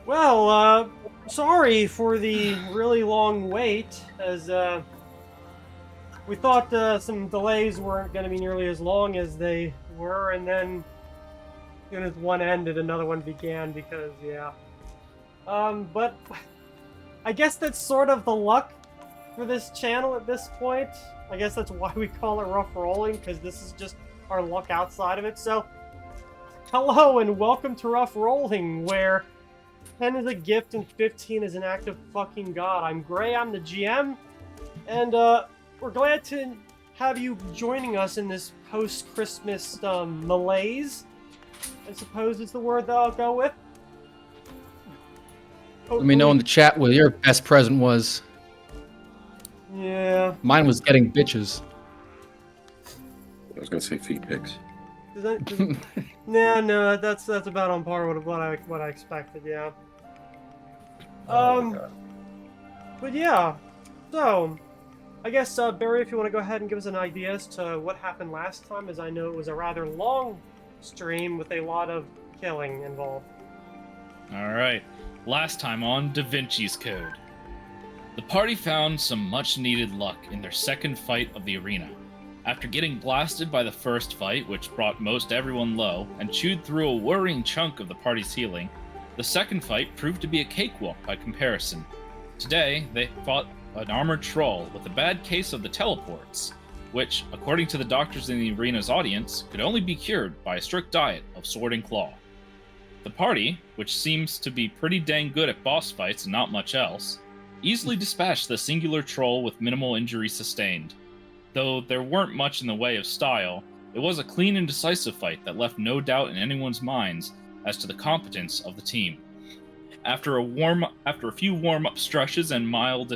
Well, sorry for the really long wait, as we thought some delays weren't going to be nearly as long as they were, and then as soon as one ended, another one began because, yeah. But I guess that's sort of the luck for this channel at this point. I guess that's why we call it Rough Rolling, because this is just our luck outside of it. So, hello and welcome to Rough Rolling, where 10 is a gift and 15 is an act of fucking God. I'm Gray, I'm the GM, and we're glad to have you joining us in this post-Christmas malaise, I suppose is the word that I'll go with. Let me know in the chat what your best present was. Yeah. Mine was getting bitches. I was gonna say feet pics. No, that's about on par with what I expected. Yeah. But yeah, so I guess Barry, if you want to go ahead and give us an idea as to what happened last time, as I know it was a rather long stream with a lot of killing involved. All right, last time on Da Vinci's Code. The party found some much-needed luck in their second fight of the arena. After getting blasted by the first fight, which brought most everyone low and chewed through a worrying chunk of the party's healing, the second fight proved to be a cakewalk by comparison. Today, they fought an armored troll with a bad case of the teleports, which, according to the doctors in the arena's audience, could only be cured by a strict diet of sword and claw. The party, which seems to be pretty dang good at boss fights and not much else, easily dispatched the singular troll with minimal injury sustained. Though there weren't much in the way of style, it was a clean and decisive fight that left no doubt in anyone's minds as to the competence of the team. After a few warm-up stretches and mild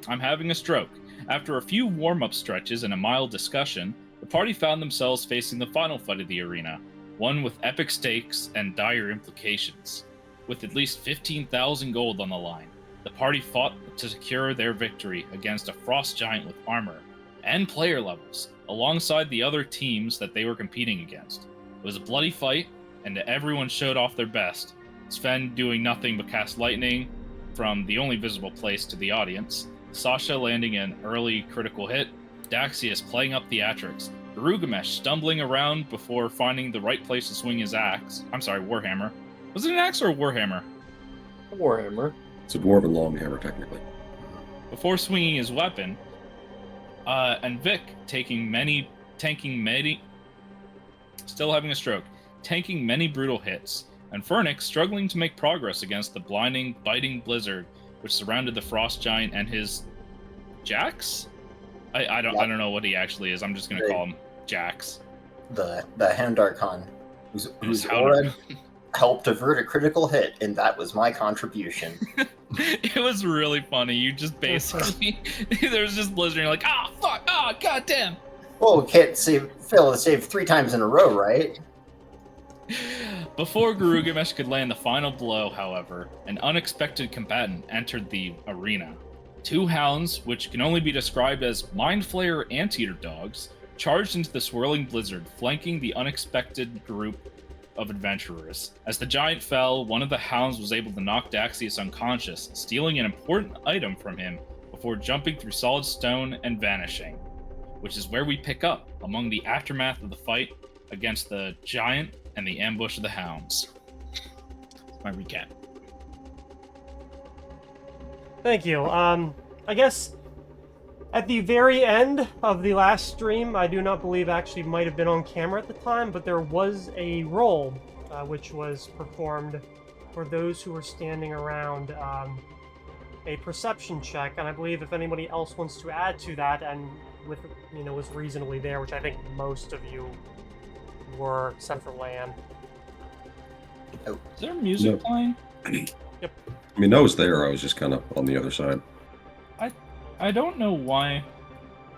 I'm having a stroke. After a few warm-up stretches and a mild discussion, the party found themselves facing the final fight of the arena, one with epic stakes and dire implications. With at least 15,000 gold on the line, the party fought to secure their victory against a frost giant with armor and player levels, alongside the other teams that they were competing against. It was a bloody fight, and everyone showed off their best, Sven doing nothing but cast lightning from the only visible place to the audience, Sasha landing an early critical hit, Daxius playing up theatrics, Garugamesh stumbling around before finding the right place to swing his warhammer. Was it an axe or a warhammer? A warhammer. It's a dwarven long hammer, technically. Before swinging his weapon, and Vic tanking many brutal hits, and Fernix struggling to make progress against the blinding, biting blizzard which surrounded the frost giant and his Jax? I don't know what he actually is. I'm just gonna call him Jax. The Hand Archon, whose aura helped avert a critical hit, and that was my contribution. It was really funny. You just basically there was just blizzard. And you're like, fuck, goddamn. Well, can't fail to save 3 times in a row, right? Before Garugamesh could land the final blow, however, an unexpected combatant entered the arena. 2 hounds, which can only be described as Mind Flayer Anteater dogs, charged into the swirling blizzard, flanking the unexpected group of adventurers. As the giant fell, one of the hounds was able to knock Daxius unconscious, stealing an important item from him before jumping through solid stone and vanishing, which is where we pick up among the aftermath of the fight against the giant and the ambush of the hounds. My recap. Thank you. I guess at the very end of the last stream, I do not believe actually might have been on camera at the time, but there was a roll which was performed for those who were standing around, a perception check, and I believe if anybody else wants to add to that and was reasonably there, which I think most of you were, except for Lan. Is there music playing? Yep. I mean, I was there. I was just kind of on the other side. I don't know why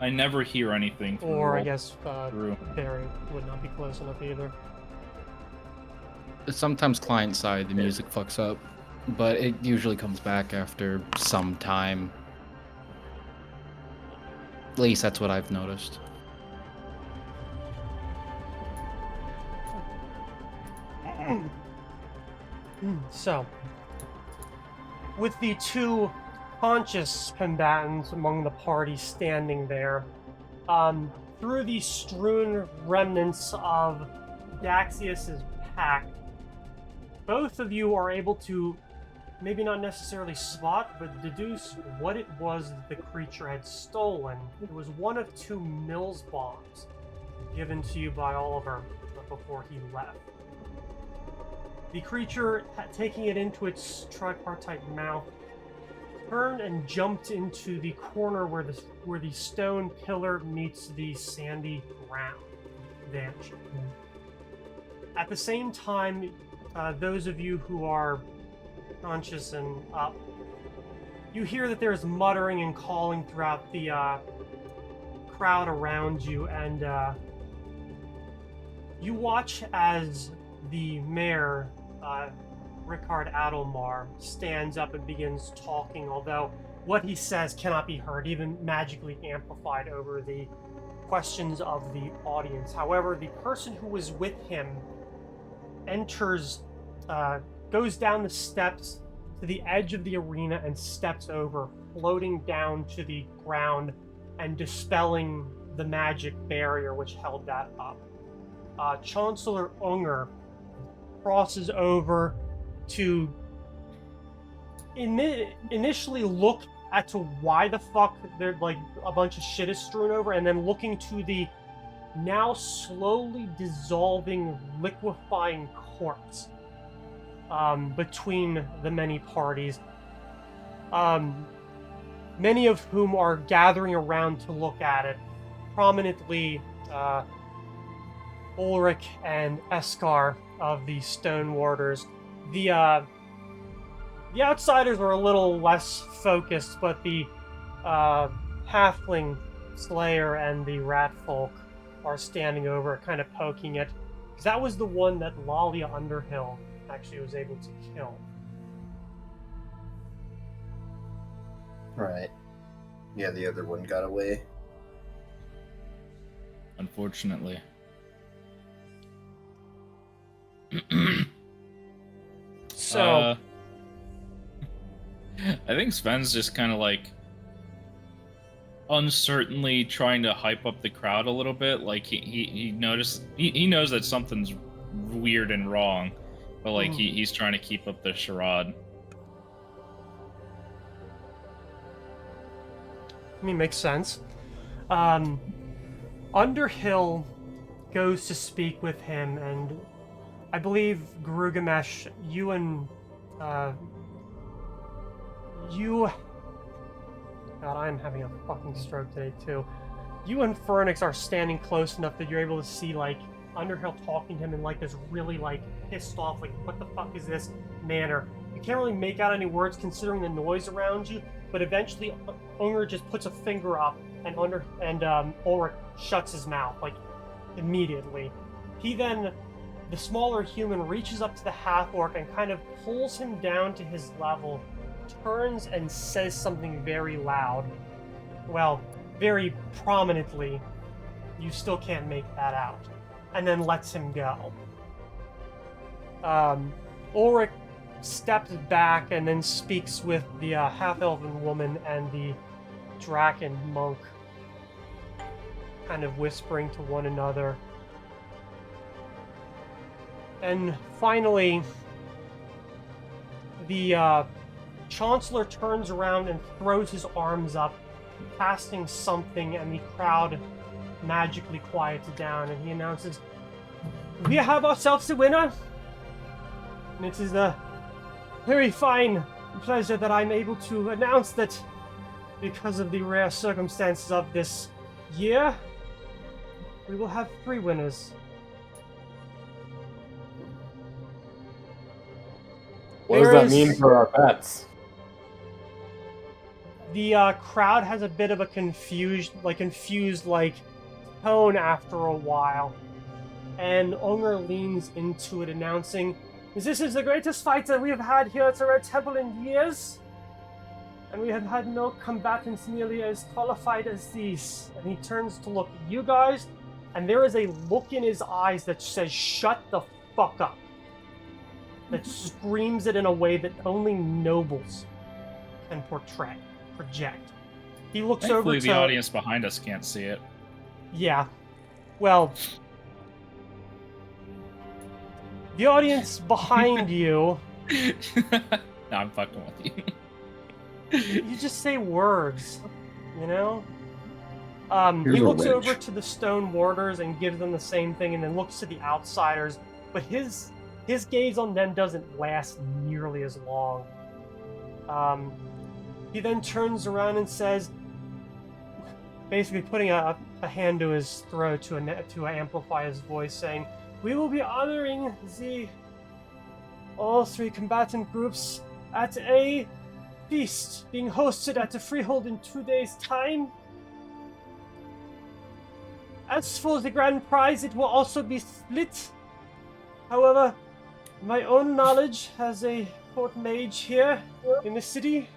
I never hear anything. Or I guess Barry would not be close enough either. Sometimes client side the music fucks up, but it usually comes back after some time. At least that's what I've noticed. So, with the two conscious combatants among the party standing there, through the strewn remnants of Daxius's pack, both of you are able to maybe not necessarily spot, but deduce what it was that the creature had stolen. It was one of two Mills bombs given to you by Oliver before he left. The creature, taking it into its tripartite mouth, turned and jumped into the corner where the stone pillar meets the sandy ground, vanishing. At the same time, those of you who are conscious and up, you hear that there's muttering and calling throughout the crowd around you, and you watch as the mayor, Rickard Adelmar, stands up and begins talking, although what he says cannot be heard, even magically amplified over the questions of the audience. However, the person who was with him enters, goes down the steps to the edge of the arena and steps over, floating down to the ground and dispelling the magic barrier which held that up. Chancellor Unger crosses over to initially look at to why the fuck there's like a bunch of shit is strewn over, and then looking to the now slowly dissolving, liquefying corpse between the many parties, many of whom are gathering around to look at it. Prominently, Ulrich and Eskar of the Stone Warders. The outsiders are a little less focused, but the Halfling Slayer and the Rat Folk are standing over, kind of poking it. Because that was the one that Lalia Underhill actually was able to kill. Right. Yeah, the other one got away. Unfortunately. So... I think Sven's just kind of like uncertainly trying to hype up the crowd a little bit. Like he noticed, he knows that something's weird and wrong, but like he's trying to keep up the charade. I mean, makes sense. Underhill goes to speak with him, and I believe Garugamesh, you and God, I'm having a fucking stroke today too. You and Phoenix are standing close enough that you're able to see like Underhill talking to him in like this really like pissed off, like what the fuck is this manner. You can't really make out any words considering the noise around you, but eventually Unger just puts a finger up and Ulrich shuts his mouth like immediately. He then, the smaller human, reaches up to the half-orc and kind of pulls him down to his level, turns and says something very loud. Well, very prominently. You still can't make that out. And then lets him go. Ulrich steps back and then speaks with the half-elven woman and the Draken monk, kind of whispering to one another. And finally, the Chancellor turns around and throws his arms up, casting something, and the crowd magically quiets down, and he announces, "We have ourselves a winner!" And it is a very fine pleasure that I'm able to announce that, because of the rare circumstances of this year, we will have 3 winners. What does that mean for our bets? The crowd has a bit of a confused tone after a while, and Unger leans into it, announcing, "This is the greatest fight that we have had here at the Red Temple in years, and we have had no combatants nearly as qualified as these." And he turns to look at you guys, and there is a look in his eyes that says, "Shut the fuck up." That screams it in a way that only nobles can project. He looks Thankfully, over to the audience behind us can't see it. Yeah. Well, the audience behind you, No, I'm fucking with you. you just say words, you know? Here's He a looks wrench. over to the stone warders and gives them the same thing, and then looks to the outsiders, but his gaze on them doesn't last nearly as long. He then turns around and says, basically putting a hand to his throat to amplify his voice, saying, "We will be honoring all three combatant groups at a feast being hosted at the Freehold in 2 days' time. As for the grand prize, it will also be split. However, my own knowledge as a court mage here in the city,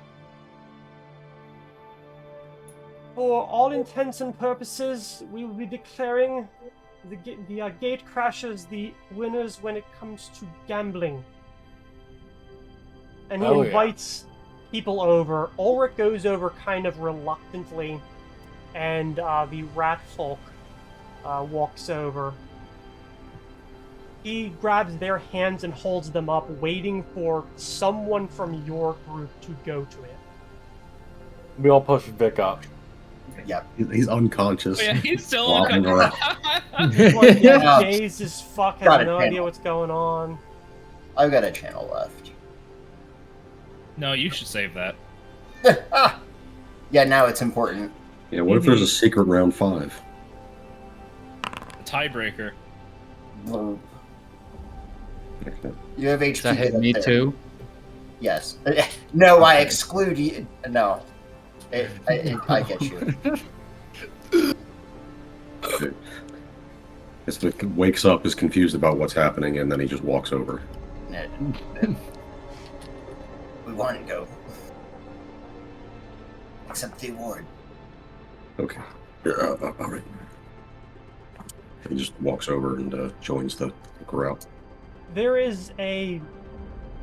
for all intents and purposes, we will be declaring the gate crashers the winners when it comes to gambling." And he invites people over. Ulrich goes over kind of reluctantly, and the rat folk walks over. He grabs their hands and holds them up, waiting for someone from your group to go to it. We all push Vic up. Yep. He's unconscious. Oh, yeah, he's still Walking around. Like, Yeah. dazed as fuck, Got has it, no man. idea what's going on. I've got a channel left. No, you should save that. Yeah, now it's important. Yeah, what if there's a secret round 5? Tiebreaker. You Okay. have HP. Does that to hit get me there. too? Yes. No, I exclude you. No. I get you. It wakes up, is confused about what's happening, and then he just walks over. We want to go. Accept the award. Okay. Yeah, all right. He just walks over and joins the corral. There is a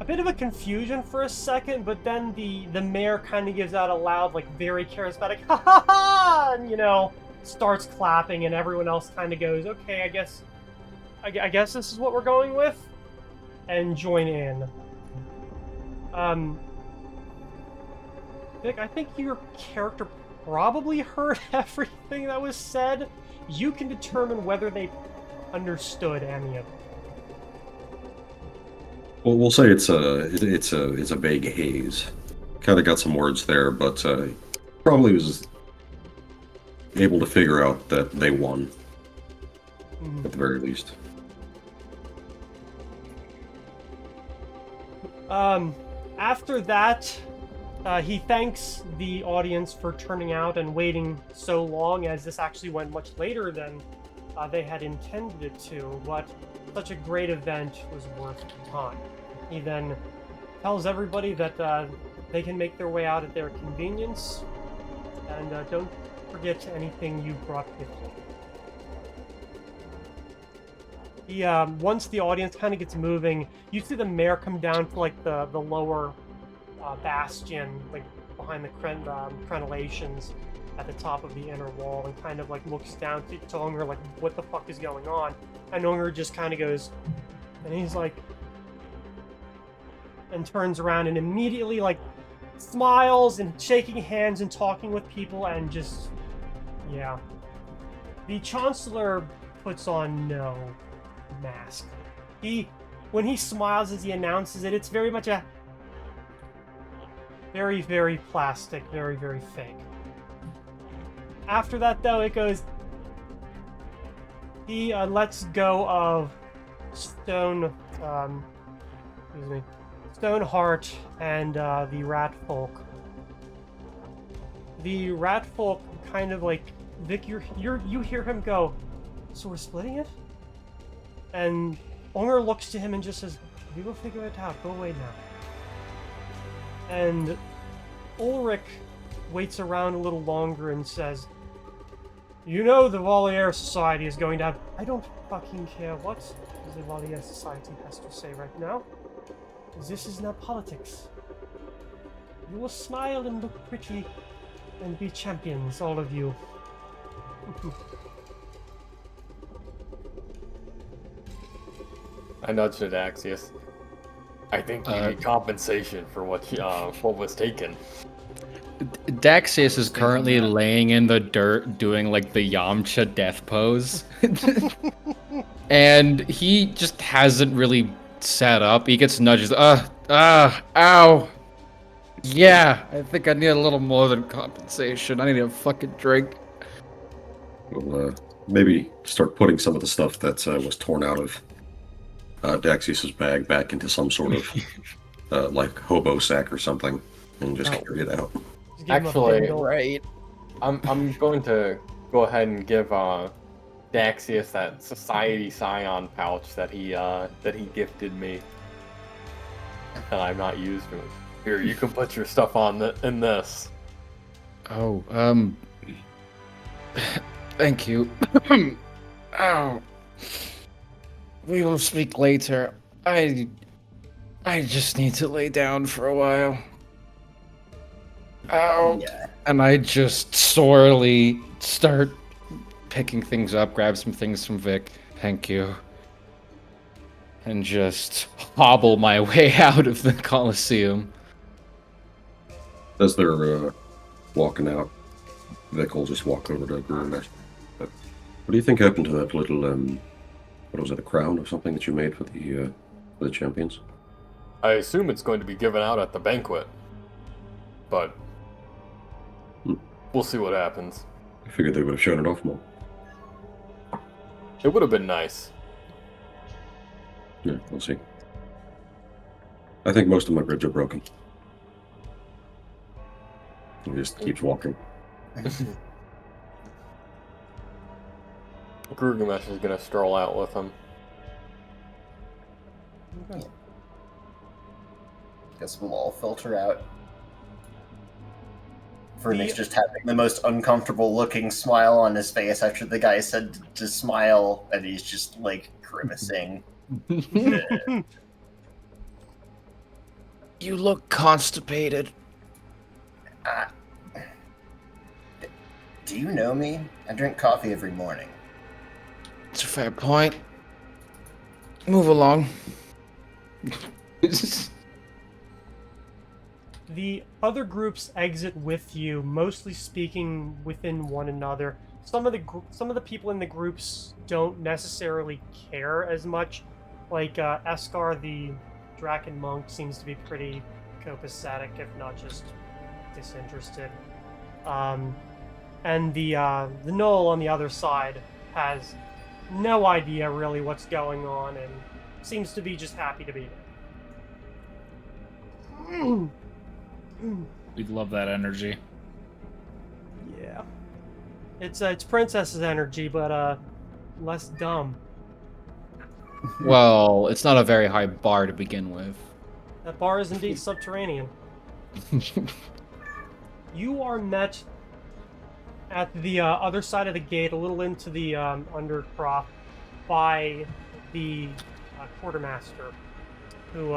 bit of a confusion for a second, but then the mayor kind of gives out a loud, like, very charismatic ha ha ha, and, you know, starts clapping, and everyone else kind of goes, okay, I guess this is what we're going with, and join in. Vic, I think your character probably heard everything that was said. You can determine whether they understood any of it. Well, we'll say it's a vague haze. Kind of got some words there, but probably was able to figure out that they won at the very least. After that, he thanks the audience for turning out and waiting so long, as this actually went much later than they had intended it to, but such a great event was worth the time. He then tells everybody that they can make their way out at their convenience, and don't forget anything you brought with you. He, once the audience kind of gets moving, you see the mayor come down to like the lower bastion, like behind the crenellations at the top of the inner wall, and kind of like looks down to Unger like, what the fuck is going on? And Unger just kind of goes, and he's like, and turns around and immediately like smiles and shaking hands and talking with people, and just, yeah. The Chancellor puts on no mask. When he smiles as he announces it, it's very much a very, very plastic, very, very fake. After that, though, it goes, he lets go of Stoneheart and the rat folk. The rat folk kind of like, Vic, you hear him go, so we're splitting it? And Unger looks to him and just says, we will figure it out, go away now. And Ulrich waits around a little longer and says, you know the Valier Society is going to have... I don't fucking care what the Valier Society has to say right now. This is not politics. You will smile and look pretty and be champions, all of you. I nudged at Axius. I think we need compensation for what was taken. Daxius is currently that. laying in the dirt doing like the Yamcha death pose. And he just hasn't really sat up. He gets nudges. Ow. Yeah, I think I need a little more than compensation. I need a fucking drink. We'll maybe start putting some of the stuff that was torn out of Daxius's bag back into some sort of like hobo sack or something, and just carry it out. Just give him a Actually, bindle. Right. I'm going to go ahead and give Daxius that Society Scion pouch that he gifted me, that I've not used. Here, you can put your stuff in this. Oh, thank you. Ow. We will speak later. I just need to lay down for a while. Ow. Yeah. And I just sorely start picking things up, grab some things from Vic. Thank you. And just hobble my way out of the Coliseum. As they're walking out, Vic will just walk over to Gurnesh. What do you think happened to that little, what was it, a crown or something that you made for the champions? I assume it's going to be given out at the banquet, but we'll see what happens. I figured they would have shown it off more. It would have been nice. Yeah, we'll see. I think most of my ribs are broken. He just keeps walking. Gurgamesh is gonna stroll out with him. Guess we'll all filter out. Vernix just having the most uncomfortable looking smile on his face after the guy said to smile, and he's just like grimacing. You look constipated. Do you know me? I drink coffee every morning. It's a fair point. Move along. The other groups exit with you, mostly speaking within one another. Some of the people in the groups don't necessarily care as much. Like Eskar, the Draken monk, seems to be pretty copacetic, if not just disinterested. And the Knoll on the other side has no idea really what's going on and seems to be just happy to be there. We'd love that energy. Yeah. It's Princess's energy, but less dumb. Well, it's not a very high bar to begin with. That bar is indeed subterranean. You are met at the other side of the gate, a little into the undercroft, by the quartermaster, who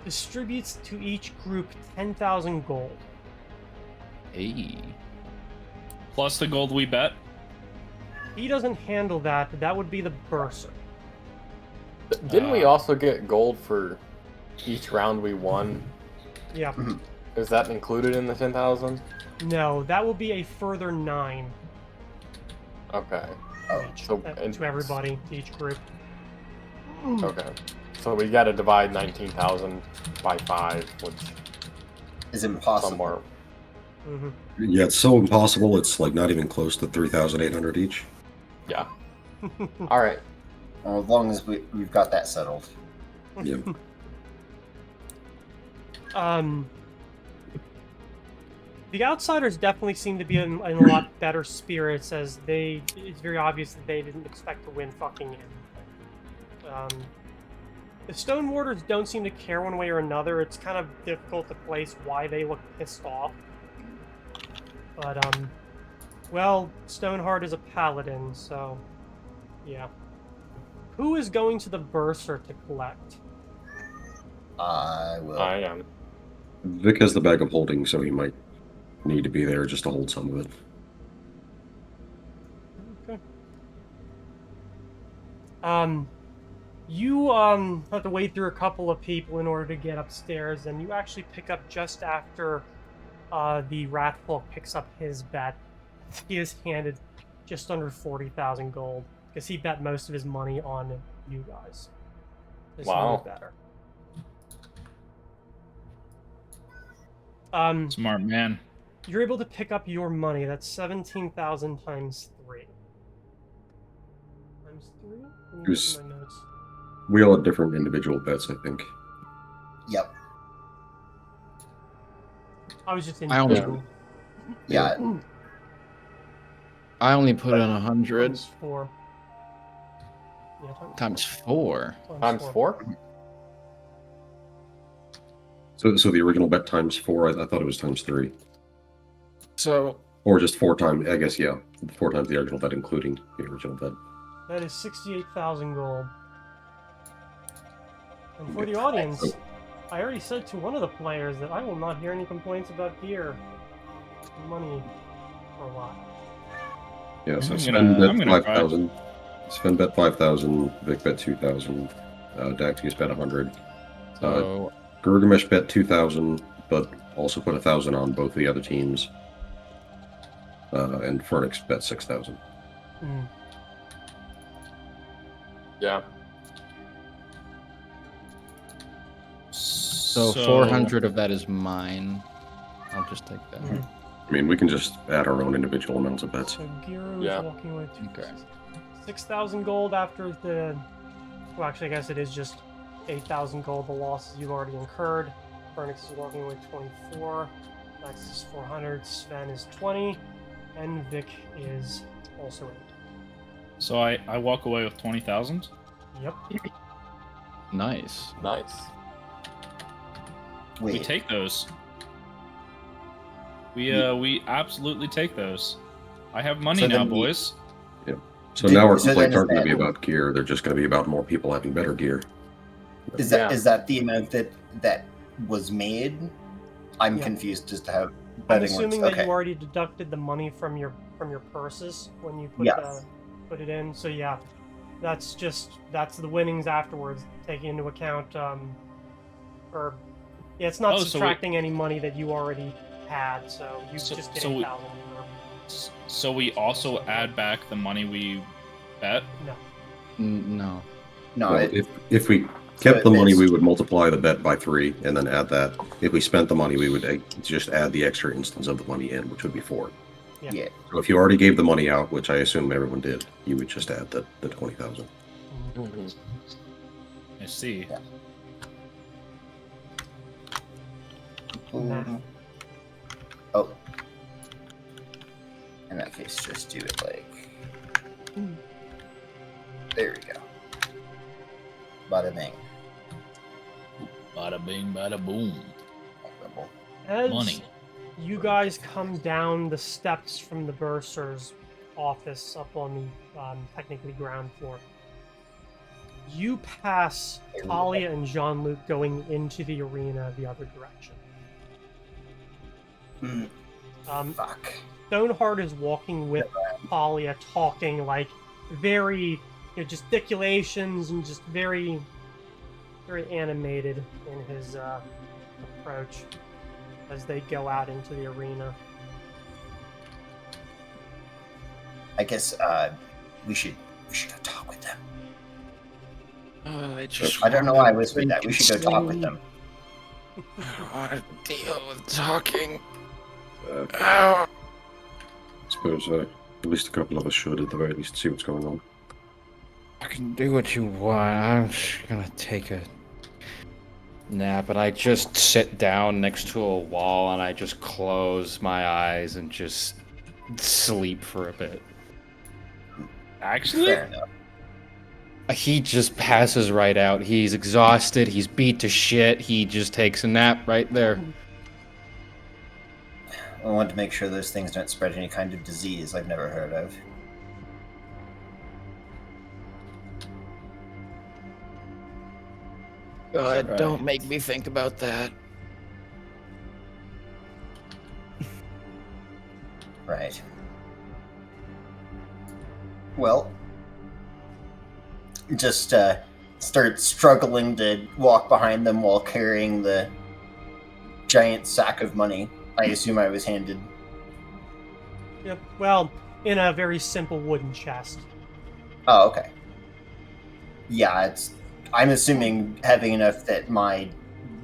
distributes to each group 10,000 gold. Hey. Plus the gold we bet. He doesn't handle that. That would be the bursar. Didn't we also get gold for each round we won? Yeah. Is that included in the 10,000? No, that will be a further 9 Okay. Oh, So to everybody, to each group. Okay. So we got to divide 19,000 by 5, which is impossible. somewhere. Mm-hmm. Yeah, it's so impossible, it's like not even close to 3,800 each. Yeah. All right. Well, as long as we've got that settled. Yeah. The outsiders definitely seem to be in a lot better spirits, as it's very obvious that they didn't expect to win fucking in. The Stone Warders don't seem to care one way or another. It's kind of difficult to place why they look pissed off. But, well, Stoneheart is a paladin, so, yeah. Who is going to the Bursar to collect? I will. I am. Vic has the bag of holding, so he might need to be there just to hold some of it. Okay. You have to wade through a couple of people in order to get upstairs, and you actually pick up just after the Ratfolk picks up his bet. He is handed just under 40,000 gold because he bet most of his money on you guys. Wow. Better. Smart man. You're able to pick up your money. That's 17,000 times 3. Times 3? Let me look Who's- at my notes. We all had different individual bets, I think. Yep. I was just in I only- general. Yeah. I only put in 100 Times 4. Yeah, times 4. Times 4? So the original bet times 4, I thought it was times 3. So Or just 4 times, I guess, yeah. 4 times the original bet, including the original bet. That is 68,000 gold. And for the audience, I already said to one of the players that I will not hear any complaints about gear, money, or a lot. Yeah, so I'm Sven gonna bet try. 5,000. Sven bet 5,000. Vic bet 2,000. Daxius bet 100. so Gilgamesh bet 2,000, but also put 1,000 on both the other teams. And Fernix bet 6,000. Mm. Yeah. so 400 of that is mine. I'll just take that. Mm. I mean, we can just add our own individual amounts of bets. So Giro Yeah. is walking away with Okay. 6,000 gold after the... Well, actually, I guess it is just 8,000 gold, the losses you've already incurred. Fernix is walking away with 24. Max is 400. Sven is 20. And Vic is also 8. So I walk away with 20,000. Yep. Nice. Nice. We Wait. take those. We absolutely take those. I have money So now, then we- boys. So now our So then complaints is aren't going to that- be about gear. They're just going to be about more people having better gear. Is Yeah. that the amount that was made? I'm Yeah. confused as to how I'm betting assuming works. that Okay. you already deducted the money from your purses when you put Yes. put it in. So yeah, that's the winnings afterwards, taking into account or yeah, it's not Oh, so we- subtracting any money that you already had. So you So- just get so we- 8,000. So we also add back the money we bet. No. No. No, Well, if we kept the money, we would multiply the bet by 3 and then add that. If we spent the money, we would just add the extra instance of the money in, which would be 4. yeah. So if you already gave the money out, which I assume everyone did, you would just add the 20,000. Mhm. I see. Yeah. Nah. Oh. In that case, just do it like. There we go. Bada bing. Bada bing, bada boom. As Money. you guys come down the steps from the bursar's office up on the technically ground floor, you pass Talia and Jean-Luc going into the arena the other direction. Fuck. Stoneheart is walking with Talia, talking like very gesticulations and just very, very animated in his approach as they go out into the arena. I guess we should go talk with them. I don't know why I whispered that. We should go talk with them. I don't want to deal with talking. I suppose at least a couple of us should, at the very least, see what's going on. I can do what you want. I'm just gonna take a nap, and I just sit down next to a wall, and I just close my eyes and just sleep for a bit. Actually, Fair enough. He just passes right out. He's exhausted. He's beat to shit. He just takes a nap right there. I want to make sure those things don't spread any kind of disease I've never heard of. God, Right. don't make me think about that. Right. Well, just start struggling to walk behind them while carrying the giant sack of money I assume I was handed. Yep. Well, in a very simple wooden chest. Oh, okay. Yeah, I'm assuming heavy enough that my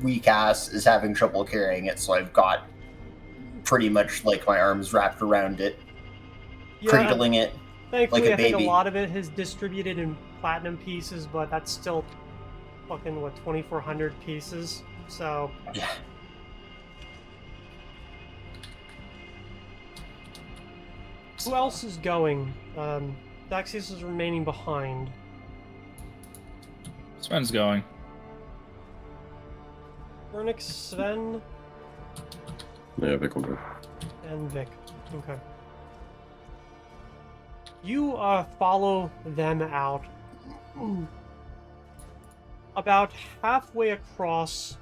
weak ass is having trouble carrying it, so I've got pretty much like my arms wrapped around it, Yeah, cradling it like thankfully, a I think a baby. lot of it is distributed in platinum pieces, but that's still fucking, what, 2,400 pieces? So, Yeah. who else is going? Daxius is remaining behind. Sven's going. Vernix, Sven, Yeah, Vic will go. and Vic. Okay. You follow them out about halfway across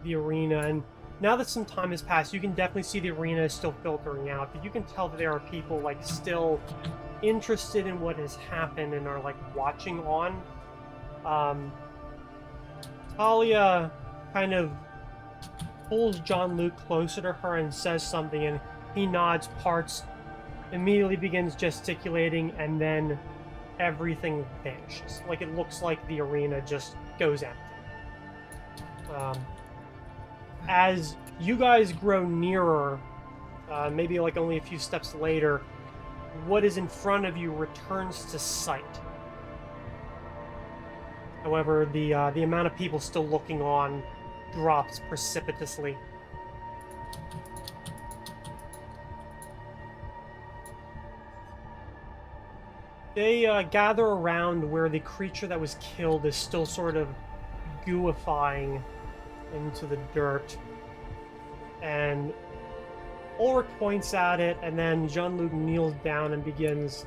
the arena, and now that some time has passed, you can definitely see the arena is still filtering out, but you can tell that there are people like still interested in what has happened and are like watching on. Talia kind of pulls John Luke closer to her and says something, and he nods, parts, immediately begins gesticulating, and then everything vanishes. Like, it looks like the arena just goes empty. As you guys grow nearer, maybe like only a few steps later, what is in front of you returns to sight. However, the amount of people still looking on drops precipitously. They gather around where the creature that was killed is still sort of gooifying into the dirt. And Ulrich points at it, and then Jean-Luc kneels down and begins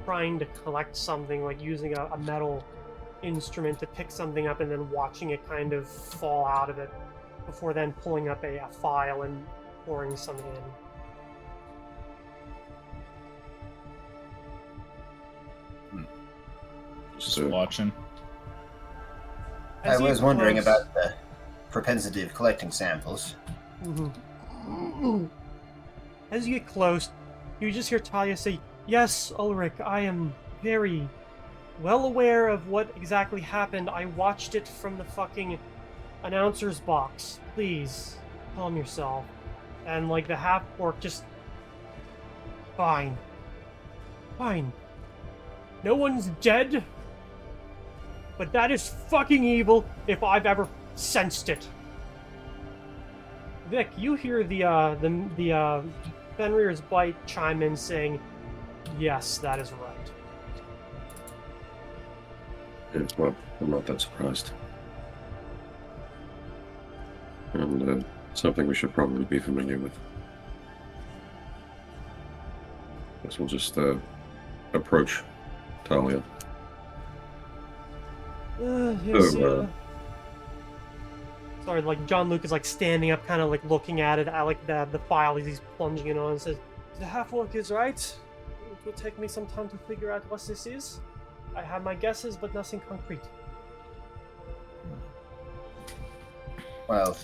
trying to collect something, like using a metal instrument to pick something up and then watching it kind of fall out of it before then pulling up a file and pouring something in. Just watching. I was wondering about the propensity of collecting samples. Mm-hmm. As you get close, you just hear Talia say, "Yes, Ulrich, I am very well aware of what exactly happened. I watched it from the fucking announcer's box. Please, calm yourself." And, like, the half-orc just... Fine. Fine. No one's dead. But that is fucking evil if I've ever sensed it. Vic, you hear the Fenrir's Bite chime in saying, "Yes, that is right." Yeah, well, I'm not that surprised. And something we should probably be familiar with. Guess we'll just approach Talia. Yes, yeah. Sorry, like, John Luke is, like, standing up, kind of, like, looking at it, at, like, the file he's plunging it on, and says, "The half-orc is right. It will take me some time to figure out what this is. I have my guesses, but nothing concrete." Well,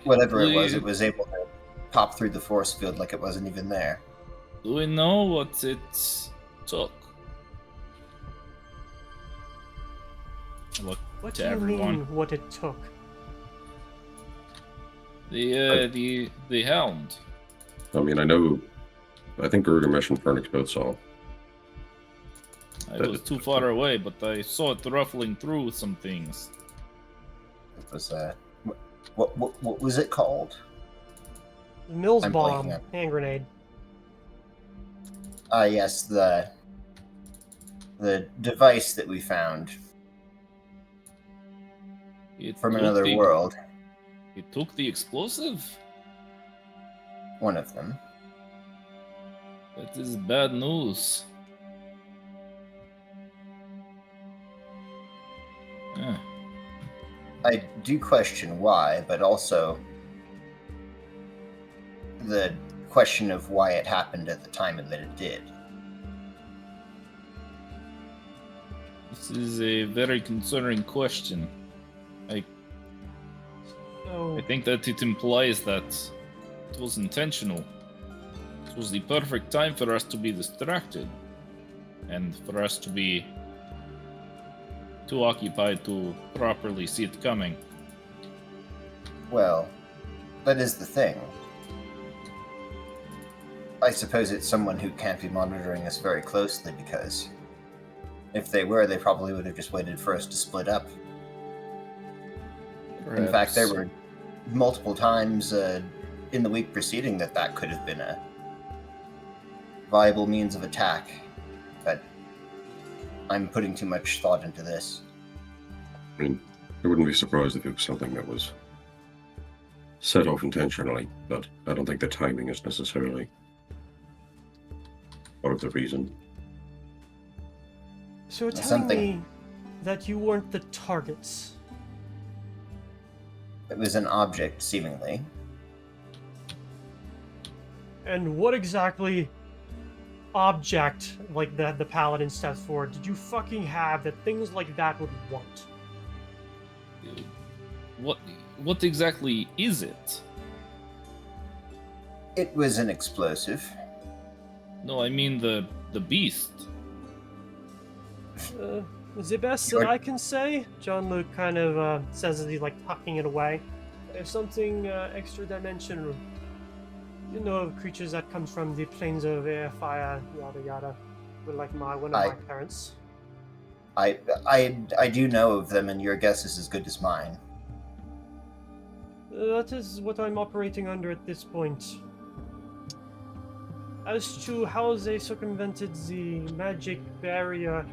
whatever it was able to pop through the force field like it wasn't even there. Do we know what it took? Look What to do you everyone. mean, what it took? The hound. I mean, I think Gilgamesh and Fernix both saw. I was too far away, but I saw it ruffling through some things. It was what was it called? The Mills I'm bomb, blanking. hand grenade. Yes, the device that we found It from took another the- world. It took the explosive? One of them. That is bad news. Yeah. I do question why, but also the question of why it happened at the time that it did. This is a very concerning question. So, I think that it implies that it was intentional. It was the perfect time for us to be distracted, and for us to be too occupied to properly see it coming. Well, that is the thing. I suppose it's someone who can't be monitoring us very closely, because if they were, they probably would have just waited for us to split up. In fact, there were multiple times in the week preceding that could have been a viable means of attack, but I'm putting too much thought into this. I mean, I wouldn't be surprised if it was something that was set off intentionally, but I don't think the timing is necessarily part of the reason. so you're telling Something. me that you weren't the targets. It was an object, seemingly. And what exactly object like that the paladin steps forward did you fucking have that things like that would want? What exactly is it? It was an explosive. No, I mean the beast. The best that I can say, John Luke kind of says as he's like tucking it away. There's something extra dimensional. You know, of creatures that comes from the planes of air, fire, yada yada. But like one of my parents. I do know of them, and your guess is as good as mine. That is what I'm operating under at this point. As to how they circumvented the magic barrier,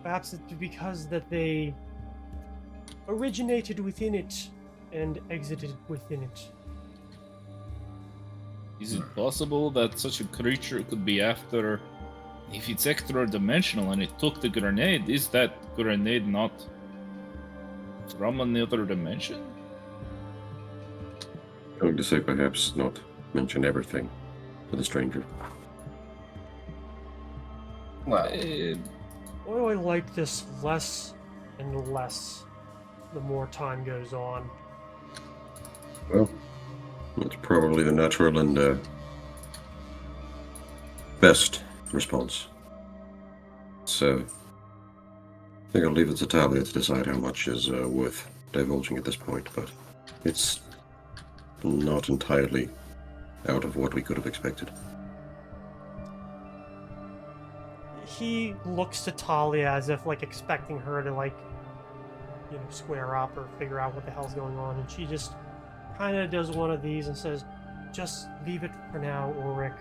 perhaps it's because that they originated within it and exited within it. Is it possible that such a creature could be after... If it's extra-dimensional and it took the grenade, is that grenade not from another dimension? Going to say perhaps not mention everything to the stranger. Well, Why do I like this less and less the more time goes on? Well, that's probably the natural and best response. So, I think I'll leave it to Talia to decide how much is worth divulging at this point, but it's not entirely out of what we could have expected. He looks to Talia as if like expecting her to like, square up or figure out what the hell's going on, and she just kind of does one of these and says, "Just leave it for now, Ulrich.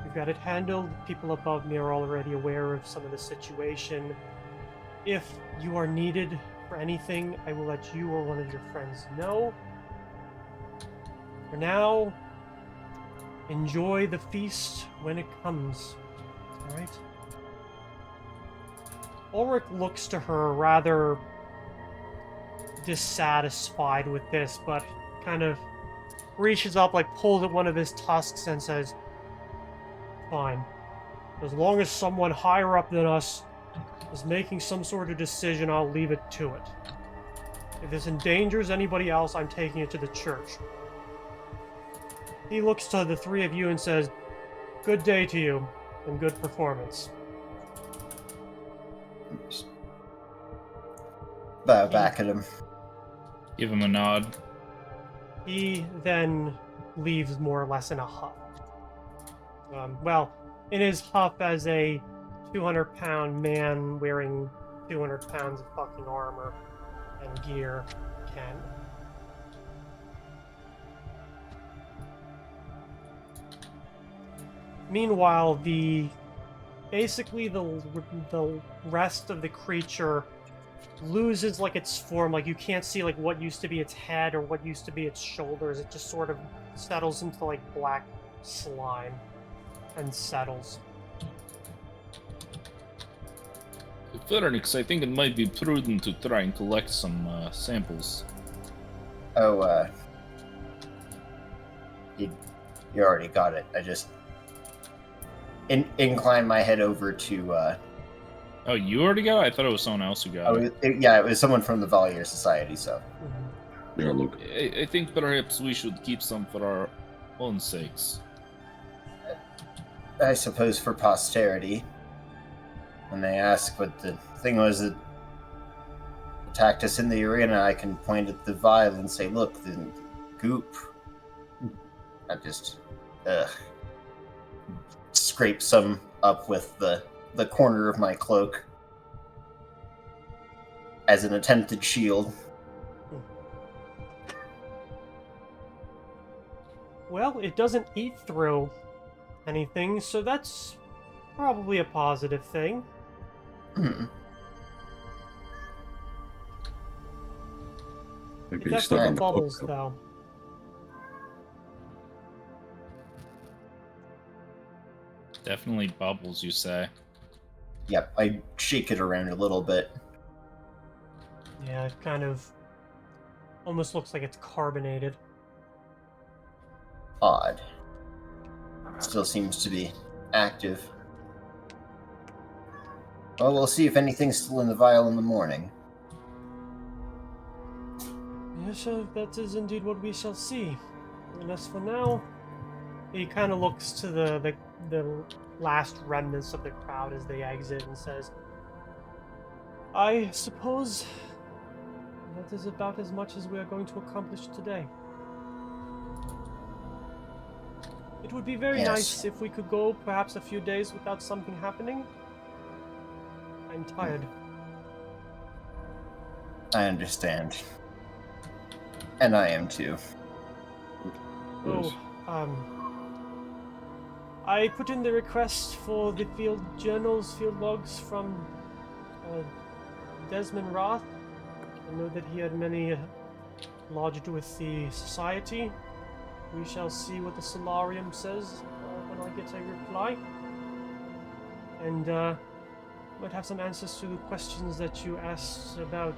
We've got it handled. People above me are already aware of some of the situation. If you are needed for anything, I will let you or one of your friends know. For now, enjoy the feast when it comes. Alright?" Ulrich looks to her rather dissatisfied with this, but kind of reaches up, like pulls at one of his tusks and says, "Fine. As long as someone higher up than us is making some sort of decision, I'll leave it to it. If this endangers anybody else, I'm taking it to the church." He looks to the three of you and says, "Good day to you, and good performance." Bow back at him. Give him a nod. He then leaves more or less in a huff. In his huff as a 200-pound man wearing 200 pounds of fucking armor and gear can. Meanwhile, basically the rest of the creature loses like its form. Like you can't see like what used to be its head or what used to be its shoulders. It just sort of settles into like black slime and settles. Pharonix, I think it might be prudent to try and collect some samples. Oh, You already got it. I just incline my head over to. Oh, you already got it? I thought it was someone else who got it. It was someone from the Valier Society. So Yeah, look. I think perhaps we should keep some for our own sakes. I suppose for posterity, when they ask what the thing was that attacked us in the arena, I can point at the vial and say, "Look, the goop." I just scrape some up with the corner of my cloak as an attempted shield. Well, it doesn't eat through anything, so that's probably a positive thing. Hmm. Maybe It he's stuck definitely on the bubbles, cloak. though. Definitely bubbles, you say. Yep, I shake it around a little bit. Yeah, it kind of almost looks like it's carbonated. Odd. Still seems to be active. Well, we'll see if anything's still in the vial in the morning. Yes, that is indeed what we shall see. And as for now, he kind of looks to the last remnants of the crowd as they exit and says, I suppose that is about as much as we are going to accomplish today. It would be very Yes. nice if we could go perhaps a few days without something happening. I'm tired. I understand. And I am too. Yes. I put in the request for the field journals, field logs from Desmond Roth. I know that he had many lodged with the Society. We shall see what the Solarium says when I get a reply. And might have some answers to the questions that you asked about.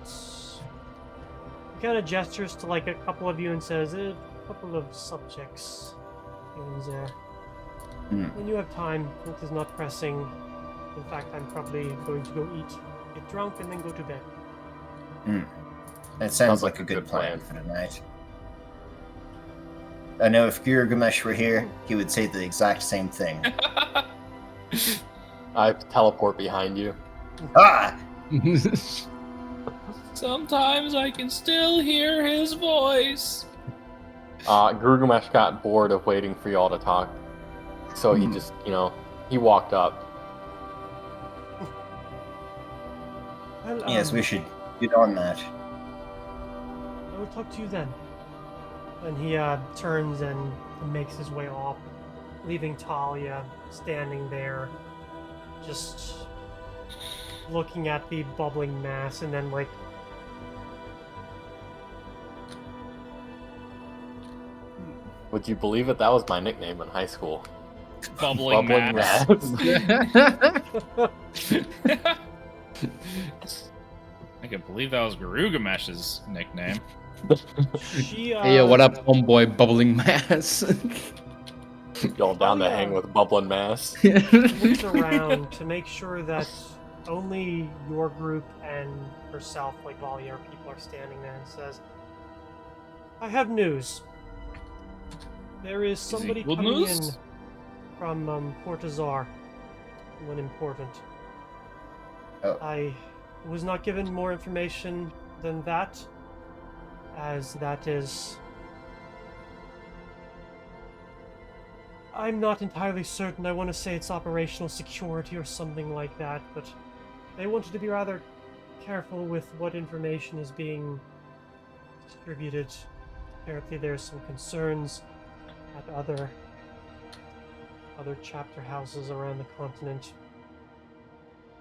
He kind of gestures to like a couple of you and says, a couple of subjects here and there. When you have time, it is not pressing. In fact, I'm probably going to go eat, get drunk, and then go to bed. That sounds like a good plan for tonight. I know if Gilgamesh were here, he would say the exact same thing. I teleport behind you. Ah! Sometimes I can still hear his voice. Gilgamesh got bored of waiting for y'all to talk. So he just, he walked up. Well, Yes, we should get on that. I will talk to you then. And he turns and makes his way off, leaving Talia standing there, just looking at the bubbling mass, and then like Would you believe it? That was my nickname in high school. Bubbling mass. I can believe that was Garugamesh's nickname. she. Hey, yo, what up, homeboy? Bubbling mass. Y'all down to hang with bubbling mass. Looks around to make sure that only your group and herself, like Valier people, are standing there, and says, "I have news. There is somebody good coming news? in from Port Azar. One important. Oh. I was not given more information than that, as that is... I'm not entirely certain. I want to say it's operational security or something like that, but they wanted to be rather careful with what information is being distributed. Apparently there's some concerns at other chapter houses around the continent.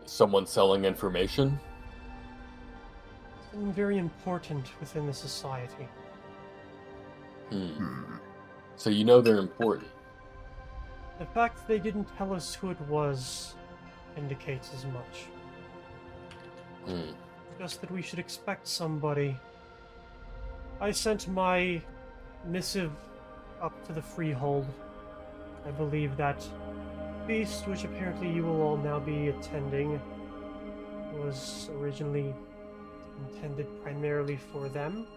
Someone selling information? Something very important within the society. So you know they're important. The fact they didn't tell us who it was indicates as much. Just that we should expect somebody. I sent my missive up to the Freehold I believe that feast, which apparently you will all now be attending, was originally intended primarily for them,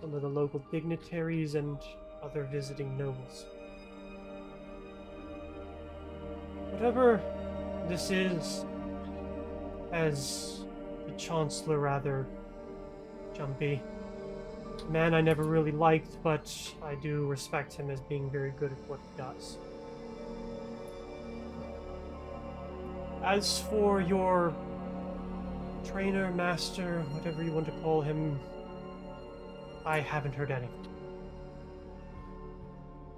some of the local dignitaries and other visiting nobles. Whatever this is, as the Chancellor rather jumpy, a man I never really liked, but I do respect him as being very good at what he does. As for your trainer, master, whatever you want to call him, I haven't heard anything.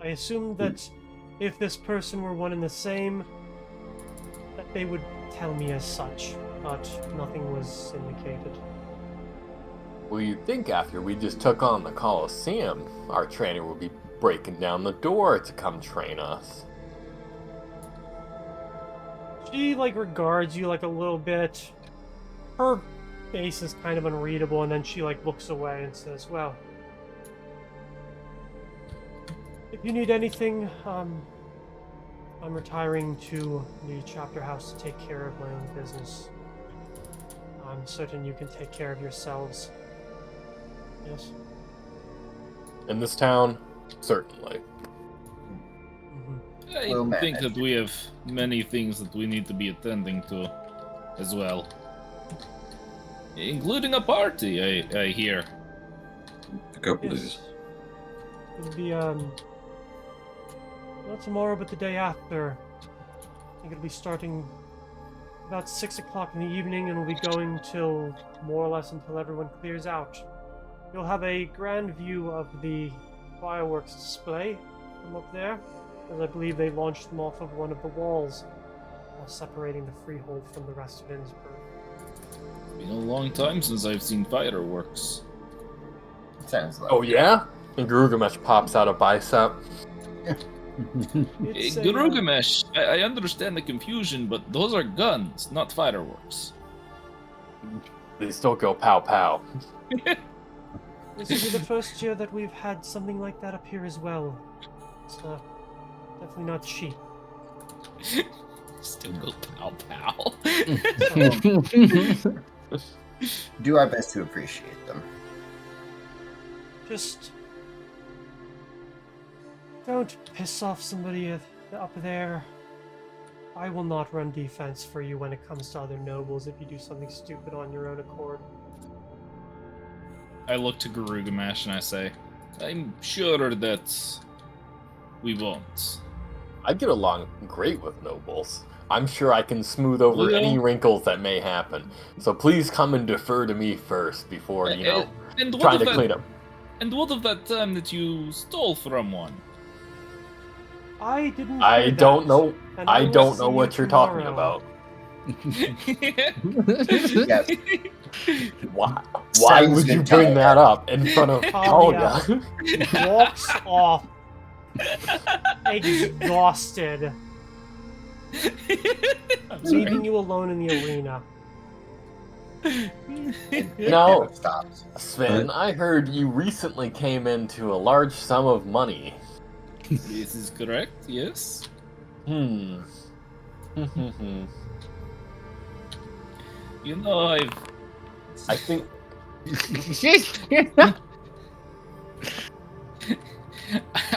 I assume that if this person were one and the same, that they would tell me as such, but nothing was indicated. Well, you'd think after we just took on the Colosseum, our trainer would be breaking down the door to come train us. She, regards you, a little bit. Her face is kind of unreadable, and then she, looks away and says, well, if you need anything, I'm retiring to the chapter house to take care of my own business. I'm certain you can take care of yourselves. Yes? In this town, certainly. Mm-hmm. I Well think that managed. we have many things that we need to be attending to as well. Including a party, I hear. A couple Yes. days. It'll be, not tomorrow, but the day after. I think it'll be starting about 6 o'clock in the evening, and we'll be going till more or less until everyone clears out. You'll have a grand view of the fireworks display from up there, as I believe they launched them off of one of the walls, while separating the freehold from the rest of Innsbruck. It's been a long time since I've seen fireworks. Sounds like. Oh yeah? And Gilgamesh pops out a bicep. It's a, Gilgamesh, I understand the confusion, but those are guns, not fireworks. They still go pow pow. This will be the first year that we've had something like that up here as well. It's definitely not cheap. Still go pow pow. Do our best to appreciate them. Just don't piss off somebody up there. I will not run defense for you when it comes to other nobles if you do something stupid on your own accord. I look to Gilgamesh and I say, I'm sure that we won't. I get along great with nobles. I'm sure I can smooth over Well- any wrinkles that may happen. So please come and defer to me first before, And trying to clean up. And what of that time that you stole from one? I didn't. I hear don't that, know. and I will don't see know you what you're talking tomorrow. about. Yes. Why Sounds would you good, bring Tyler. that up in front of Talia. Talia? Walks off, exhausted, I'm sorry. leaving you alone in the arena. No, Stops. Sven, I heard you recently came into a large sum of money. This is correct, yes. Hmm. You know, I think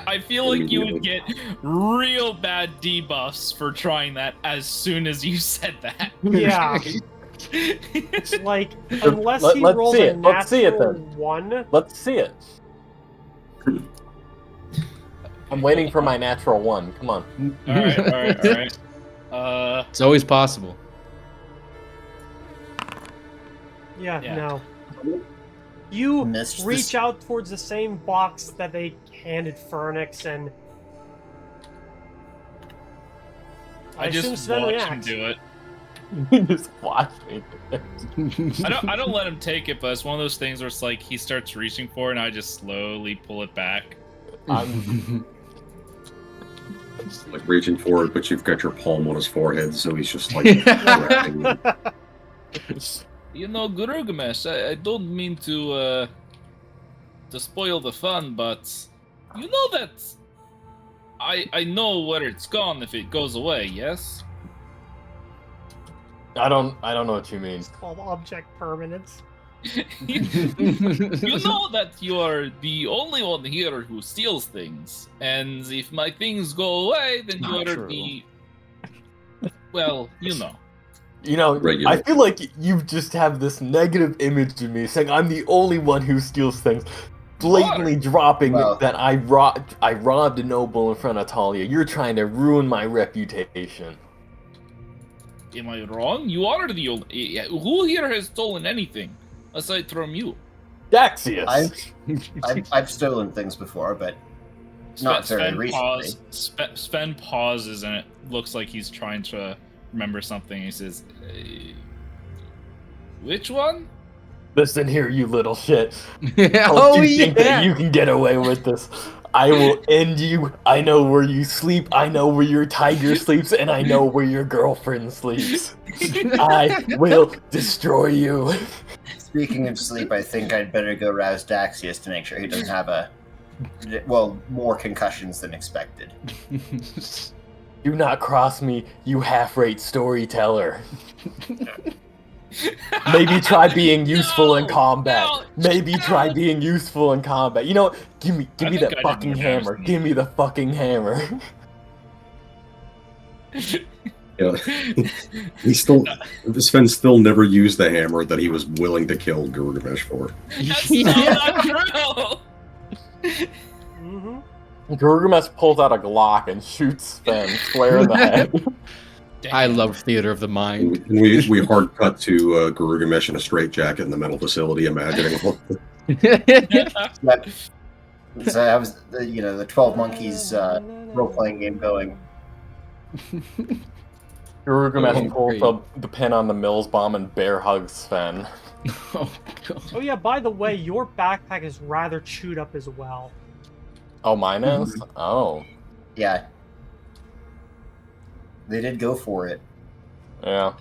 I feel like you would get real bad debuffs for trying that as soon as you said that. Yeah, like unless he let's rolls see a it. Let's see it natural then. one. let's see it. I'm waiting for my natural one. Come on. Alright. It's always possible. Yeah, Yeah. no. You Missed reach this- out towards the same box that they handed Fernix, and I assume just Sven watch him reacts. do it. Just watch me. I don't let him take it, but it's one of those things where it's like he starts reaching for it and I just slowly pull it back. I'm It's like reaching forward, but you've got your palm on his forehead, so he's just like grabbing you. You know, Gilgamesh, I don't mean to spoil the fun, but you know that I know where it's gone if it goes away. Yes. I don't know what you mean. It's called object permanence. You know that you are the only one here who steals things, and if my things go away, then you Not are true. the. Well, you know. You know, Regular. I feel like you just have this negative image of me, saying I'm the only one who steals things, blatantly dropping Well- that I robbed a noble in front of Talia. You're trying to ruin my reputation. Am I wrong? You are the only. Who here has stolen anything aside from you? Daxius! I've stolen things before, but not very recently. Sven pauses, and it looks like he's trying to remember something. He says, "Which one?" Listen here, you little shit. Oh, you think that yeah. you can get away with this? I will end you. I know where you sleep. I know where your tiger sleeps, and I know where your girlfriend sleeps. I will destroy you. Speaking of sleep, I think I'd better go rouse Daxius to make sure he doesn't have more concussions than expected. Do not cross me, you half-rate storyteller. Maybe try being useful in No, combat. no, Maybe try being useful in combat. You know what? Give me I think that I did fucking more hammer. damage. Give me the fucking hammer. Yeah. Sven still never used the hammer that he was willing to kill Gilgamesh for. That's not true. Mm-hmm. Gilgamesh pulls out a Glock and shoots Sven square in the head. I love theater of the mind. We hard cut to Gilgamesh in a straitjacket in the mental facility, imagining. But, so I was, the 12 Monkeys role-playing game going. Gilgamesh Oh, pulls the pin on the Mills bomb and bear hugs Sven. Oh, God. Oh yeah, by the way, your backpack is rather chewed up as well. Oh, mine is? Oh. Yeah. They did go for it. Yeah.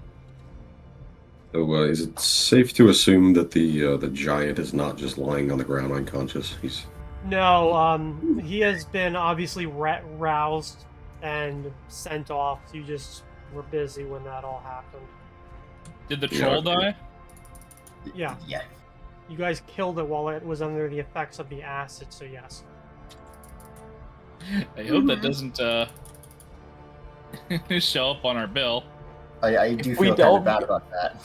So, is it safe to assume that the giant is not just lying on the ground unconscious? He's No, he has been obviously roused and sent off. You just were busy when that all happened. Did the Yeah. troll die? Yeah, Yeah. you guys killed it while it was under the effects of the acid, so yes. I hope that doesn't show up on our bill. I do If we feel kind don't- of bad about that.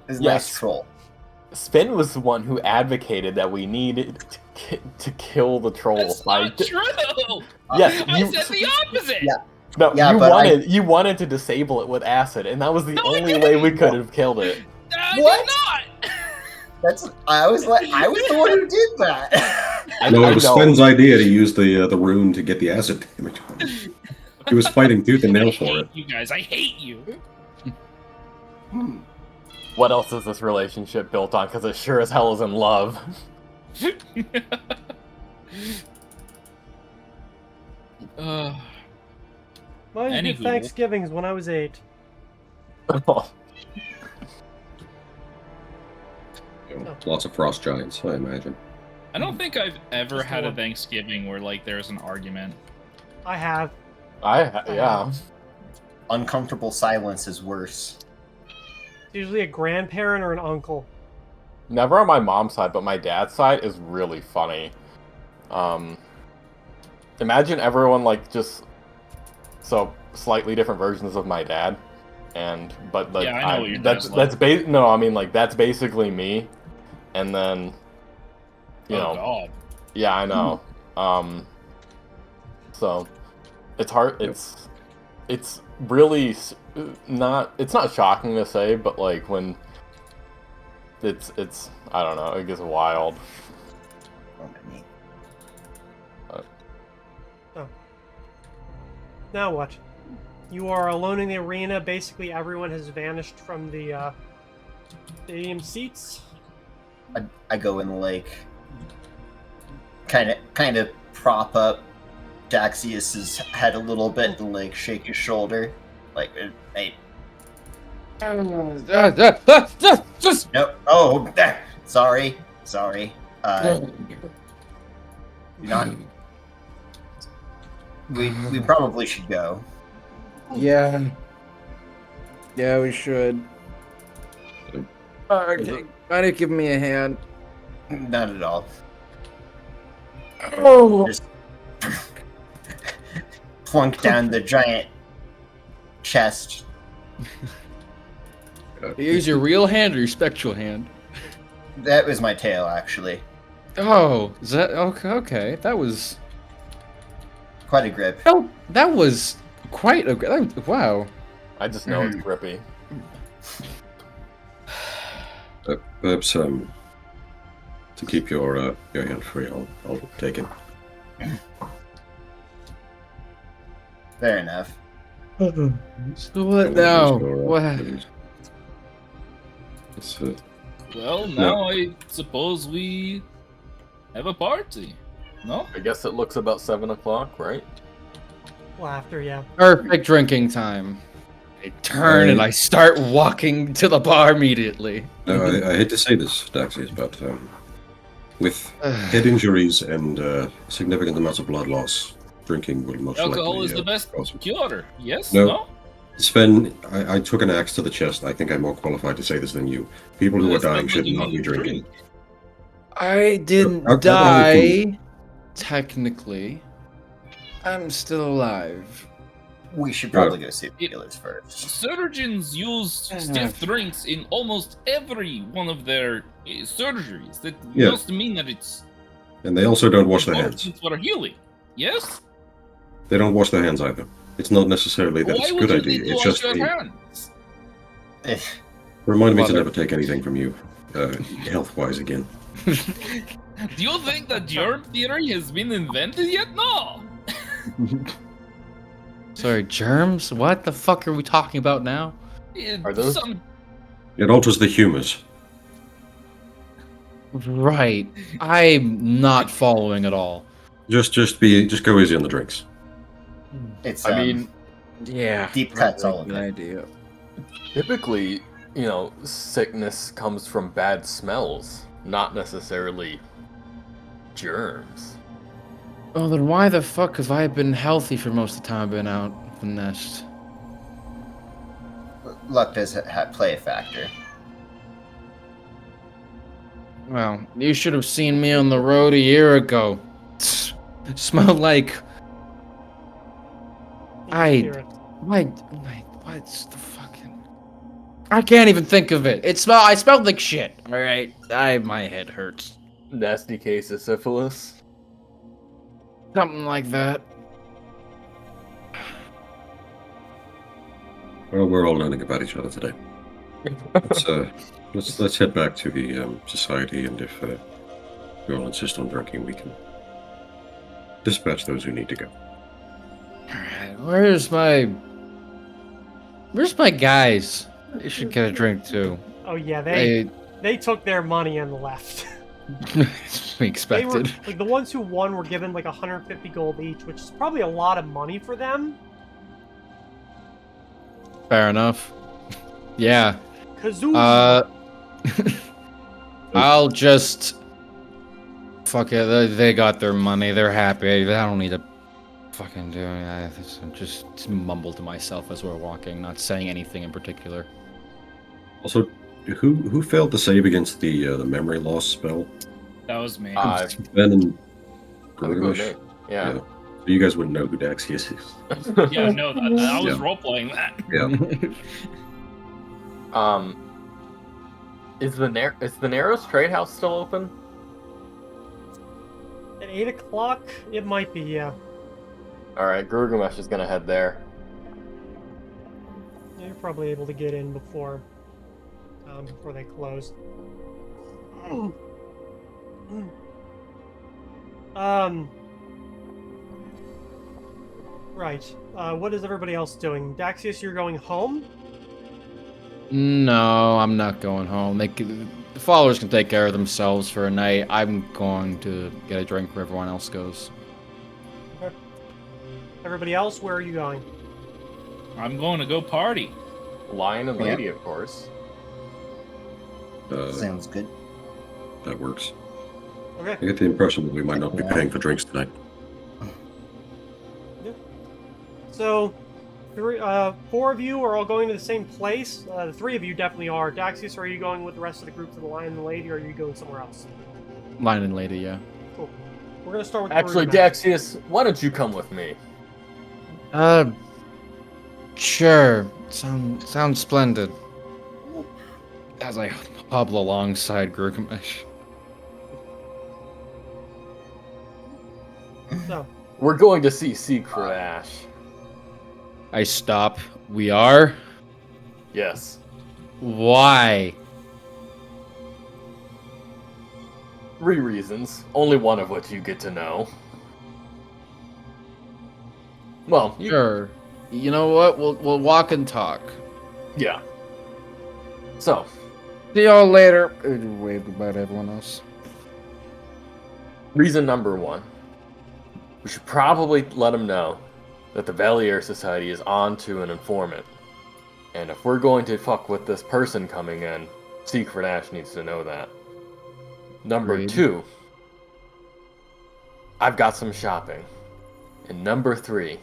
It's a Yes. nice troll. Sven was the one who advocated that we needed to kill the troll. That's not true. Yes, I you, said the opposite. Yeah. no, Yeah, you but you wanted to disable it with acid, and that was the No, I only way we didn't. could have killed it. I What? did not. I was the one who did that. no, I it was know. Sven's idea to use the rune to get the acid damage on him. He was fighting tooth and I nail for hate it. you guys. I hate you. What else is this relationship built on? Because it sure as hell is in love. uh, Mine did Anywho. Thanksgivings when I was 8. Lots of frost giants, I imagine. I don't think I've ever Just had a one. Thanksgiving where like there's an argument. I have. Yeah. Uncomfortable silence is worse. It's usually a grandparent or an uncle. Never on my mom's side, but my dad's side is really funny. Imagine everyone just slightly different versions of my dad, but Yeah, I know what your that's dad's like. no, I mean that's basically me, and then you Oh know God. yeah, I know. So it's hard. It's really not. It's not shocking to say, but when it's I don't know. It gets wild. Now what? You are alone in the arena. Basically, everyone has vanished from the stadium seats. I go and kind of prop up Daxius's head a little bit and shake his shoulder, hey, Just no, oh, sorry, you're not We probably should go. Yeah. Yeah, we should. Okay, kind of give me a hand. Not at all. Oh. Just plunk down the giant chest. Use your real hand or your spectral hand? That was my tail, actually. Oh, is that okay? Okay, that was. Quite a grip. Oh, that was quite a. Wow. I just know it's grippy. Perhaps to keep your hand free, I'll take it. Fair enough. So what now? What? Well, now I suppose we have a party. No? I guess it looks about 7 o'clock, right? Well, after, yeah. Perfect drinking time. I turn and I start walking to the bar immediately. No, I hate to say this, Daxius, but with head injuries and significant amounts of blood loss, drinking will most Alcohol likely... is the best cause it. cure. Yes? No. No? Sven, I took an axe to the chest. I think I'm more qualified to say this than you. People who are That's dying not should what you not be need to drinking. drink. I didn't How about you? die. Technically, I'm still alive. We should probably go see the healers first. Surgeons use stiff drinks in almost every one of their surgeries. That Yeah. must mean that it's And they also don't wash their hands. for healing. Yes? They don't wash their hands either. It's not necessarily that Why it's a would good you idea. need to It's wash just your a... hands? Remind me to Mother. never take anything from you, health-wise again. Do you think that germ theory has been invented yet? No! Sorry, germs? What the fuck are we talking about now? Are those- It alters the humus. Right. I'm not following at all. Just go easy on the drinks. It's I mean, Yeah. deep cuts, all of Good it. idea. typically, sickness comes from bad smells, not necessarily germs. Oh, then why the fuck have I been healthy for most of the time I've been out of the nest? Luck does play a factor. Well, you should have seen me on the road a year ago. Smelled like... What's the fucking... I can't even think of it. I smelled like shit. Alright, my head hurts. Nasty case of syphilis. Something like that. Well, we're all learning about each other today. Let's head back to the society, and if you all insist on drinking, we can dispatch those who need to go. Alright, where's my guys? They should get a drink too. Oh, yeah, they took their money and left. We They were, expected. like, the ones who won were given, like, 150 gold each, which is probably a lot of money for them. Fair enough. Yeah. Kazoo! I'll just... Fuck it, they got their money, they're happy. I don't need to fucking do it. I just mumble to myself as we're walking, not saying anything in particular. Also, who failed to save against the memory loss spell? That was me. Ben and I would go Gilgamesh? there. Yeah. So you guys wouldn't know who Daxius is. Yeah, no, I was Yeah. role-playing that. Yeah. Is the Narrows Trade House still open? At 8 o'clock? It might be, yeah. Alright, Gilgamesh is gonna head there. You're probably able to get in before they close. Right. What is everybody else doing? Daxius, you're going home? No, I'm not going home. The followers can take care of themselves for a night. I'm going to get a drink where everyone else goes. Okay. Everybody else, where are you going? I'm going to go party. Lion and Yeah. Lady, of course. Sounds good. That works. Okay. I get the impression that we might not be paying for drinks tonight. Yeah. So, four of you are all going to the same place. The three of you definitely are. Daxius, are you going with the rest of the group to the Lion and the Lady, or are you going somewhere else? Lion and Lady, yeah. Cool. We're gonna start with Actually, Karuna. Daxius, why don't you come with me? Sure. Sounds splendid. As I hobble alongside Gurgamesh. So, We're going to see Secret Ash. I stop. We are? Yes. Why? 3 reasons, only one of which you get to know. Well, Sure. You know what? We'll walk and talk. yeah. So, See y'all later. Wave goodbye to everyone else. reason number 1. We should probably let them know that the Valier Society is on to an informant. And if we're going to fuck with this person coming in, Secret Ash needs to know that. Number Agreed. 2, I've got some shopping. And number 3,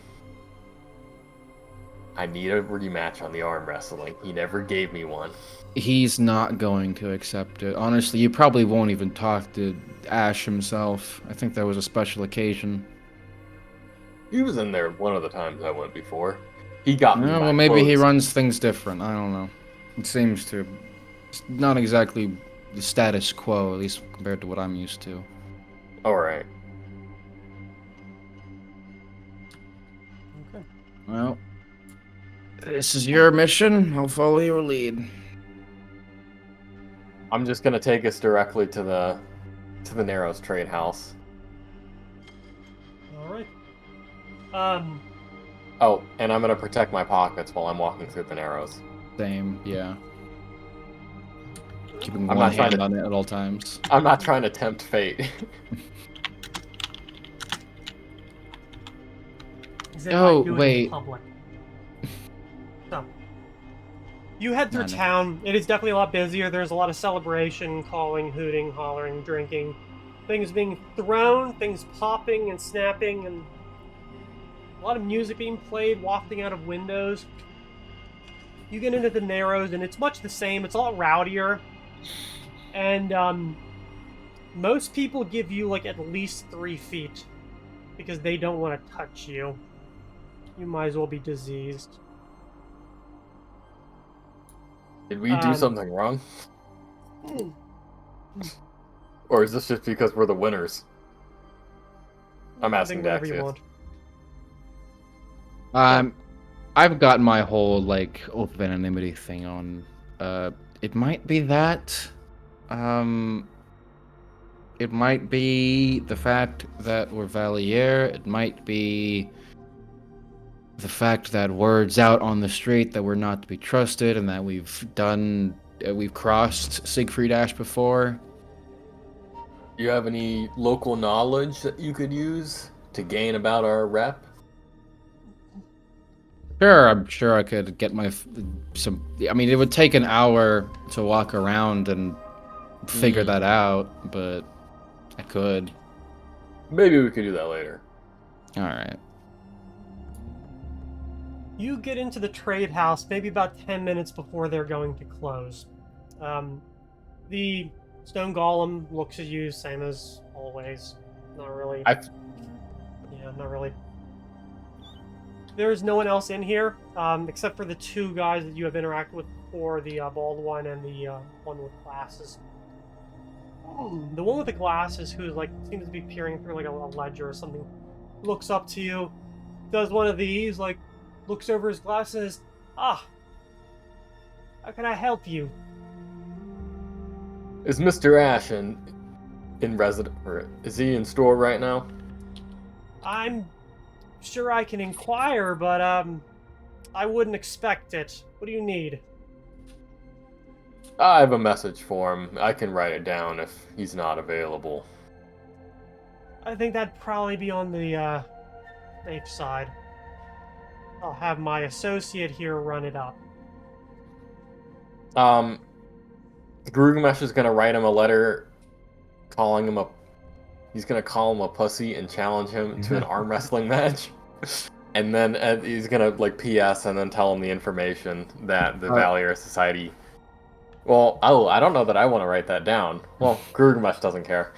I need a rematch on the arm wrestling. He never gave me one. He's not going to accept it. Honestly, you probably won't even talk to Ash himself. I think that was a special occasion. He was in there one of the times I went before. He got me. Yeah, my well, maybe he clothes. runs things different. I don't know. It seems to. It's not exactly the status quo, at least compared to what I'm used to. Alright. okay. Well, this is your mission. I'll follow your lead. I'm just gonna take us directly to the Narrows Trade House. All right. Oh, and I'm gonna protect my pockets while I'm walking through the Narrows. Same, yeah. Keeping I'm one not trying hand to- on it at all times. I'm not trying to tempt fate. Is it Oh, like doing it in wait. public? So, you head through No, no. town. It is definitely a lot busier. There's a lot of celebration, calling, hooting, hollering, drinking. Things being thrown, things popping and snapping, and a lot of music being played, wafting out of windows. You get into the Narrows, and it's much the same. It's a lot rowdier. And, most people give you, like, at least 3 feet. Because they don't want to touch you. You might as well be diseased. Did we do something wrong? Or is this just because we're the winners? I'm I asking think whatever you Daxius. want. I've got my whole like oath of anonymity thing on. It might be that. It might be the fact that we're Valier. It might be the fact that word's out on the street that we're not to be trusted, and that we've crossed Siegfried Ash before. Do you have any local knowledge that you could use to gain about our rep? Sure, I'm sure I could get some. I mean, it would take an hour to walk around and figure that out, but I could. Maybe we could do that later. All right. You get into the trade house maybe about 10 minutes before they're going to close. The stone golem looks at you, same as always. Not really. Yeah, not really. There's no one else in here, except for the 2 guys that you have interacted with before, the bald one and the one with glasses. The one with the glasses, who like seems to be peering through like a ledger or something, looks up to you, does one of these, like, looks over his glasses. Ah, how can I help you? Is Mr. Ash in resident, or is he in store right now? I'm sure I can inquire, but I wouldn't expect it. What do you need? I have a message for him. I can write it down if he's not available. I think that'd probably be on the safe side. I'll have my associate here run it up. Gurgamesh is gonna write him a letter calling him he's gonna call him a pussy and challenge him to an arm wrestling match. And then he's gonna like PS and then tell him the information that the Valier Society. Well, I don't know that I want to write that down. Well, Gurgamash doesn't care.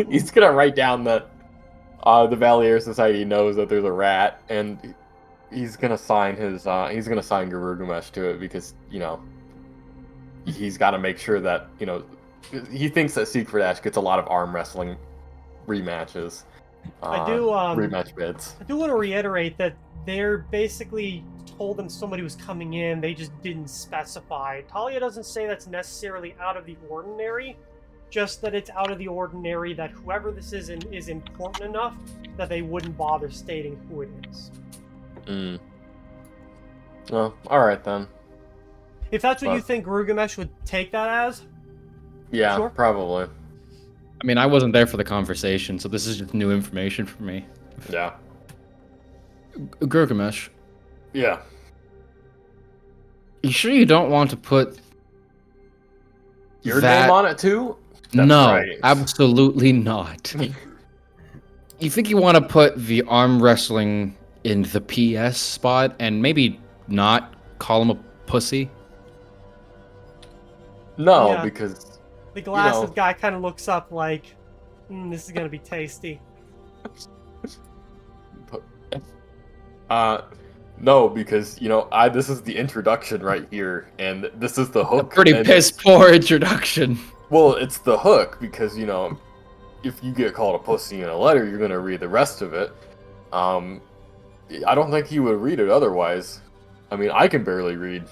He's gonna write down that the Valier Society knows that there's a rat, and he's gonna sign Gurgamash to it because he's got to make sure that he thinks that Secret Ash gets a lot of arm wrestling rematches. Rematch bids. I do want to reiterate that they're basically told them somebody was coming in. They just didn't specify. Talia doesn't say that's necessarily out of the ordinary, just that it's out of the ordinary that whoever this is important enough that they wouldn't bother stating who it is. Well, all right then. If that's what you think Gurgamesh would take that as? Yeah, sure. Probably. I mean, I wasn't there for the conversation, so this is just new information for me. Yeah. Gurgamesh. Yeah. You sure you don't want to put your name on it too? That's no, right. Absolutely not. You think you want to put the arm wrestling in the PS spot and maybe not call him a pussy? No, Yeah. because the glasses guy kind of looks up like, this is gonna be tasty. No, because this is the introduction right here, and this is the hook. Pretty piss poor introduction. Well, it's the hook because if you get called a pussy in a letter, you're gonna read the rest of it. I don't think he would read it otherwise. I mean, I can barely read.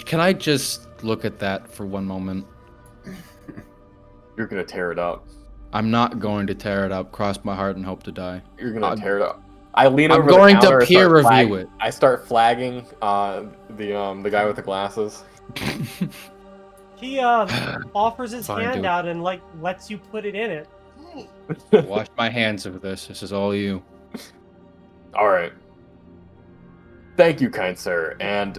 Can I just look at that for one moment? You're gonna tear it up. I'm not going to tear it up. Cross my heart and hope to die. You're gonna tear it up. I lean over I'm going the counter to peer review it. I start flagging the guy with the glasses. He offers his Fine, hand dude. out and lets you put it in it. Wash my hands of this. This is all you. All right. Thank you, kind sir. And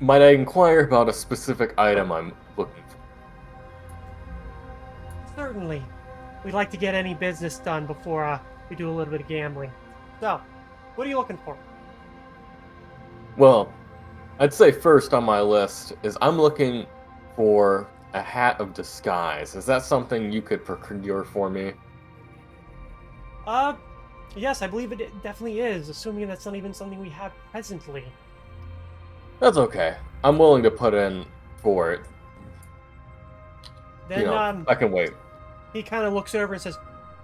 might I inquire about a specific item I'm looking for? Certainly. We'd like to get any business done before we do a little bit of gambling. So, what are you looking for? Well, I'd say first on my list is I'm looking for a hat of disguise. Is that something you could procure for me? Yes, I believe it definitely is, assuming that's not even something we have presently. That's okay. I'm willing to put in for it. Then, I can wait. he kind of looks over and says,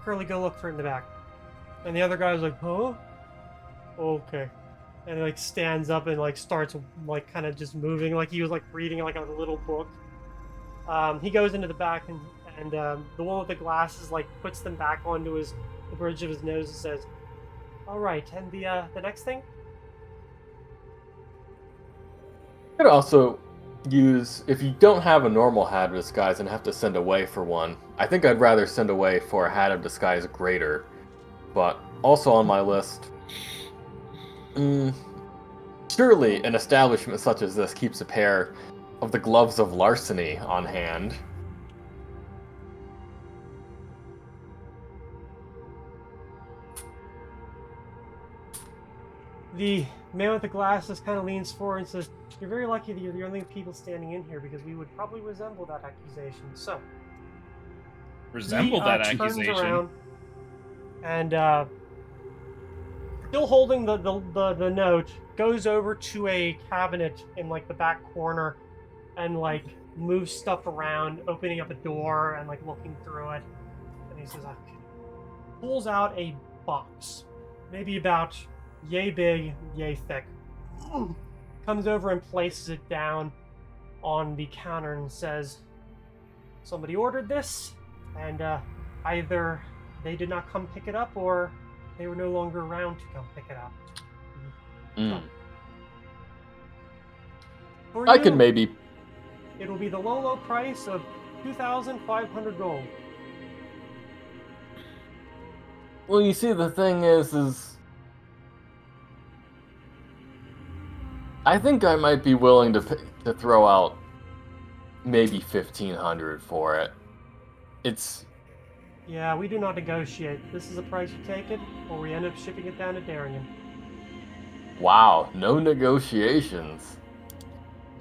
Curly, go look for it in the back. And the other guy's like, huh? Okay. And he, stands up and, starts, kind of just moving, like he was, reading, a little book. He goes into the back, and the one with the glasses, puts them back onto the bridge of his nose and says, all right, and the next thing? You could also use, if you don't have a normal hat of disguise and have to send away for one, I think I'd rather send away for a hat of disguise greater. But also on my list, surely an establishment such as this keeps a pair of the gloves of larceny on hand. The man with the glasses kind of leans forward and says, you're very lucky that you're the only people standing in here because we would probably resemble that accusation. So, Resemble that turns accusation? around and, still holding the note, goes over to a cabinet in, the back corner and, moves stuff around, opening up a door and, looking through it. And he says, okay. Pulls out a box, maybe about yay big, yay thick. Comes over and places it down on the counter and says, somebody ordered this, and either they did not come pick it up or they were no longer around to come pick it up. For I you, could maybe... It will be the low price of 2,500 gold. Well, you see, the thing is... I think I might be willing to throw out maybe 1,500 for it. It's Yeah, we do not negotiate. This is the price you take it, or we end up shipping it down to Darien. wow, no negotiations.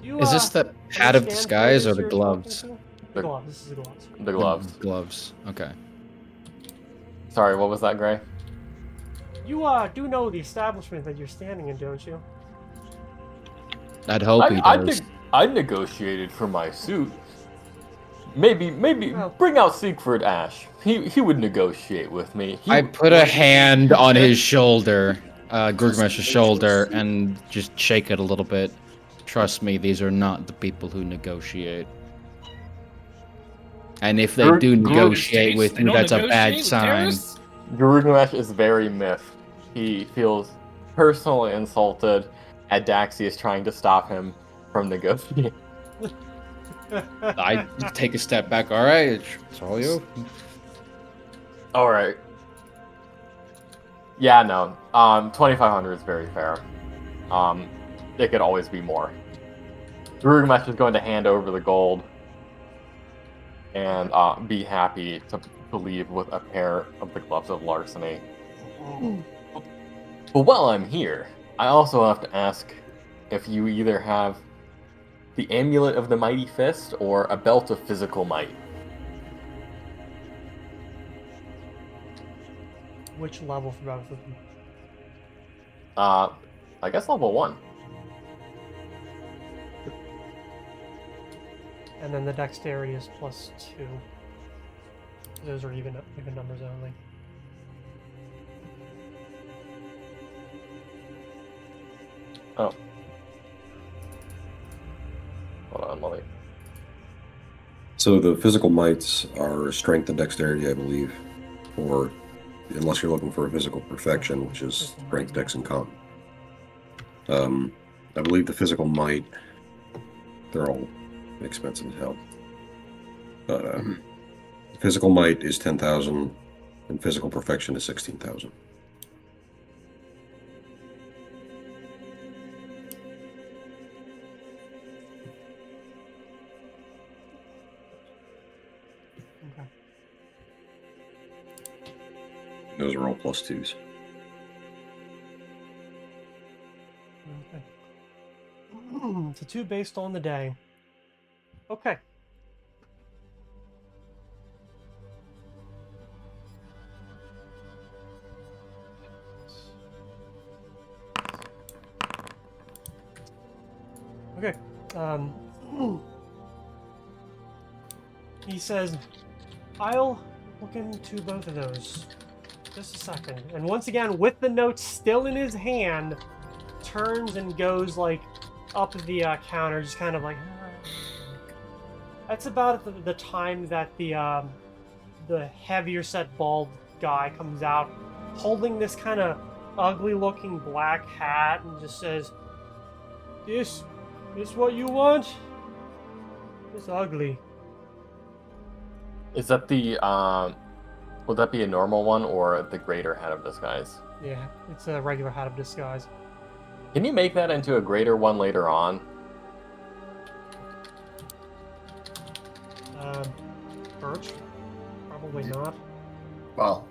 You, Is this the hat of understand who it disguise is or the you're talking gloves? to? The gloves. This is the gloves. The The gloves. gloves. Okay. Sorry, what was that, Gray? You, do know the establishment that you're standing in, don't you? I'd hope he does. I negotiated for my suit. Maybe Well- bring out Siegfried Ash. He would negotiate with me. I put a hand on his shoulder, Gurgamesh's shoulder, and just shake it a little bit. Trust me, these are not the people who negotiate. And if they do negotiate with They me, don't that's a bad negotiate with sign. terrorists? Gurgamesh is very miffed. He feels personally insulted at Daxius trying to stop him from negotiating. I take a step back. All right, it's all you. All right. Yeah, no. 2,500 is very fair. It could always be more. Gurgamesh is going to hand over the gold and be happy to leave with a pair of the gloves of larceny. But while I'm here, I also have to ask if you either have the amulet of the mighty fist or a belt of physical might. Which level for both of them? I guess level 1. And then the dexterity is +2. Those are even numbers only. Oh. Hold on, Molly. So the physical mights are strength and dexterity, I believe, or unless you're looking for a physical perfection, which is strength, dex, and con. I believe the physical might, they're all expensive as hell. But physical might is 10,000, and physical perfection is 16,000. Okay. Those are all +2s. Okay. So 2 based on the day. Okay. Okay. He says, I'll look into both of those. Just a second. And once again, with the note still in his hand, turns and goes like up the counter, just kind of like. That's about the time that the heavier set bald guy comes out, holding this kind of ugly-looking black hat, and just says, "This what you want? It's ugly." Is that the, would that be a normal one or the greater hat of disguise? Yeah, it's a regular hat of disguise. Can you make that into a greater one later on? Birch? Probably not. Well,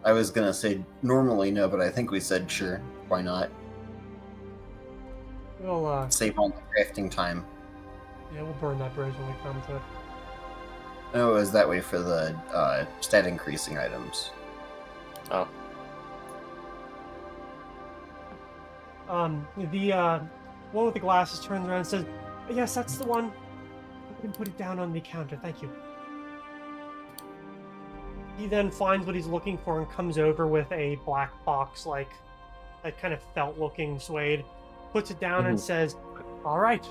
I was gonna say normally no, but I think we said sure. Why not? We'll Save on the crafting time. yeah, we'll burn that bridge when we come to it. No, it was that way for the stat increasing items. Oh. The one with the glasses turns around and says, "Yes, that's the one. You can put it down on the counter. Thank you." He then finds what he's looking for and comes over with a black box, like that kind of felt-looking suede. Puts it down and says, "All right."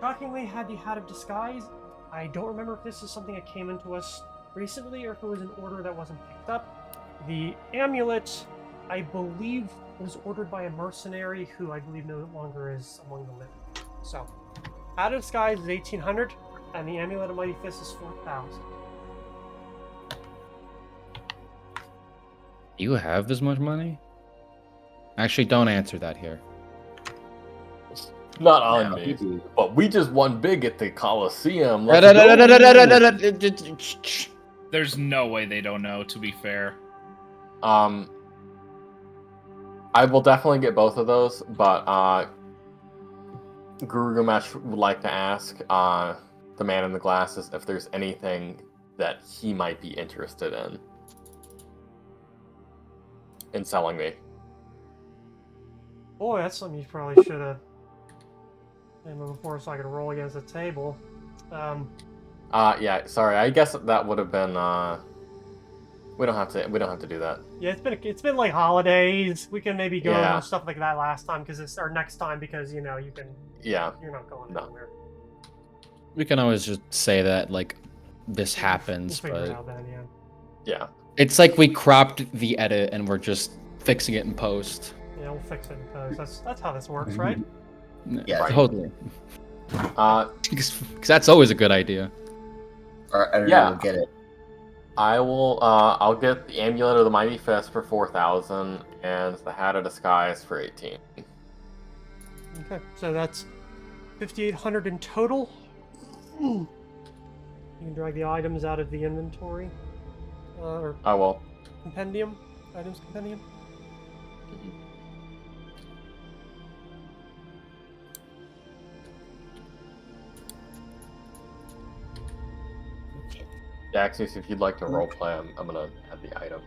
Shockingly, had the hat of disguise. I don't remember if this is something that came into us recently or if it was an order that wasn't picked up. The amulet, I believe, was ordered by a mercenary who I believe no longer is among the living. So, hat of disguise is 1,800, and the amulet of mighty fist is 4,000. You have this much money? Actually, don't answer that here. Not on No. me. But we just won big at the Coliseum. Let's go. There's no way they don't know, to be fair. I will definitely get both of those, but Gurugamesh would like to ask the man in the glasses if there's anything that he might be interested in selling me. Boy, that's something you probably should have done before, so I could roll against the table. Yeah, sorry. I guess that would have been. We don't have to do that. Yeah, it's been like holidays. We can maybe go Yeah. over stuff like that last time because it's our next time because you know you can. Yeah. You're not going No. anywhere. We can always just say that like this happens, We'll figure it but out then, yeah. Yeah. it's like we cropped the edit and we're just fixing it in post. Yeah, we'll fix it because that's how this works, right? Yeah. Right. Totally. Uh, Because that's always a good idea. Our editor Yeah. will get it. I will. I'll get the Amulet of the Mighty Fist for 4,000 and the Hat of Disguise for 18. Okay, so that's 5,800 in total. You can drag the items out of the inventory, or I will. compendium, items compendium. Daxius, if you'd like to roleplay, I'm gonna add the item.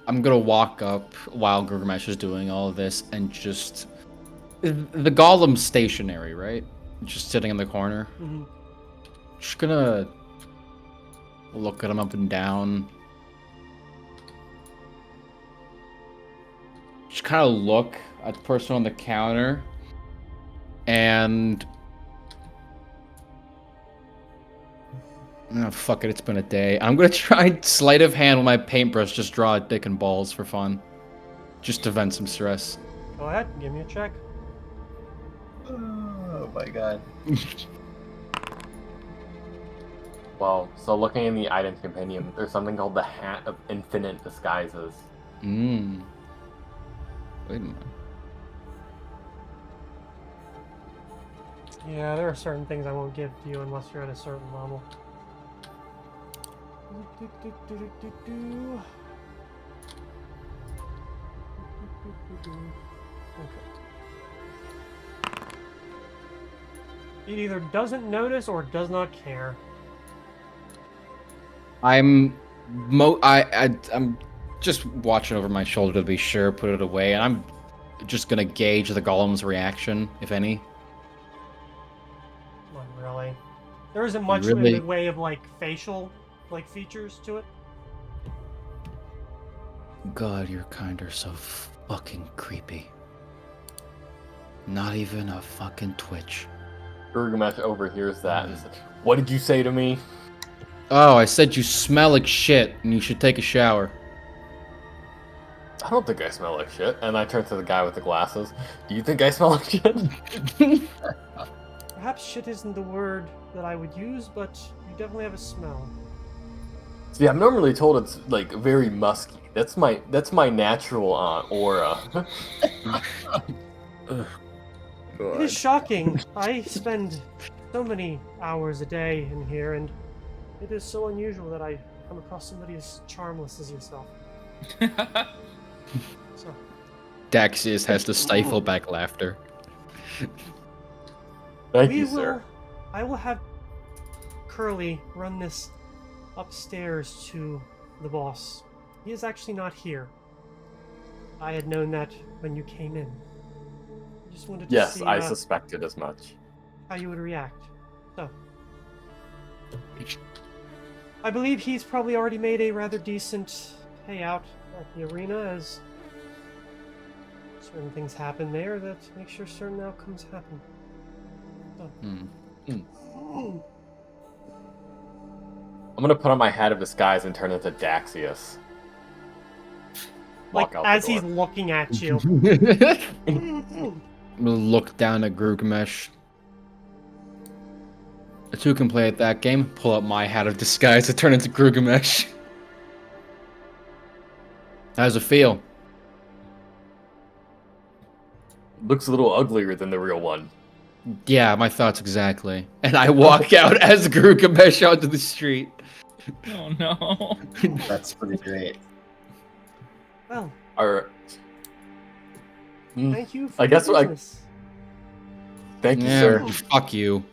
I'm gonna walk up while Gilgamesh is doing all of this and just the golem's stationary, right? Just sitting in the corner. Mm-hmm. Just gonna look at him up and down. Just kind of look at the person on the counter and oh, fuck it, it's been a day. I'm gonna try sleight of hand with my paintbrush, just draw a dick and balls for fun. Just to vent some stress. Go ahead, give me a check. Oh my god. Well, so looking in the item compendium, there's something called the Hat of Infinite Disguises. Wait a minute. Yeah, there are certain things I won't give to you unless you're at a certain level. Okay. It either doesn't notice or does not care. I'm just watching over my shoulder to be sure, put it away, and I'm just gonna gauge the golem's reaction, if any. Not really. There isn't much Really? in the way of like facial like features to it. God, your kind are so fucking creepy. Not even a fucking twitch. Gilgamesh overhears that and says, "What did you say to me?" Oh, I said you smell like shit and you should take a shower. I don't think I smell like shit. And I turn to the guy with the glasses. Do you think I smell like shit? Perhaps shit isn't the word that I would use, but you definitely have a smell. See, I'm normally told it's like very musky. That's my natural aura. It is shocking. I spend so many hours a day in here, and it is so unusual that I come across somebody as charmless as yourself. So, Daxius has to stifle back laughter. Thank you, sir. I will have Curly run this upstairs to the boss. He is actually not here. I had known that when you came in. I just wanted to Yes, see I suspected as much. how you would react. So, I believe he's probably already made a rather decent payout at the arena, as certain things happen there that make sure certain outcomes happen. So. I'm gonna put on my Hat of Disguise and turn into Daxius. Like, Walk out the as door. he's looking at you. I'm gonna look down at Gilgamesh. The two can play at that game. Pull up my Hat of Disguise to turn into Gilgamesh. How does it feel? Looks a little uglier than the real one. Yeah, my thoughts exactly. And I walk out as Gilgamesh onto the street. Oh no. That's pretty great. Well, Alright. thank you for I guess your business. Thank you, Yeah, sir. fuck you.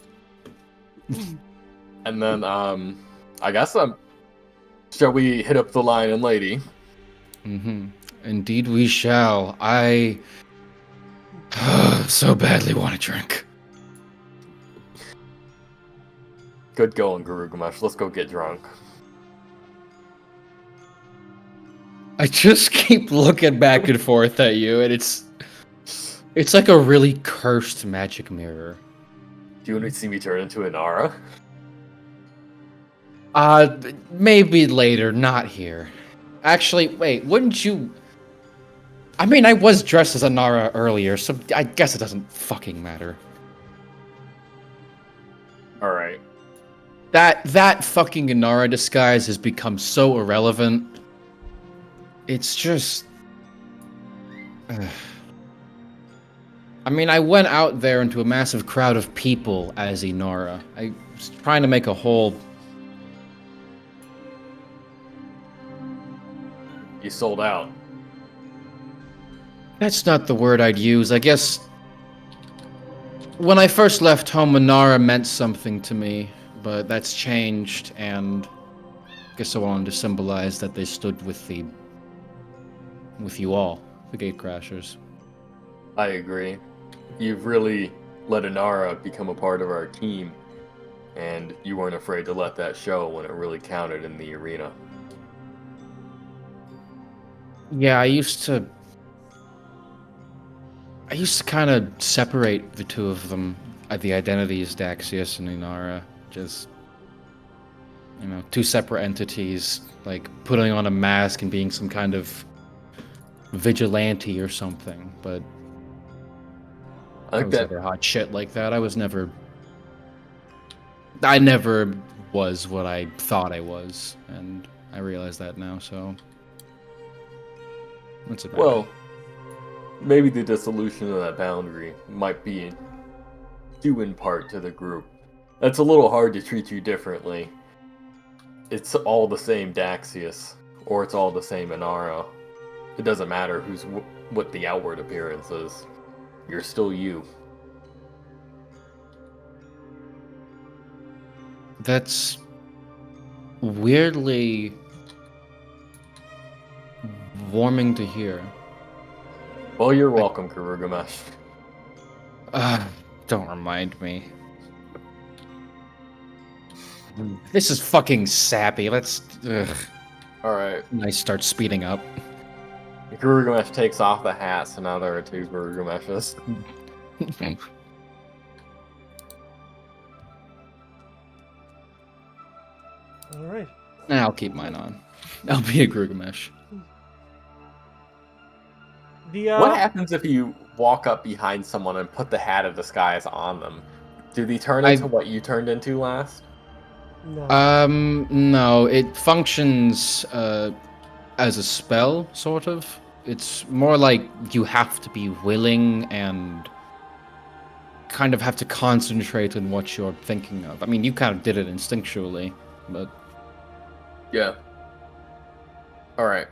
And then, I guess, shall we hit up the lion and lady? Mm-hmm. Indeed we shall. I so badly want a drink. Good going, Gilgamesh. Let's go get drunk. I just keep looking back and forth at you, and it's like a really cursed magic mirror. Do you want to see me turn into an Ara? Maybe later, not here. Actually, wait, wouldn't you... I mean, I was dressed as a Nara earlier, so I guess it doesn't fucking matter. Alright. That fucking Inara disguise has become so irrelevant. It's just... I mean, I went out there into a massive crowd of people as Inara. I was trying to make a whole... You sold out. That's not the word I'd use. I guess... When I first left home, Inara meant something to me, but that's changed, and... I guess I wanted to symbolize that they stood with you all, the Gatecrashers. I agree. You've really let Inara become a part of our team, and you weren't afraid to let that show when it really counted in the arena. Yeah, I used to kind of separate the two of them, the identities, Daxius and Inara. Just, you know, two separate entities, like putting on a mask and being some kind of vigilante or something. But I I think was that never hot shit like that. I never was what I thought I was, and I realize that now, so... That's about well, maybe the dissolution of that boundary might be due in part to the group. It's a little hard to treat you differently. It's all the same Daxius, or it's all the same Inara. It doesn't matter what the outward appearance is. You're still you. That's weirdly warming to hear. Well, you're welcome, Gilgamesh. Don't remind me. This is fucking sappy. Let's... Alright. I start speeding up. Gilgamesh takes off the hat, so now there are two Gilgameshes. All right. Nah, I'll keep mine on. I'll be a Gilgamesh. What happens if you walk up behind someone and put the hat of disguise on them? Do they turn into what you turned into last? No. No, it functions as a spell, sort of. It's more like you have to be willing and kind of have to concentrate on what you're thinking of. I mean, you kind of did it instinctually, but... Yeah. Alright.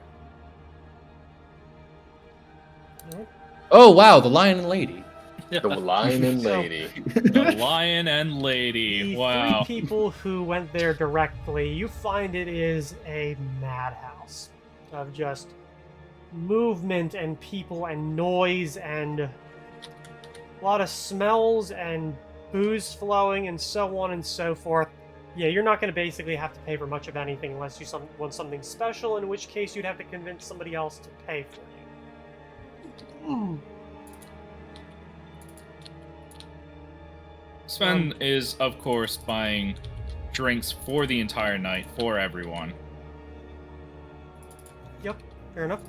Oh, wow, the Lion and Lady. The Lion and Lady. The lion and lady. The Wow. three people who went there directly, you find it is a madhouse of just movement and people and noise and a lot of smells and booze flowing and so on and so forth. Yeah, you're not going to basically have to pay for much of anything unless you want something special, in which case you'd have to convince somebody else to pay for you. Sven is, of course, buying drinks for the entire night for everyone. Yep, fair enough.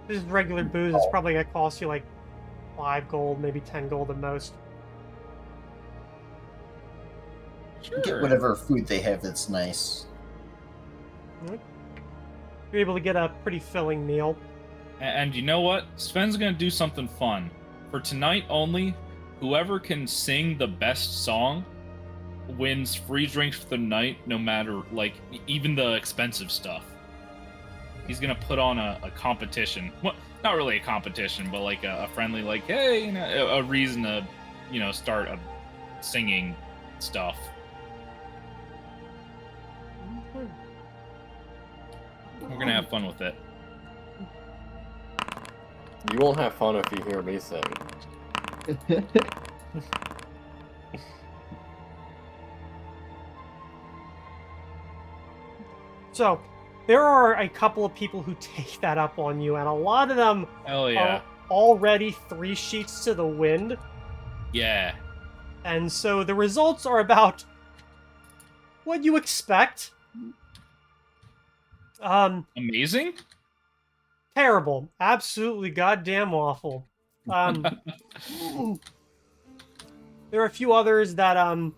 This is regular booze. It's probably going to cost you like 5 gold, maybe 10 gold at most. Get whatever food they have that's nice. You're able to get a pretty filling meal. And you know what? Sven's gonna do something fun. For tonight only, whoever can sing the best song wins free drinks for the night, no matter, like, even the expensive stuff. He's gonna put on a competition. Well, not really a competition, but like a friendly, like, hey, you know, a reason to, you know, start a singing stuff. We're gonna have fun with it. You won't have fun if you hear me sing. So, there are a couple of people who take that up on you, and a lot of them Hell yeah. are already 3 sheets to the wind. Yeah. And so the results are about what you expect. Amazing? Terrible. Absolutely goddamn awful. There are a few others that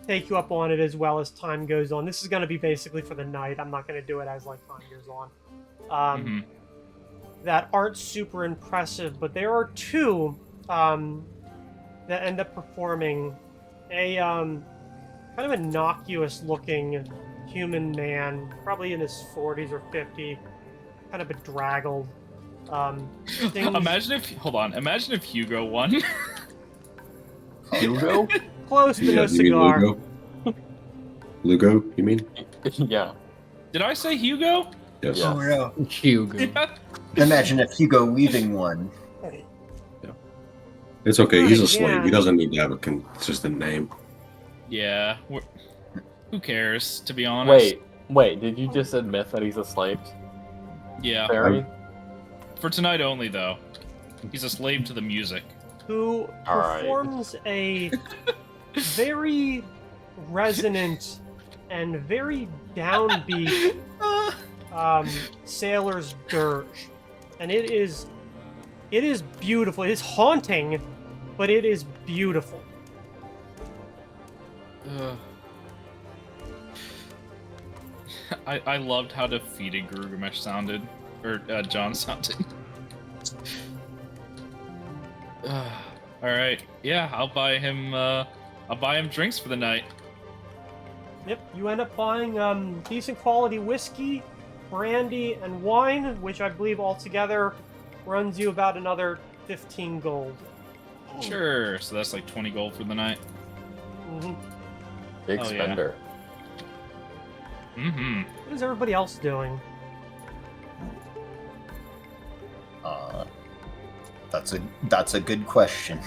take you up on it as well as time goes on. This is going to be basically for the night. I'm not going to do it as like time goes on. That aren't super impressive, but there are 2 that end up performing a kind of innocuous looking human man, probably in his 40s or 50, kind of bedraggled. Imagine if Hugo won. Hugo? Close, but no You mean cigar. Lugo? Lugo, you mean? Yeah. Did I say Hugo? Yes. Yeah. Oh no! Hugo. Yeah. Imagine if Hugo leaving one. It's okay, he's a Right, slave. yeah. He doesn't need to have a consistent name. Yeah. Who cares, to be honest? Wait, did you just admit that he's a slave? Yeah. Barry? For tonight only, though. He's a slave to the music. Who All right. performs a very resonant and very downbeat sailor's dirge, and it is beautiful. It is haunting, but it is beautiful. I loved how defeated Gilgamesh sounded, or John sounded. All right, yeah, I'll buy him drinks for the night. Yep, you end up buying decent quality whiskey, brandy, and wine, which I believe altogether runs you about another 15 gold. Sure, so that's like 20 gold for the night. Mm-hmm. Big Oh, yeah. spender. Mm-hmm. What is everybody else doing? That's a good question.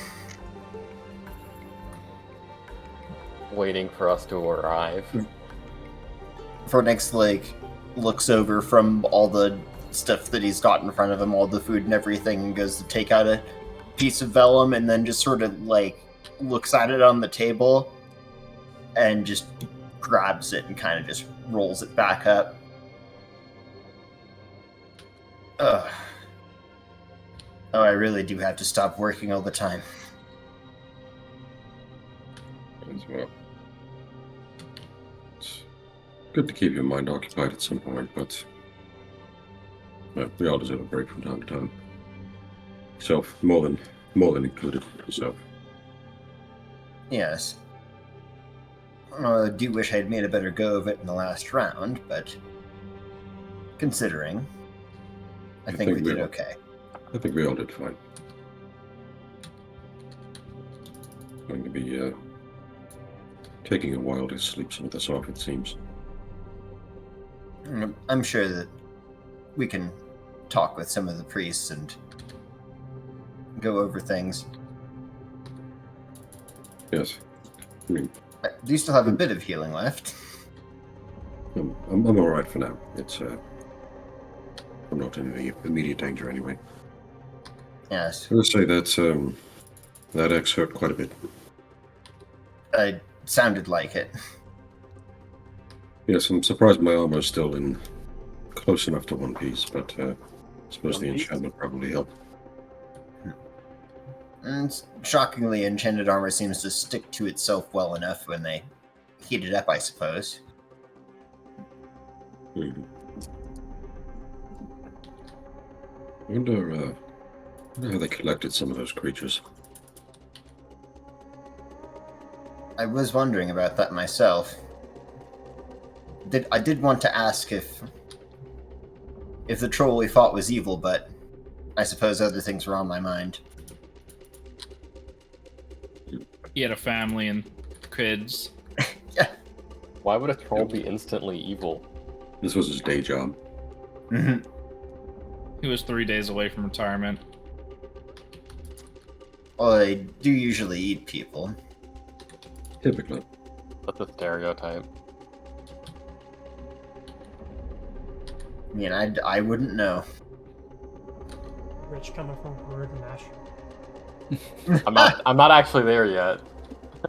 Waiting for us to arrive. Fornix looks over from all the stuff that he's got in front of him, all the food and everything, and goes to take out a piece of vellum, and then just sort of looks at it on the table, and just grabs it and kind of just rolls it back up. Ugh. Oh, I really do have to stop working all the time. As well. It's good to keep your mind occupied at some point, but we all deserve a break from time to time. Self, more than included yourself. Yes. I do wish I'd made a better go of it in the last round, but considering, I think we did okay. I think we all did fine. Going to be taking a while to sleep some of this off, it seems. I'm sure that we can talk with some of the priests and go over things. Yes. I mean, I do still have a bit of healing left. I'm all right for now. It's I'm not in any immediate danger anyway. Yes. I would say that that X hurt quite a bit. It sounded like it. Yes, I'm surprised my armor's still in close enough to one piece, but I suppose One the piece? enchantment probably helped. And shockingly, enchanted armor seems to stick to itself well enough when they heat it up, I suppose. Mhm. wonder how they collected some of those creatures. I was wondering about that myself. I did want to ask if the troll we fought was evil, but I suppose other things were on my mind. He had a family and kids. Why would a troll be instantly evil? This was his day job. Mm-hmm. He was 3 days away from retirement. Well, they do usually eat people. Typically. That's a stereotype. I mean, I wouldn't know. Rich coming from Peru to Nash. I'm not actually there yet.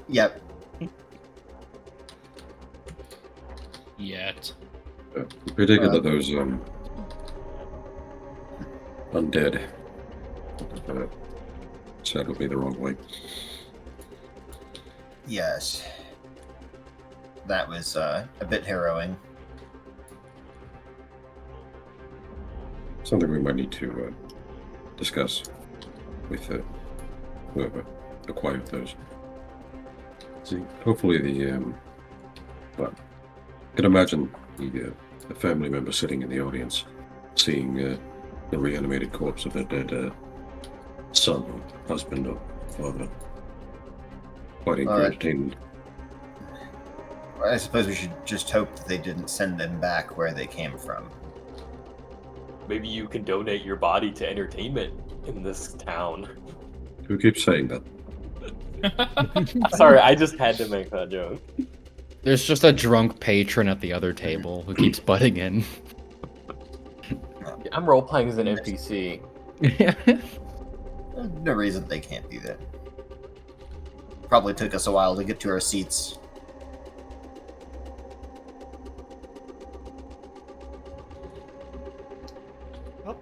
Yep. Yet. We predicted that those undead said would be the wrong way. Yes. That was a bit harrowing. Something we might need to discuss with whoever acquired those. See, hopefully well, I can imagine the family member sitting in the audience, seeing the reanimated corpse of their dead son, or husband, or father. Quite entertainment. I suppose we should just hope that they didn't send them back where they came from. Maybe you can donate your body to entertainment in this town. Who keeps saying that? Sorry, I just had to make that joke. There's just a drunk patron at the other table who keeps butting in. I'm role playing as an NPC. No reason they can't do that. Probably took us a while to get to our seats. Well,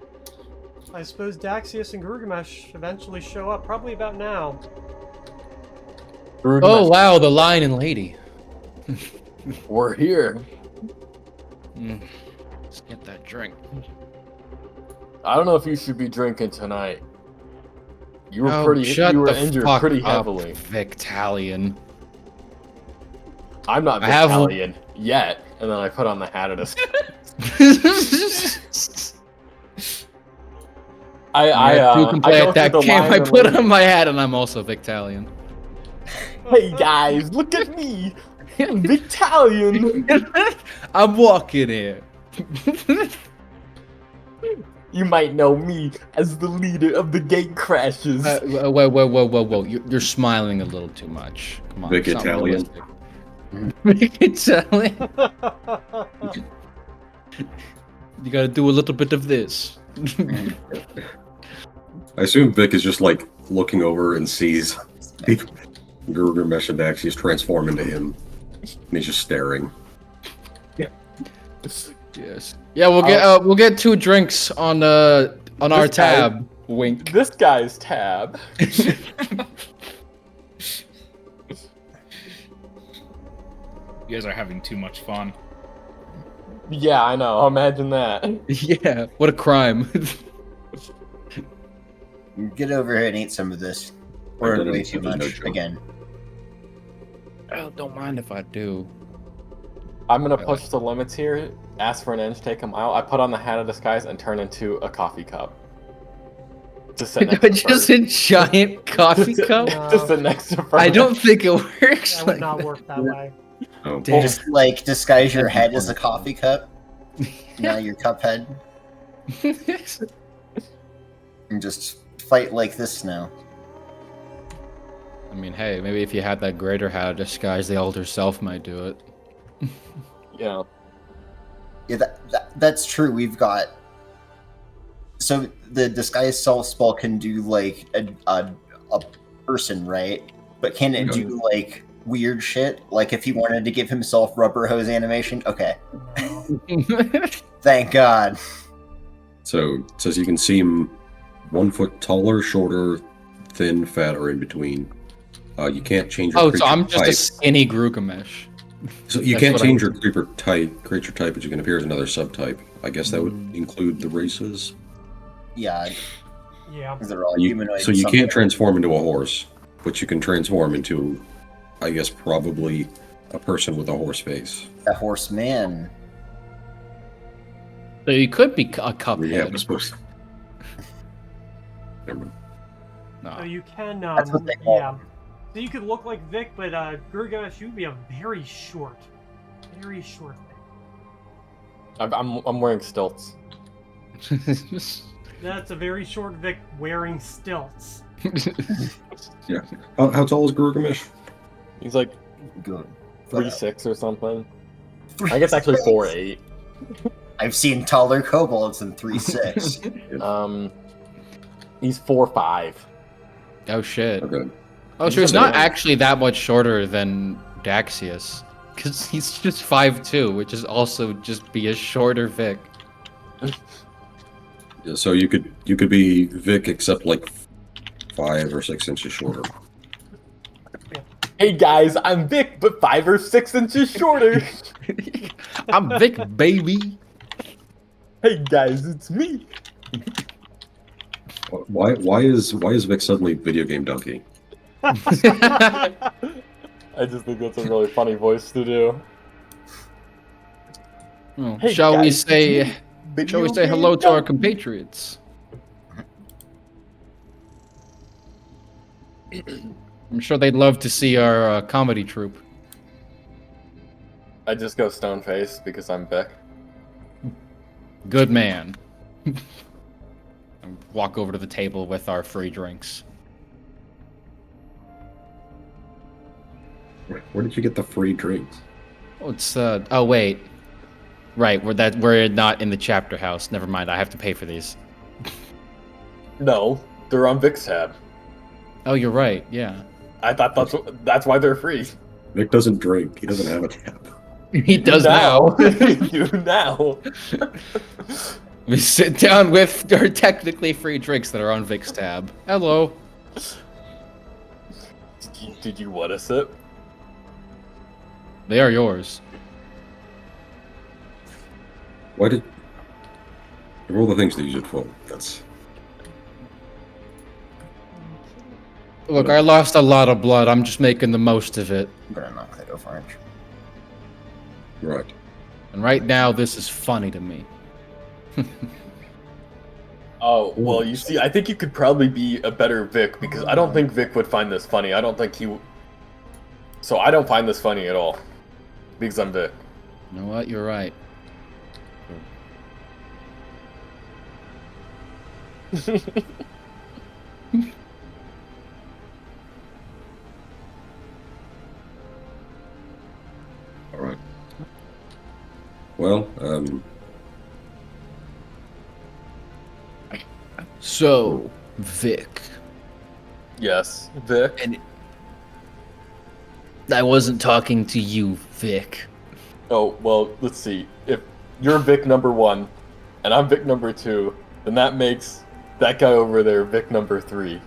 I suppose Daxius and Gilgamesh eventually show up, probably about now. Oh wow, the lion and lady. We're here. Let's get that drink. I don't know if you should be drinking tonight. You were Shut you were the injured fuck pretty up, heavily. Vic'Talion. I'm not I have- Vic'Talion yet. And then I put on the hat of this. You can play go at that through the game. line I and put like, on my hat and I'm also Vic'Talion. Hey guys, look at me. I'm Vic'Talion. I'm walking here. You might know me as the leader of the gate crashers. Whoa. You're smiling a little too much. Come on. Vic'Talion. Vic'Talion. You gotta do a little bit of this. I assume Vic is just like looking over and sees Gilgamesh and Daxius transform into him, and he's just staring. Yes. Yeah, we'll get 2 drinks on our This guy- tab. Wink. This guy's tab. You guys are having too much fun. Yeah, I know. Imagine that. Yeah. What a crime. Get over here and eat some of this. I Or didn't, way so too there's no much joke. again. Oh, don't mind if I do. I'm gonna push the limits here. Ask for an inch, take him out. I put on the hat of disguise and turn into a coffee cup. Just sit next to Just Bert. a giant coffee cup? No. Just sit next to Bert. I don't think it works. That like would not work that way. Oh, Damn. Just like disguise your head as a coffee cup. Now your cup head. And just fight like this now. I mean, hey, maybe if you had that greater hat of disguise, the elder self might do it. Yeah. Yeah, that's true. We've got. So the disguise self spell can do like a person, right? But can it do like weird shit? Like if he wanted to give himself rubber hose animation? Okay. Thank God. so it says you can seem 1 foot taller, shorter, thin, fat, or in between. You can't change your Oh, creature so I'm just type. a skinny Gilgamesh. So you That's can't what change I- your creature type, but you can appear as another subtype. I guess that would include the races. Yeah, Yeah. they're all You, humanoid. so you something. can't transform into a horse, but you can transform into, I guess, probably a person with a horse face. A horseman. So you could be a Yeah, cuphead. we're supposed to. Never mind. So No. you can, That's what they call yeah. So you could look like Vic, but Gurgamesh, you would be a very short Vic. I'm wearing stilts. That's a very short Vic wearing stilts. Yeah. How tall is Gurgamesh? He's like Good. 3'6" or something. I guess actually 4'8". I've seen taller kobolds than 3'6". He's 4'5". Oh shit. Okay. Oh, so he's not actually that much shorter than Daxius. Because he's just 5'2", which is also just be a shorter Vic. Yeah, so you could be Vic except like 5 or 6 inches shorter. Hey guys, I'm Vic, but 5 or 6 inches shorter. I'm Vic, baby. Hey guys, it's me. Why is Vic suddenly video game donkey? I just think that's a really funny voice to do. Well, Hey, shall we guys, say it's me, shall we video say hello game to our donkey. compatriots? I'm sure they'd love to see our comedy troupe. I just go stone faced because I'm Vic. Good man. And walk over to the table with our free drinks. Where did you get the free drinks? Oh, it's oh wait. Right, we're not in the chapter house. Never mind, I have to pay for these. No, they're on Vic's tab. Oh, you're right. Yeah. I thought that's why they're free. Vic doesn't drink. He doesn't have a tab. He does now. You do now. We sit down with our technically free drinks that are on Vic's tab. Hello. Did you want a sip? They are yours. Why did... Of all the things to use it for, that's... Look, I lost a lot of blood. I'm just making the most of it. I'm gonna knock that over, aren't you? Right. And right now, this is funny to me. Oh, well, you see, I think you could probably be a better Vic, because I don't think Vic would find this funny. I don't think he... So I don't find this funny at all. Because I'm Vic. You know what? You're right. All right. Well, So, Vic. Yes, Vic. And I wasn't talking to you, Vic. Oh, well, let's see. If you're Vic number 1, and I'm Vic number 2, then that makes that guy over there Vic number 3.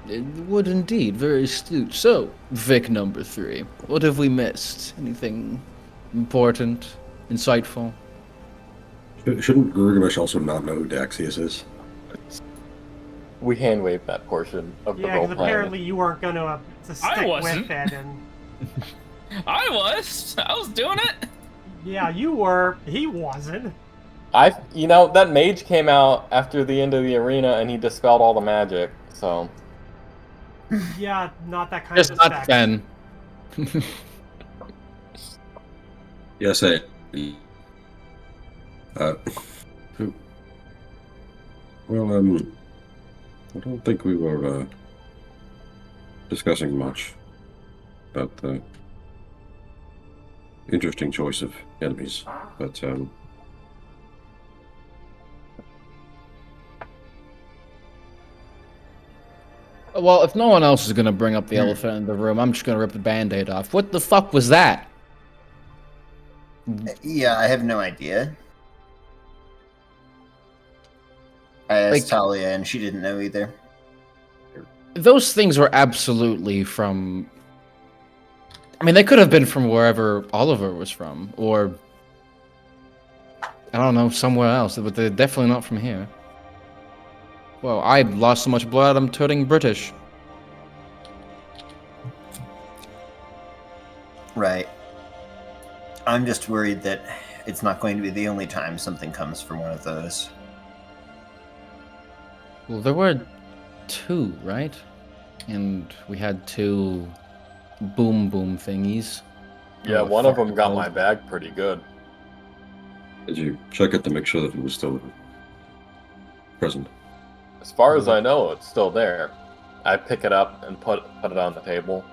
It would indeed. Very astute. So, Vic number 3. What have we missed? Anything important? Insightful? shouldn't Gurgamesh also not know who Daxius is? We hand waved that portion of the Yeah, role because playing. apparently you weren't gonna to stick with wasn't. it, and I was doing it. yeah, you were. He wasn't. You know, that mage came out after the end of the arena and he dispelled all the magic, so. Yeah, not that kind Just of not effect. Fen. Yes, who? Well, I don't think we were discussing much about the interesting choice of enemies, but Well, if no one else is gonna bring up the elephant in the room, I'm just gonna rip the band-aid off. What the fuck was that? Yeah, I have no idea. I asked Talia, and she didn't know either. Those things were absolutely from... I mean, they could have been from wherever Oliver was from, or... I don't know, somewhere else, but they're definitely not from here. Well, I lost so much blood, I'm turning British. Right. I'm just worried that it's not going to be the only time something comes from one of those. Well, there were 2, right? And we had 2 boom boom thingies. Yeah, Oh, one of fuck, them got oh. my bag pretty good. Did you check it to make sure that it was still present? As far as I know, it's still there. I pick it up and put it on the table.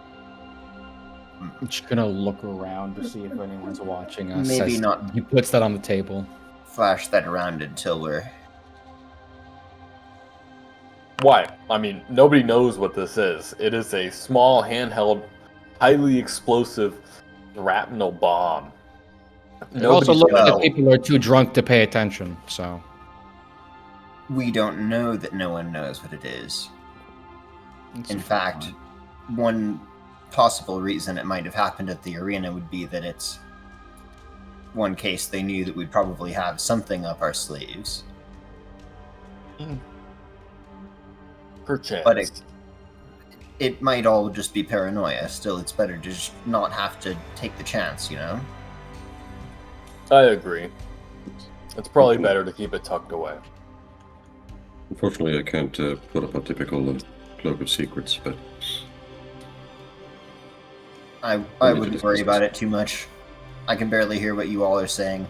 I'm just gonna look around to see if anyone's watching us. Maybe as not. He puts that on the table. Flash that around until we're... Why? I mean, nobody knows what this is. It is a small, handheld, highly explosive shrapnel bomb. It also looks well- like people are too drunk to pay attention, so... We don't know that no one knows what it is. It's In fact, one possible reason it might have happened at the arena would be that it's one case they knew that we'd probably have something up our sleeves. Perchance. But it might all just be paranoia. Still, it's better to just not have to take the chance, you know? I agree. It's probably better to keep it tucked away. Unfortunately, I can't put up a typical cloak of secrets, but I wouldn't worry about it too much. I can barely hear what you all are saying.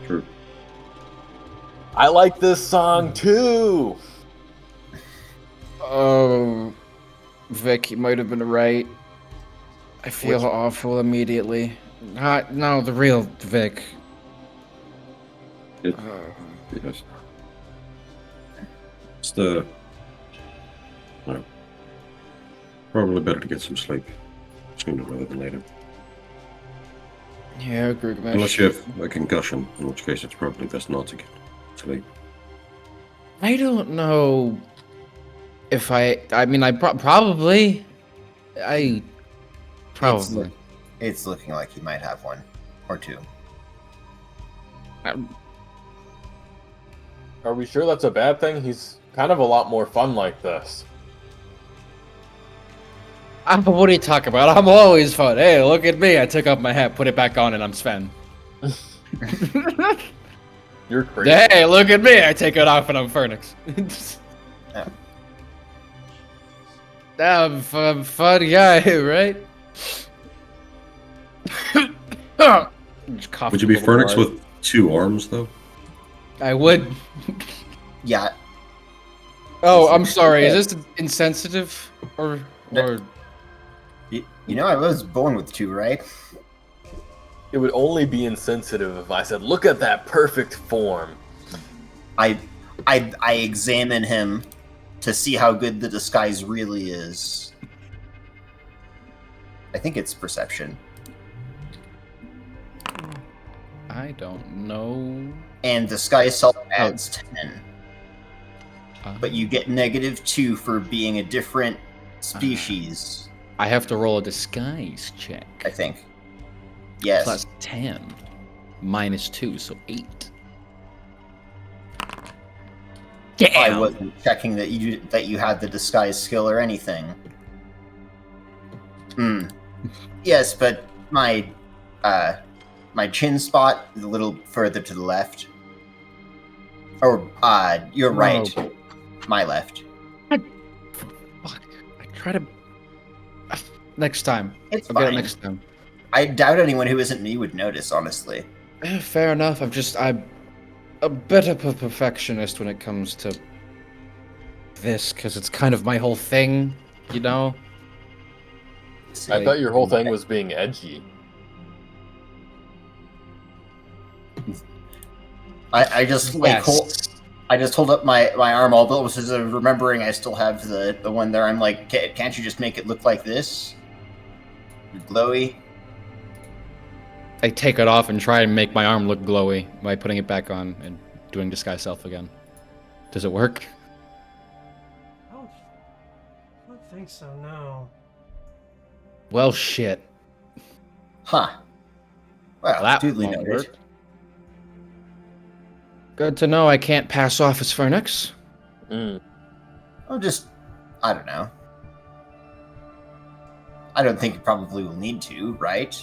sure. I like this song too! Oh, Vic, you might have been right. I feel Which- awful immediately. No, the real Vic. It, yes. It's the... Well, probably better to get some sleep sooner rather than later. Yeah, Grugmesh. Unless you have a concussion, in which case it's probably best not to get sleep. I don't know if I mean, probably. Probably. It's looking like he might have one. Or two. Are we sure that's a bad thing? He's kind of a lot more fun like this. What are you talking about? I'm always fun. Hey, look at me. I took off my hat, put it back on, and I'm Sven. You're crazy. Hey, look at me. I take it off and I'm Phoenix. Yeah. I'm a fun guy, right? Would you be Phoenix with 2 arms, though? I would. Yeah, Oh, I'm sorry. Is this insensitive or? you know I was born with 2, right? It would only be insensitive if I said, "Look at that perfect form." I examine him to see how good the disguise really is. I think it's perception. I don't know. And disguise self adds 10. But you get -2 for being a different species, I have to roll a disguise check. I think. Yes. Plus 10. -2, so 8. I wasn't checking that you had the disguise skill or anything. Yes, but my chin spot is a little further to the left. Or your right. No. My left. Fuck. I try to. Next time. It's I'll get it fine. next time. I doubt anyone who isn't me would notice, honestly. Fair enough. I'm a bit of a perfectionist when it comes to this, because it's kind of my whole thing, you know? I thought your whole thing was being edgy. I just like I just hold up my arm, although this is remembering I still have the one there. I'm like, can't you just make it look like this? Glowy. I take it off and try and make my arm look glowy by putting it back on and doing disguise self again. Does it work? I don't think so, no. Well, shit. Huh. Well, That duly won't noted. work. Good to know I can't pass off as Phoenix. Mm. I'll just, I don't know. I don't think you probably will need to, right?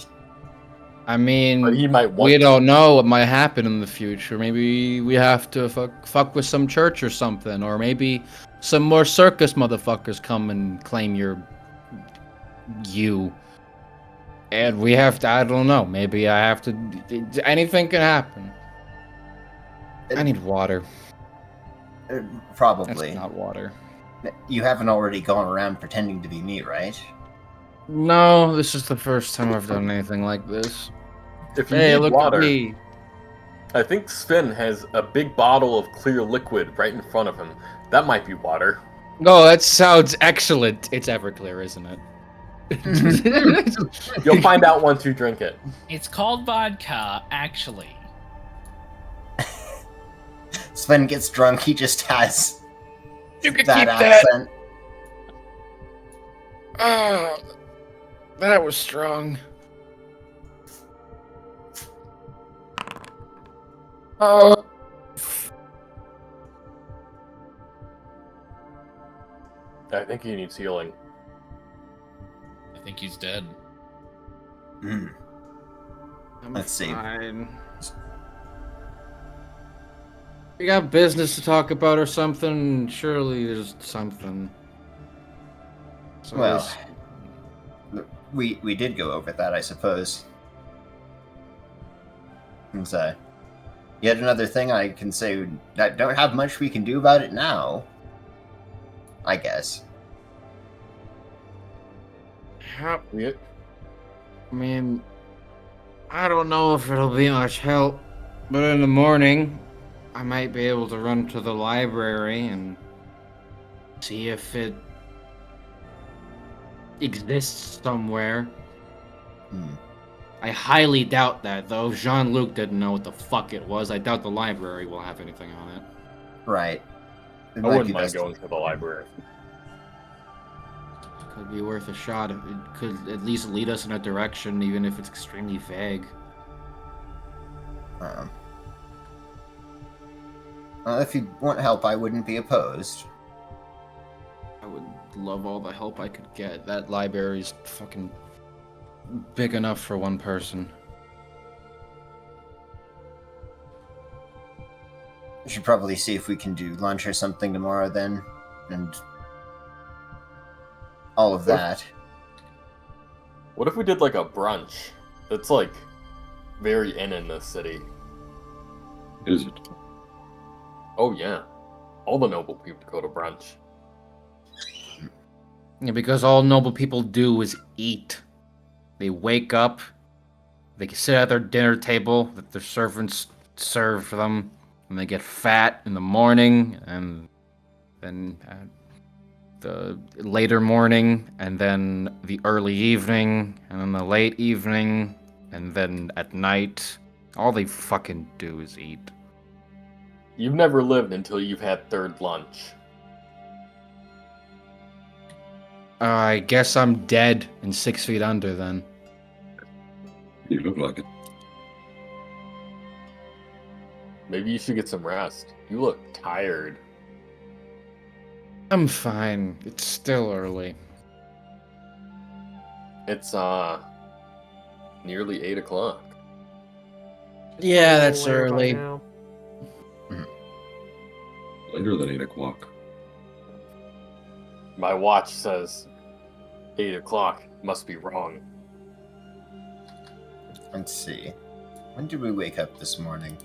I mean, But he might want we to. don't know what might happen in the future. Maybe we have to fuck with some church or something, or maybe some more circus motherfuckers come and claim you. And we have to, I don't know, maybe I have to, anything can happen. I need water. That's Probably. not water. You haven't already gone around pretending to be me, right? No, this is the first time I've done anything like this. If you Hey, need look water, at me. I think Sven has a big bottle of clear liquid right in front of him. That might be water. Oh, that sounds excellent. It's Everclear, isn't it? You'll find out once you drink it. It's called vodka, actually. Sven gets drunk, he just has You can that keep that. accent. Oh, that was strong. Oh. I think he needs healing. I think he's dead. Hmm. Let's see. Fine. We got business to talk about or something. Surely there's something. So Well, we did go over that, I suppose. And so, yet another thing I can say that don't have much we can do about it now. I guess. Yeah. I mean, I don't know if it'll be much help, but in the morning, I might be able to run to the library and see if it exists somewhere. Hmm. I highly doubt that, though. If Jean-Luc didn't know what the fuck it was, I doubt the library will have anything on it. Right. It I might wouldn't be mind best going to the library. Could be worth a shot. It could at least lead us in a direction, even if it's extremely vague. Well, if you want help, I wouldn't be opposed. I would love all the help I could get. That library's fucking big enough for one person. We should probably see if we can do lunch or something tomorrow then, and all of that. What if we did like a brunch? That's like very in this city. Is it? Oh yeah, all the noble people go to brunch. Yeah, because all noble people do is eat. They wake up, they sit at their dinner table that their servants serve for them, and they get fat in the morning, and then the later morning, and then the early evening, and then the late evening, and then at night. All they fucking do is eat. You've never lived until you've had third lunch. I guess I'm dead and 6 feet under then. You look like it. Maybe you should get some rest. You look tired. I'm fine. It's still early. It's nearly 8 o'clock. Yeah, that's Later by early. now. Later than 8 o'clock. My watch says 8 o'clock. Must be wrong. Let's see. When did we wake up this morning?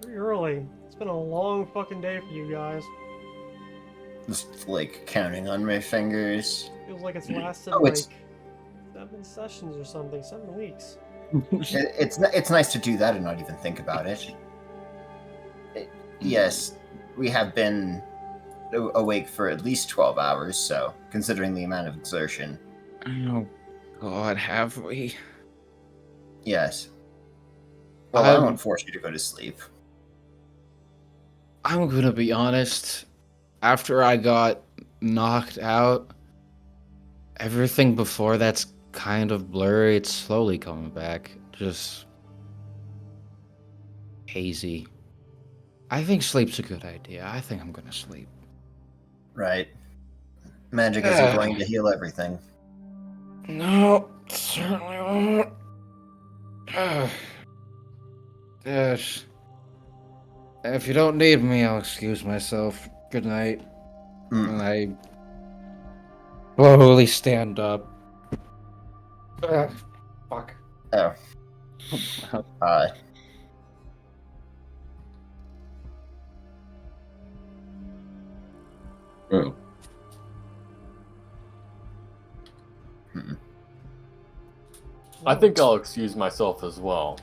Pretty early. It's been a long fucking day for you guys. Just like counting on my fingers. Feels like it's lasted Oh, like it's- 7 sessions or something, 7 weeks. It's nice to do that and not even think about it. Yes, we have been awake for at least 12 hours, so considering the amount of exertion. Oh, God, have we? Yes. Well, I I'm- won't force you to go to sleep. I'm gonna be honest. After I got knocked out, everything before that's kind of blurry. It's slowly coming back. Just hazy. I think sleep's a good idea. I think I'm gonna sleep. Right. Magic isn't going to heal everything. No, certainly won't. Yes. If you don't need me, I'll excuse myself. Good night. And I slowly stand up. Fuck. Oh. Well, I think I'll excuse myself as well.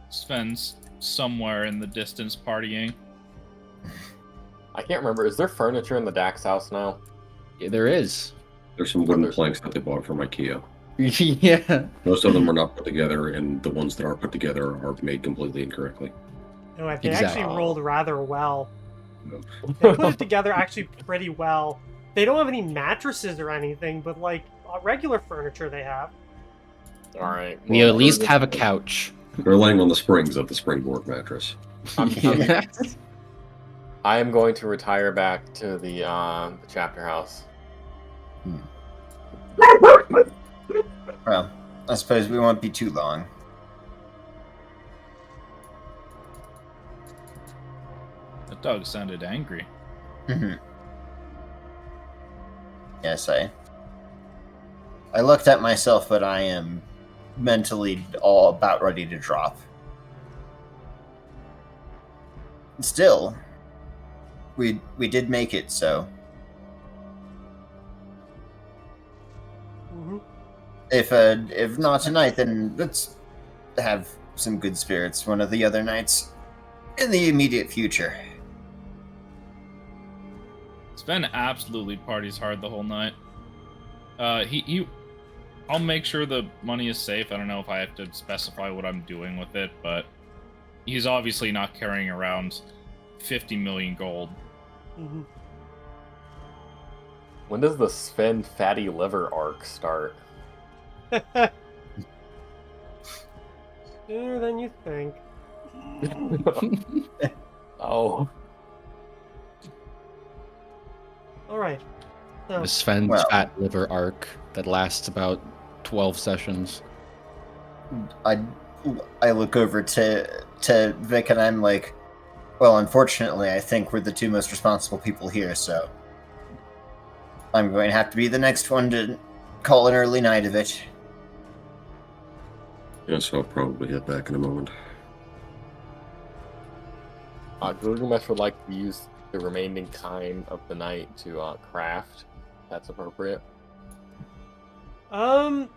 Sven's somewhere in the distance partying. I can't remember. Is there furniture in the Dax house now? Yeah, there is. there's some wooden planks that they bought from IKEA. Yeah. Most of them are not put together, and the ones that are put together are made completely incorrectly. No, they Exactly. actually rolled rather well. No. They put it together actually pretty well. They don't have any mattresses or anything, but like regular furniture they have. All right. We at least have a couch. They're laying on the springs of the springboard mattress. Yeah. I am going to retire back to the chapter house. Well, I suppose we won't be too long. That dog sounded angry. Yes, I looked at myself, but I am mentally all about ready to drop. Still, we did make it, so if not tonight, then let's have some good spirits one of the other nights in the immediate future. Sven absolutely parties hard the whole night. I'll make sure the money is safe. I don't know if I have to specify what I'm doing with it, but he's obviously not carrying around 50 million gold. Mm-hmm. When does the Sven fatty liver arc start? Sooner than you think. Oh. All right. So, The Sven's Well. fat liver arc that lasts about 12 sessions. I look over to Vic and I'm like, well, unfortunately, I think we're the two most responsible people here, so I'm going to have to be the next one to call an early night of it. Yes, I'll probably head back in a moment. Gilgamesh would like to use the remaining time of the night to craft. That's appropriate. I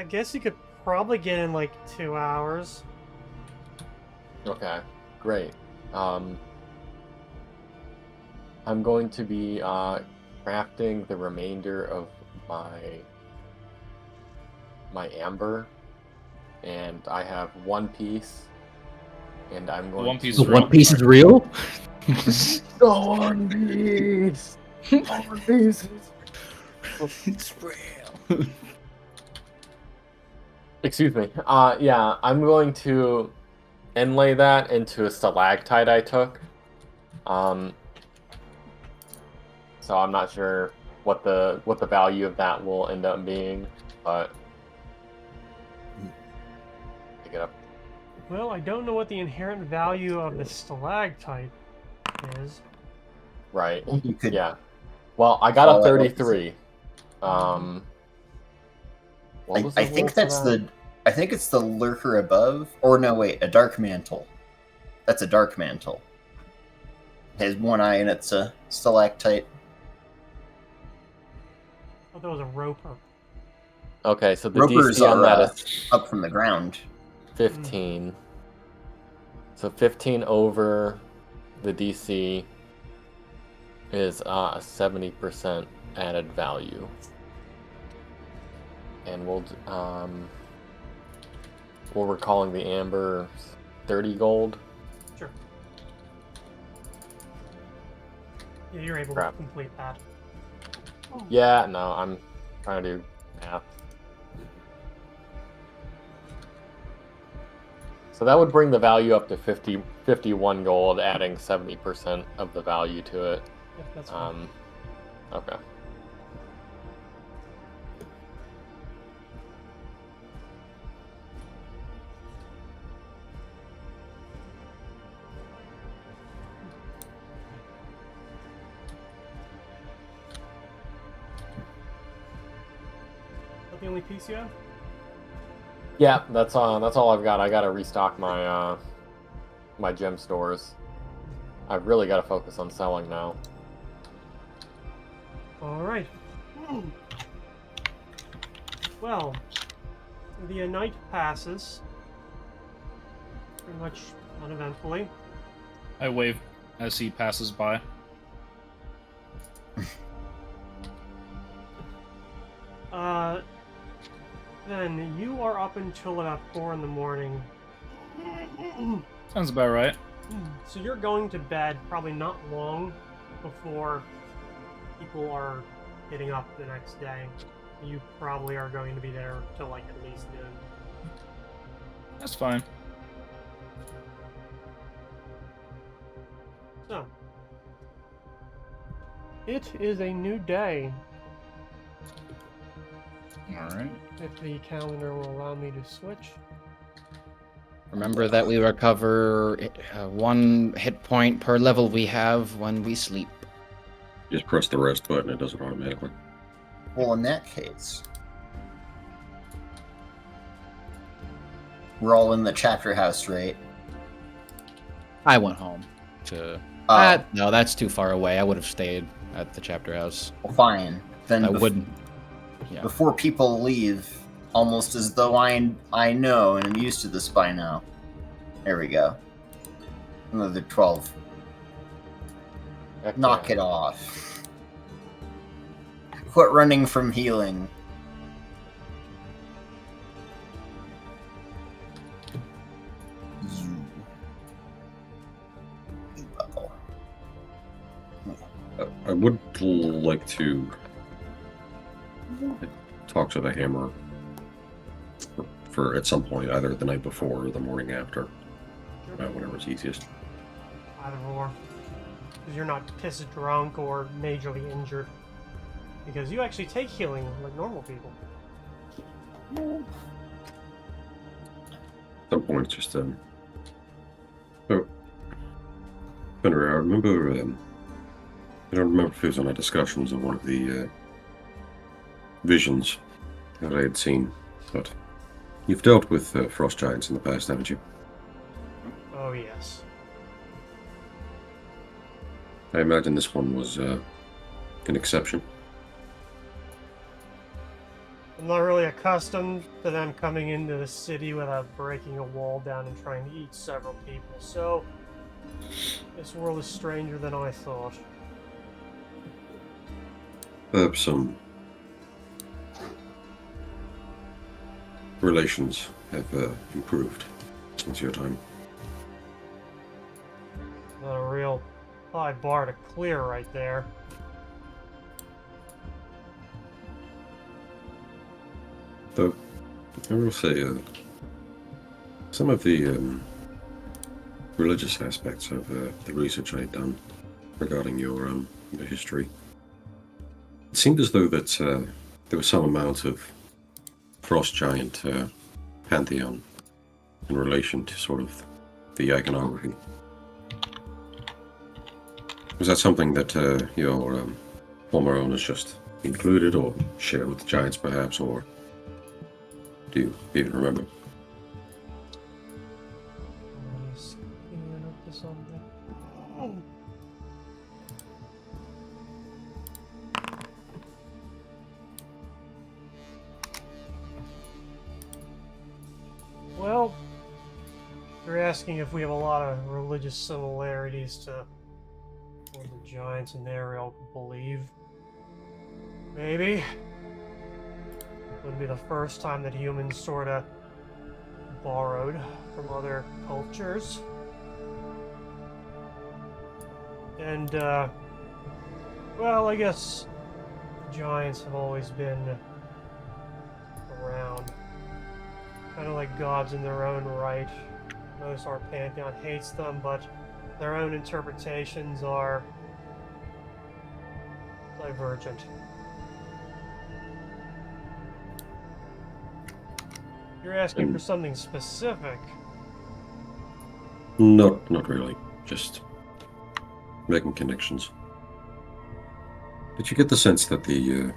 guess you could probably get in like 2 hours. Okay, great. I'm going to be crafting the remainder of my amber, and I have one piece, and I'm going. One Piece The is One real. Piece is real? The One Piece. One Piece. It's real. Excuse me. Yeah, I'm going to inlay that into a stalactite I took. So I'm not sure what the value of that will end up being, but pick it up. Well, I don't know what the inherent value of the stalactite is. Right. You could Yeah. Well, I got Oh, a I like 33. What was the I think roll for that's that? I think it's the lurker above. Or no, wait, a dark mantle. That's a dark mantle. It has one eye and it's a stalactite. I thought that was a roper. Okay, so the Ropers DC on that are is up from the ground. 15. So 15 over the DC is a 70% added value. And we're calling the amber 30 gold. Sure. Yeah, you're able Crap. to complete that. Yeah, no, I'm trying to do math. So that would bring the value up to 51 gold, adding 70% of the value to it. Yeah, that's fine. Okay. Is that the only piece you have? Yeah, that's all I've got. I gotta restock my my gem stores. I've really got to focus on selling now. All right. Well, the night passes pretty much uneventfully. I wave as he passes by. Then you are up until about 4 in the morning. Sounds about right. So you're going to bed probably not long before people are getting up the next day. You probably are going to be there till like at least noon. That's fine. So, it is a new day, Alright. if the calendar will allow me to switch. Remember that we recover 1 hit point per level we have when we sleep. Just press the rest button, it does it automatically. Well, in that case, we're all in the chapter house, right? I went home to... Oh. no, that's too far away. I would have stayed at the chapter house. Well, fine. Then I wouldn't. Yeah. before people leave, almost as though I know and am used to this by now. There we go. Another 12. Heck Knock yeah. it off. Quit running from healing. You buckle. I would like to talk to the hammer for at some point, either the night before or the morning after, whenever's easiest. Either or. Because you're not piss drunk or majorly injured. Because you actually take healing like normal people. At some point, just oh, Fenrir, I remember. I don't remember if it was on our discussions of one of the visions that I had seen, but you've dealt with frost giants in the past, haven't you? Oh, yes. I imagine this one was an exception. I'm not really accustomed to them coming into the city without breaking a wall down and trying to eat several people, so this world is stranger than I thought. Perhaps some relations have improved since your time. Not a real high bar to clear right there. Though, I will say, some of the religious aspects of the research I had done regarding your history, it seemed as though that there was some amount of frost giant pantheon in relation to sort of the iconography. Was that something that your former owners just included or shared with the giants, perhaps, or do you even remember? Just clean up to something. Well, you're asking if we have a lot of religious similarities to what the giants in there real believe. Maybe. Wouldn't be the first time that humans sort of borrowed from other cultures. And, well, I guess giants have always been around. Kind of like gods in their own right. most our pantheon hates them, but their own interpretations are divergent. You're asking for something specific. Not really. Just making connections. Did you get the sense that the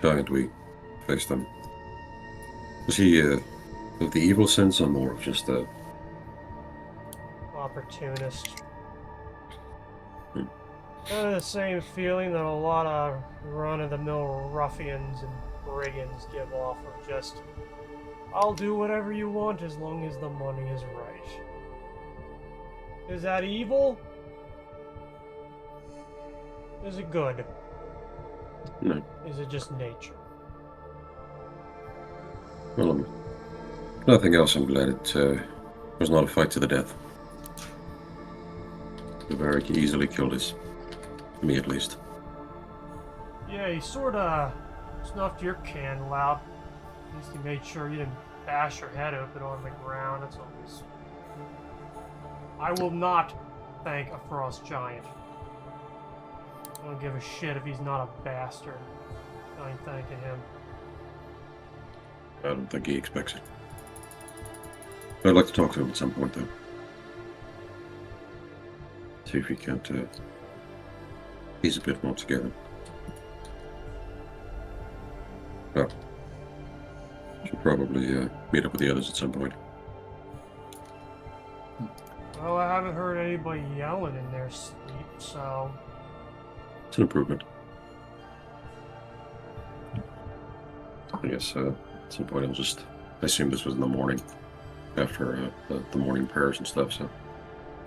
giant we faced him, was he of the evil sense or more of just a Opportunist. Hmm. Kind of the same feeling that a lot of run-of-the-mill ruffians and brigands give off of just, I'll do whatever you want as long as the money is right. Is that evil? Is it good? no? Is it just nature? Well, nothing else. I'm glad it was not a fight to the death. The Varric easily killed us. Me, at least. Yeah, he sorta snuffed your candle out. At least he made sure you didn't bash your head open on the ground. That's always. I will not thank a frost giant. I don't give a shit if he's not a bastard. I ain't thanking him. I don't think he expects it. I'd like to talk to him at some point, though. See if he can't piece a bit more together. Well, should probably meet up with the others at some point. Well, I haven't heard anybody yelling in their sleep, so. It's an improvement. I guess at some point I'll just. I assume this was in the morning, after the morning prayers and stuff, so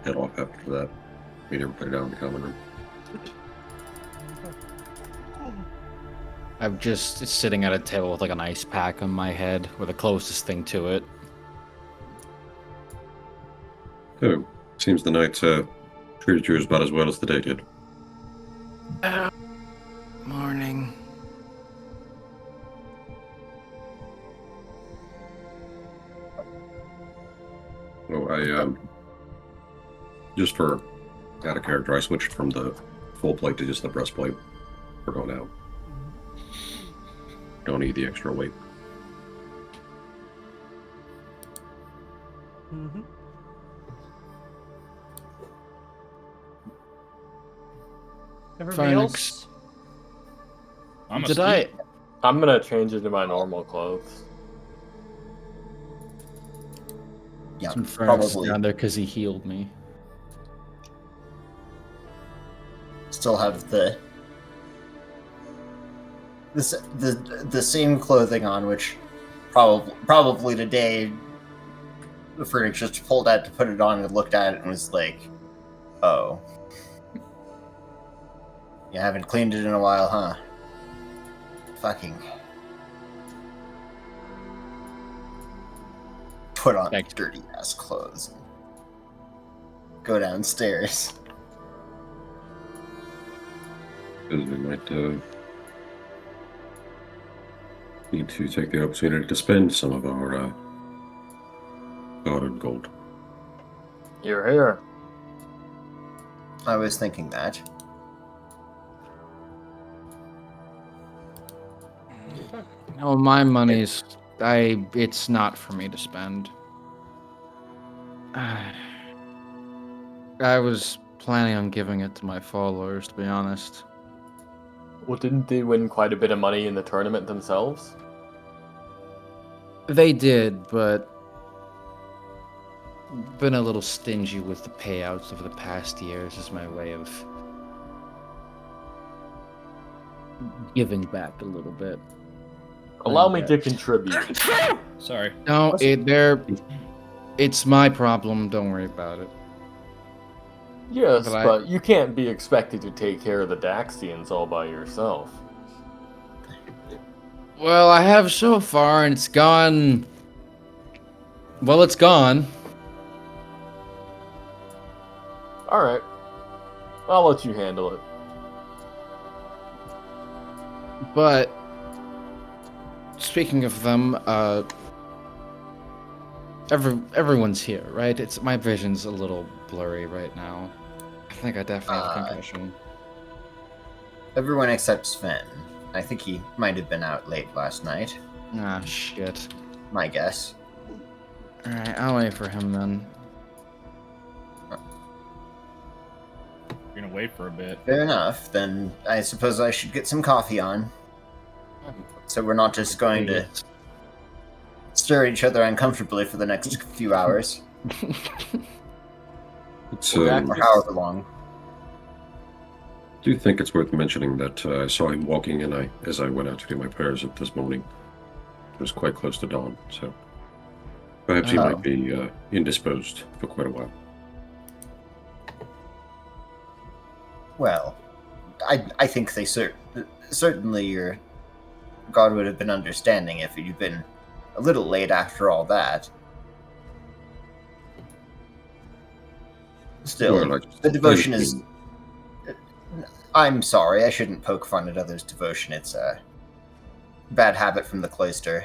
head off after that. Meet everybody down in the common room. I'm just sitting at a table with like an ice pack on my head, or the closest thing to it. Oh, seems the night treated you about as well as the day did. Morning. Oh, I just for out of character, I switched from the full plate to just the breastplate for going out. Don't need the extra weight. Mm-hmm. Everybody Phoenix. else? I'm Did asleep. I'm gonna change into my normal clothes. Yeah, Some Phoenix probably down there because he healed me. still have the same clothing on, which probably today the Phoenix just pulled out to put it on and looked at it and was like, "Oh, you haven't cleaned it in a while, huh? Fucking put on Thanks. dirty ass clothes and go downstairs." Because we might need to take the opportunity to spend some of our hard-earned gold. You're here. I was thinking that. No, my money's it's not for me to spend. I was planning on giving it to my followers, to be honest. Well, didn't they win quite a bit of money in the tournament themselves? They did, but been a little stingy with the payouts over the past years is my way of giving back a little bit. Allow me to contribute. Sorry. No, it's my problem. Don't worry about it. Yes, But but you can't be expected to take care of the Daxians all by yourself. Well, I have so far, and it's gone. Well, it's gone. Alright. I'll let you handle it. But speaking of them, everyone's here, right? It's my vision's a little blurry right now. I think I definitely have concussion. Everyone except Sven. I think he might have been out late last night. Ah, shit. My guess. Alright, I'll wait for him then. You're gonna wait for a bit. Fair enough. Then I suppose I should get some coffee on. So we're not just going to stare at each other uncomfortably for the next few hours. It's, Or however long. I do think it's worth mentioning that I saw him walking in as I went out to do my prayers this morning. It was quite close to dawn, so perhaps he might be indisposed for quite a while. Well, I think they certainly your God would have been understanding if you'd been a little late after all that. Still, Well, the devotion is... I'm sorry, I shouldn't poke fun at others' devotion. It's a bad habit from the cloister.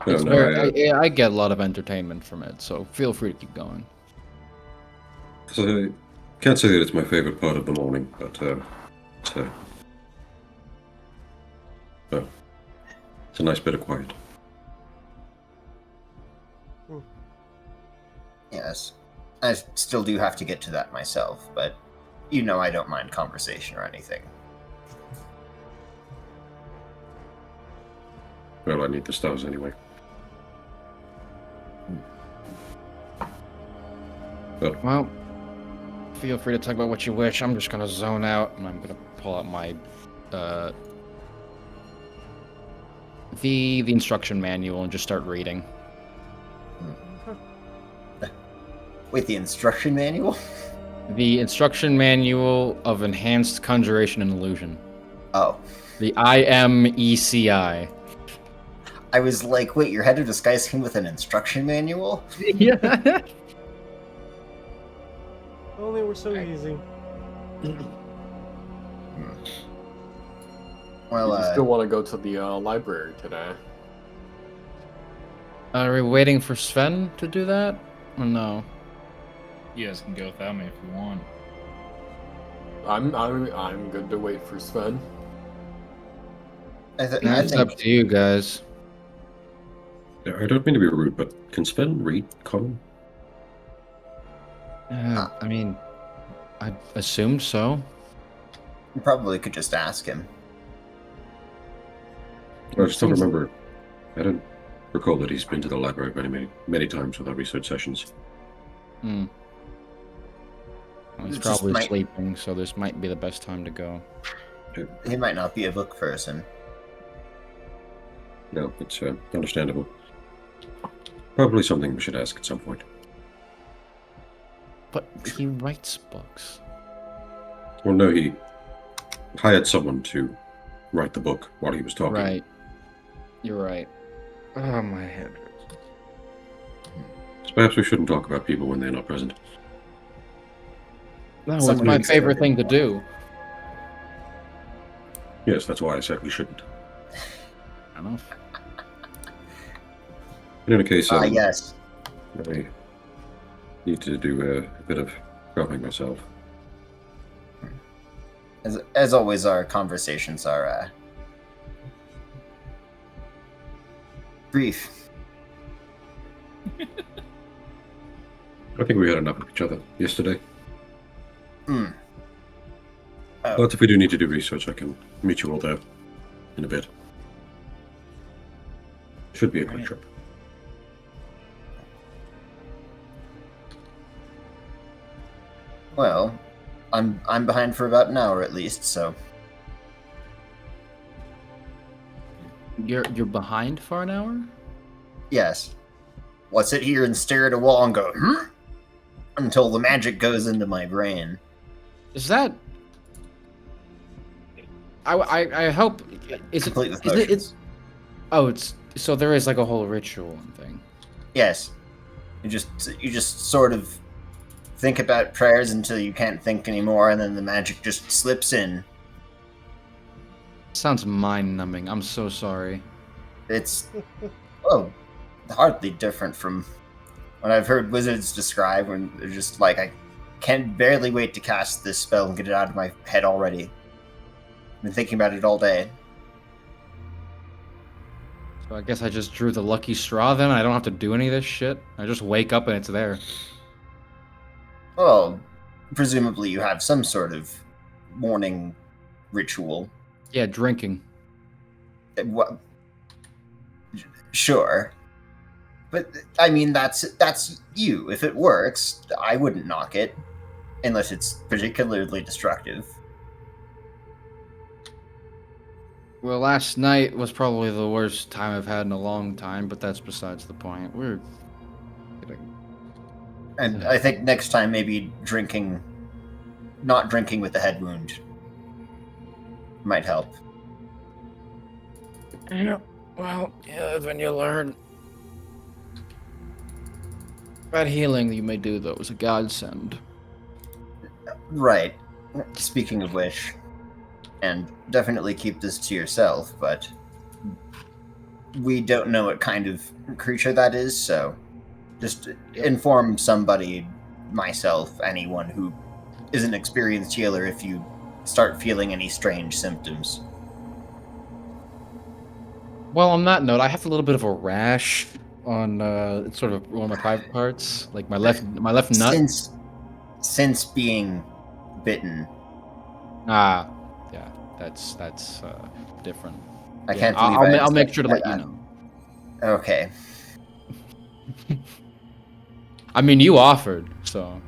No, It's no, very, I get a lot of entertainment from it, so feel free to keep going. So I can't say that it's my favorite part of the morning, but it's a nice bit of quiet. Yes. I still do have to get to that myself, but you know I don't mind conversation or anything. Well, I need the stars anyway. Well, feel free to talk about what you wish. I'm just gonna zone out, and I'm gonna pull out my the instruction manual and just start reading. Wait, the instruction manual? The instruction manual of enhanced conjuration and illusion. Oh. The IMECI. I was like, wait, your head of disguise came with an instruction manual? Yeah. Oh, they were so easy. Well, You still want to go to the library today? Are we waiting for Sven to do that? Or no? You guys can go without me if you want. I'm good to wait for Sven. I It's think up to you guys. I don't mean to be rude, but can Sven read common? I mean, I assumed so. you probably could just ask him. I just don't remember. I don't recall that he's been to the library many times with our research sessions. Hmm. Well, he's It just probably might- sleeping, so this might be the best time to go. He might not be a book person. No, it's understandable. Probably something we should ask at some point. But he writes books. Well, no, he hired someone to write the book while he was talking. Right. You're right. Oh, my head. So perhaps we shouldn't talk about people when they're not present. No, it's Someone my who's favorite there. thing to do. Yes, that's why I said we shouldn't. Enough. In any case, Yes. I need to do a bit of shopping myself. As always, our conversations are brief. I think we had enough of each other yesterday. Hmm. Oh. But if we do need to do research, I can meet you all there in a bit. Should be a quick trip. Well, I'm behind for about an hour at least, so You're behind for an hour? yes. Let's sit here and stare at a wall and go, until the magic goes into my brain. Is that? I hope. Is it? Complete with Is it? motions. It's. Oh, it's so there is like a whole ritual and thing. Yes. You just sort of think about prayers until you can't think anymore, and then the magic just slips in. Sounds mind-numbing. I'm so sorry. It's hardly different from When I've heard wizards describe, when they're just like, I can barely wait to cast this spell and get it out of my head already. I've been thinking about it all day. So I guess I just drew the lucky straw then. I don't have to do any of this shit. I just wake up and it's there. Well, presumably you have some sort of morning ritual. Yeah, drinking. What? Sure. But, I mean, that's you. If it works, I wouldn't knock it. Unless it's particularly destructive. Well, last night was probably the worst time I've had in a long time, but that's besides the point. We're getting... And I think next time maybe not drinking with a head wound might help. Yeah, well, yeah, when you learn. That healing you may do, though, is a godsend. Right. Speaking of which, and definitely keep this to yourself, but we don't know what kind of creature that is, so just inform somebody, myself, anyone who is an experienced healer if you start feeling any strange symptoms. Well, on that note, I have a little bit of a rash on sort of one of my private parts, like my left nut. Since being bitten. Ah, yeah, that's different. I Yeah, can't believe I'll make sure to let you that. know. Okay. I mean, you offered, so.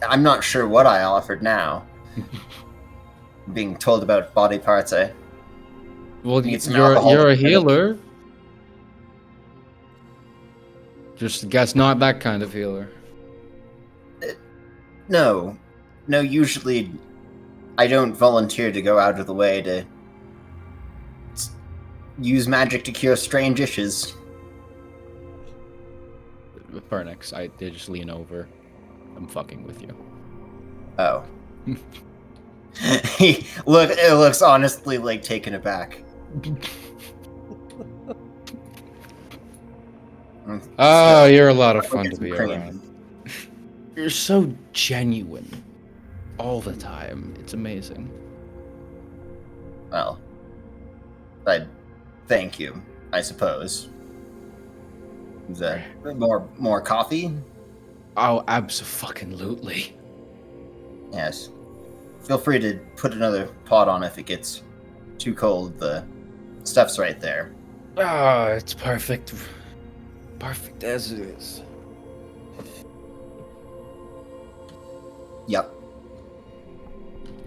I'm not sure what I offered now. Being told about body parts, Well, need some alcohol you're a to drink. healer. Just guess not that kind of healer. No, usually I don't volunteer to go out of the way to use magic to cure strange issues. Pernix, I did just lean over. I'm fucking with you. Oh. It looks honestly like taken aback. Oh, you're a lot of fun Get to some be cream. around. You're so genuine. All the time. It's amazing. Well, thank you, I suppose. Is that more coffee? Oh, abso-fucking-lutely. Yes. Feel free to put another pot on if it gets too cold. The stuff's right there. Ah, it's perfect. Perfect as it is. Yep.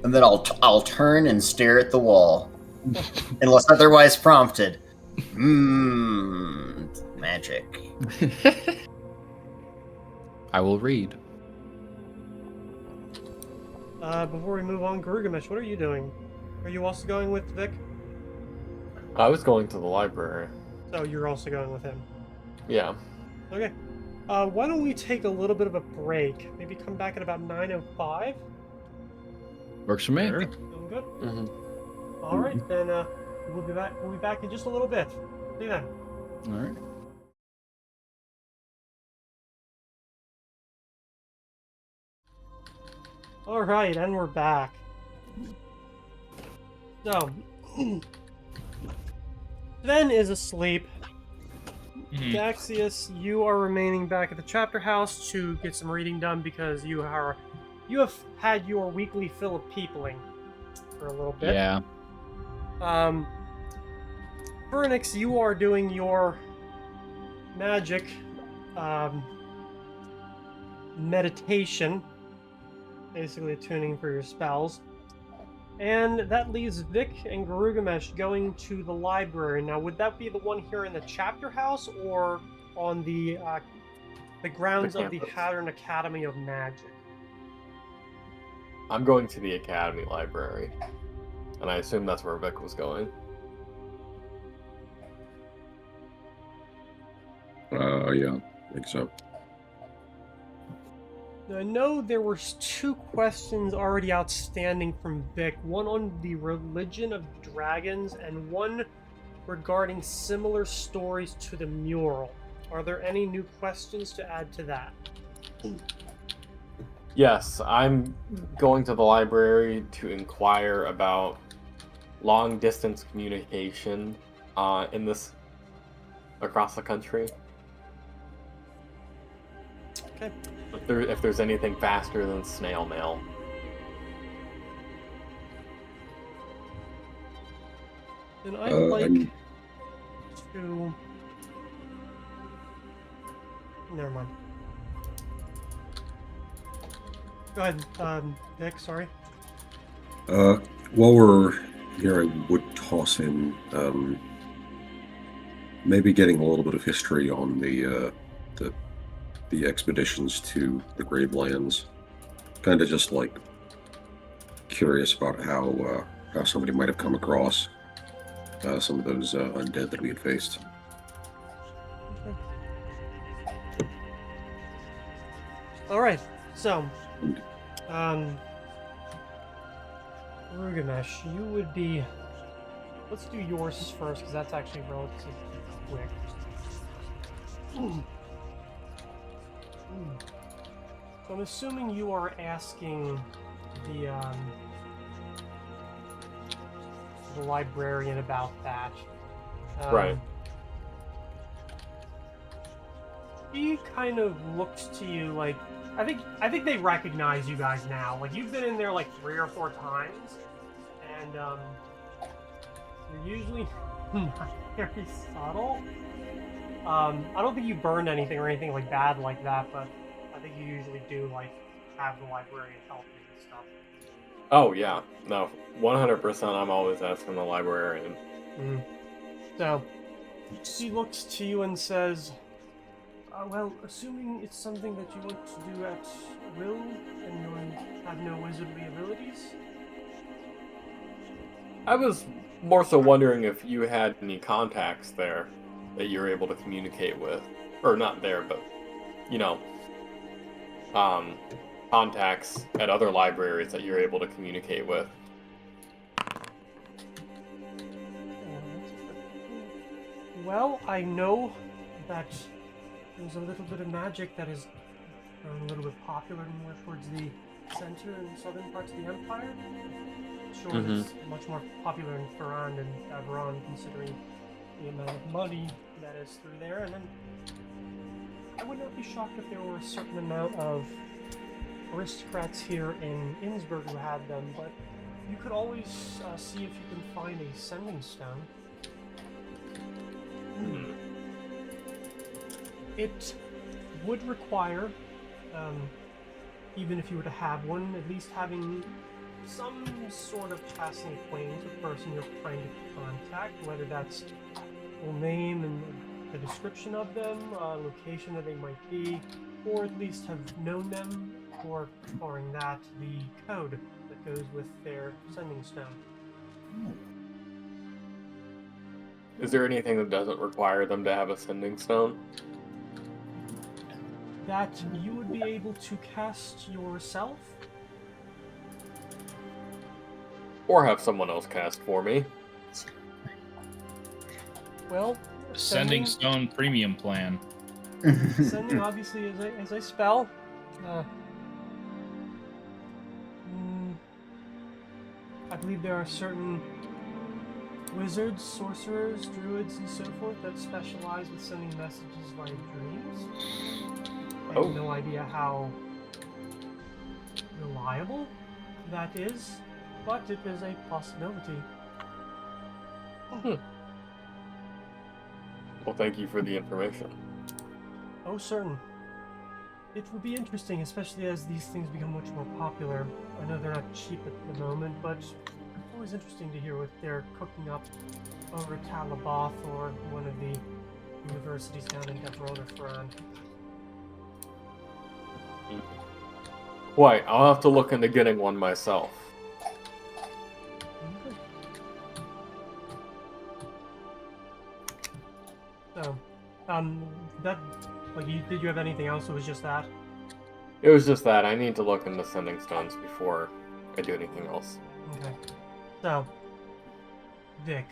And then I'll turn and stare at the wall, unless otherwise prompted. Magic. I will read. Before we move on, Garugamish, what are you doing? Are you also going with Vic? I was going to the library. So you're also going with him. Yeah. Okay. Why don't we take a little bit of a break? Maybe come back at about 9:05? Works for me. Sure. Sound good? Mm-hmm. All right, then we'll be back. We'll be back in just a little bit. See you then. All right. All right, and we're back. So, Sven is asleep. Mhm. Daxius, you are remaining back at the chapter house to get some reading done because you have had your weekly fill of peopling for a little bit. Yeah. Vernix, you are doing your magic meditation, basically attuning for your spells. And that leaves Vic and Garugamish going to the library. Now, would that be the one here in the chapter house or on the grounds of the campus. Hattern Academy of Magic? I'm going to the Academy Library. And I assume that's where Vic was going. Yeah, I think so. Now, I know there were two questions already outstanding from Vic, one on the religion of dragons and one regarding similar stories to the mural. Are there any new questions to add to that? Yes, I'm going to the library to inquire about long distance communication in this across the country. Okay. If there's anything faster than snail mail. Then I'd like to... Never mind. Go ahead, Vic, sorry. While we're here, I would toss in maybe getting a little bit of history on the expeditions to the Gravelands. Kind of just like curious about how somebody might have come across some of those undead that we had faced. Okay. All right, so, Rugamesh, you would be... Let's do yours first, because that's actually relatively quick. So I'm assuming you are asking the librarian about that. Right. He kind of looks to you like I think they recognize you guys now. Like you've been in there like 3 or 4 times, and you're usually not very subtle. I don't think you burned anything or anything like bad like that, but I think you usually do like have the librarian help you and stuff. Oh yeah, no, 100%. I'm always asking the librarian. So she looks to you and says, well, assuming it's something that you want to do at will and you have no wizardly abilities? I was more so wondering if you had any contacts there that you're able to communicate with. Or not there, but, you know, contacts at other libraries that you're able to communicate with. Well, I know that there's a little bit of magic that is a little bit popular more towards the center and southern parts of the Empire. Sure, it's much more popular in Ferrand and Aberon, considering the amount of money that is through there. And then I would not be shocked if there were a certain amount of aristocrats here in Innsbruck who had them, but you could always see if you can find a sending stone. It would require, even if you were to have one, at least having some sort of passing acquaintance with the person you're trying to contact, whether that's full name and the description of them, location that they might be, or at least have known them, or, barring that, the code that goes with their sending stone. Is there anything that doesn't require them to have a sending stone? That you would be able to cast yourself? Or have someone else cast for me? Well, Sending stone premium plan. sending obviously is a spell. I believe there are certain wizards, sorcerers, druids, and so forth that specialize with sending messages via dreams. I have no idea how reliable that is, but it is a possibility. Well, thank you for the information. Oh, certain. It will be interesting, especially as these things become much more popular. I know they're not cheap at the moment, but it's always interesting to hear what they're cooking up over at Talaboth or one of the universities down in Devron or Ferran. Quite. I'll have to look into getting one myself. Okay. So, that, like, did you have anything else, or was just that? It was just that. I need to look into sending stones before I do anything else. Okay. So, Vic,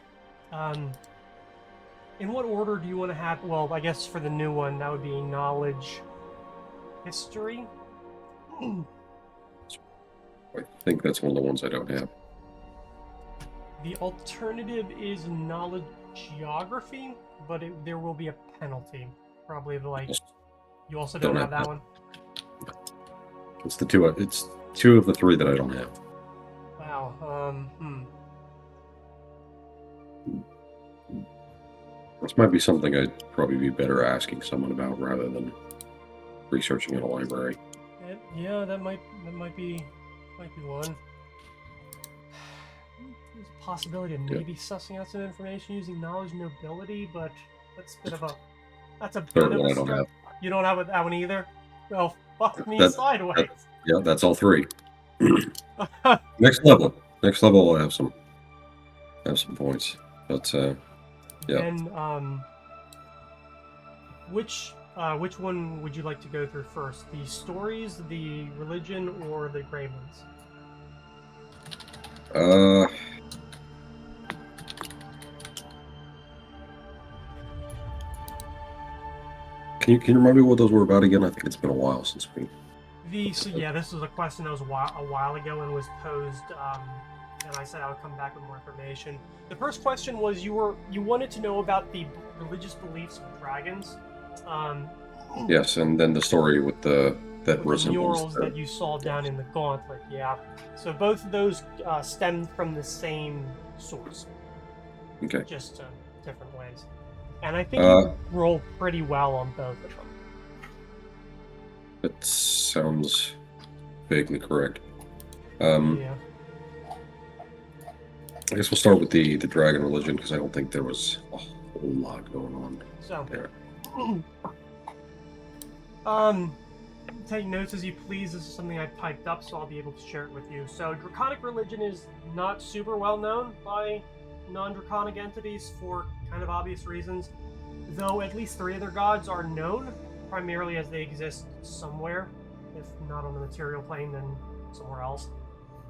In what order do you want to have? Well, I guess for the new one, that would be knowledge, history. I think that's one of the ones I don't have. The alternative is knowledge geography, but there will be a penalty. Probably like you also don't have that one. It's the two. It's two of the three that I don't have. Wow. This might be something I'd probably be better asking someone about rather than researching in a library. Yeah, that might be one. There's a possibility of maybe sussing out some information using knowledge nobility, but that's a bit of a Third one I don't have. You don't have that one either? Well, fuck me sideways. Yeah, that's all three. Next level, I'll have some points. But yeah. And which one would you like to go through first? The stories, the religion, or the Gremlins? Can you remind me what those were about again? I think it's been a while since we. This was a question that was a while ago and was posed, and I said I would come back with more information. The first question was you wanted to know about the religious beliefs of dragons. Yes, and then the story with the murals that you saw down in the gauntlet. Yeah, so both of those stemmed from the same source. Okay. Just different ways, and I think you rolled pretty well on both of them. That sounds vaguely correct. Yeah. I guess we'll start with the dragon religion because I don't think there was a whole lot going on there. Take notes as you please. This is something I typed up, so I'll be able to share it with you. So, draconic religion is not super well known by non-draconic entities for kind of obvious reasons, though at least 3 of their gods are known, primarily as they exist somewhere, if not on the material plane, then somewhere else.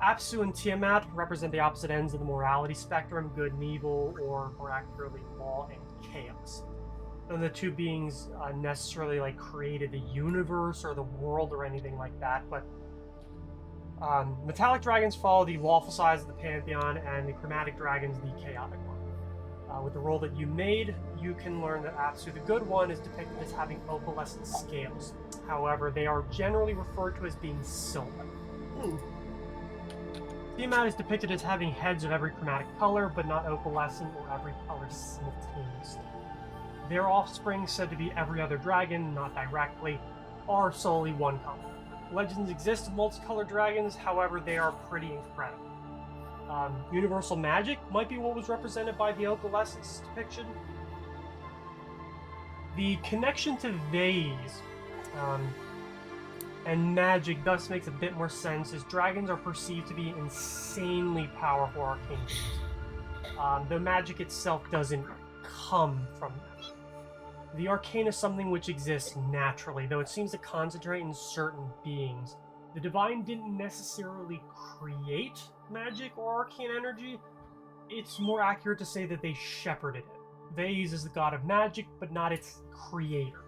Apsu and Tiamat represent the opposite ends of the morality spectrum, good and evil, or more accurately, law and chaos. None of the two beings necessarily created the universe or the world or anything like that, but metallic dragons follow the lawful sides of the pantheon, and the chromatic dragons the chaotic one. With the roll that you made, you can learn that Apsu, the good one, is depicted as having opalescent scales. However, they are generally referred to as being silver. Tiamat is depicted as having heads of every chromatic color, but not opalescent or every color simultaneously. Their offspring, said to be every other dragon, not directly, are solely one color. Legends exist of multicolored dragons, however, they are pretty incredible. Universal magic might be what was represented by the opalescence depiction. The connection to vase and magic thus makes a bit more sense, as dragons are perceived to be insanely powerful arcane beings, though magic itself doesn't come from them. The arcane is something which exists naturally, though it seems to concentrate in certain beings. The divine didn't necessarily create magic or arcane energy. It's more accurate to say that they shepherded it. Vase is the god of magic, but not its creator.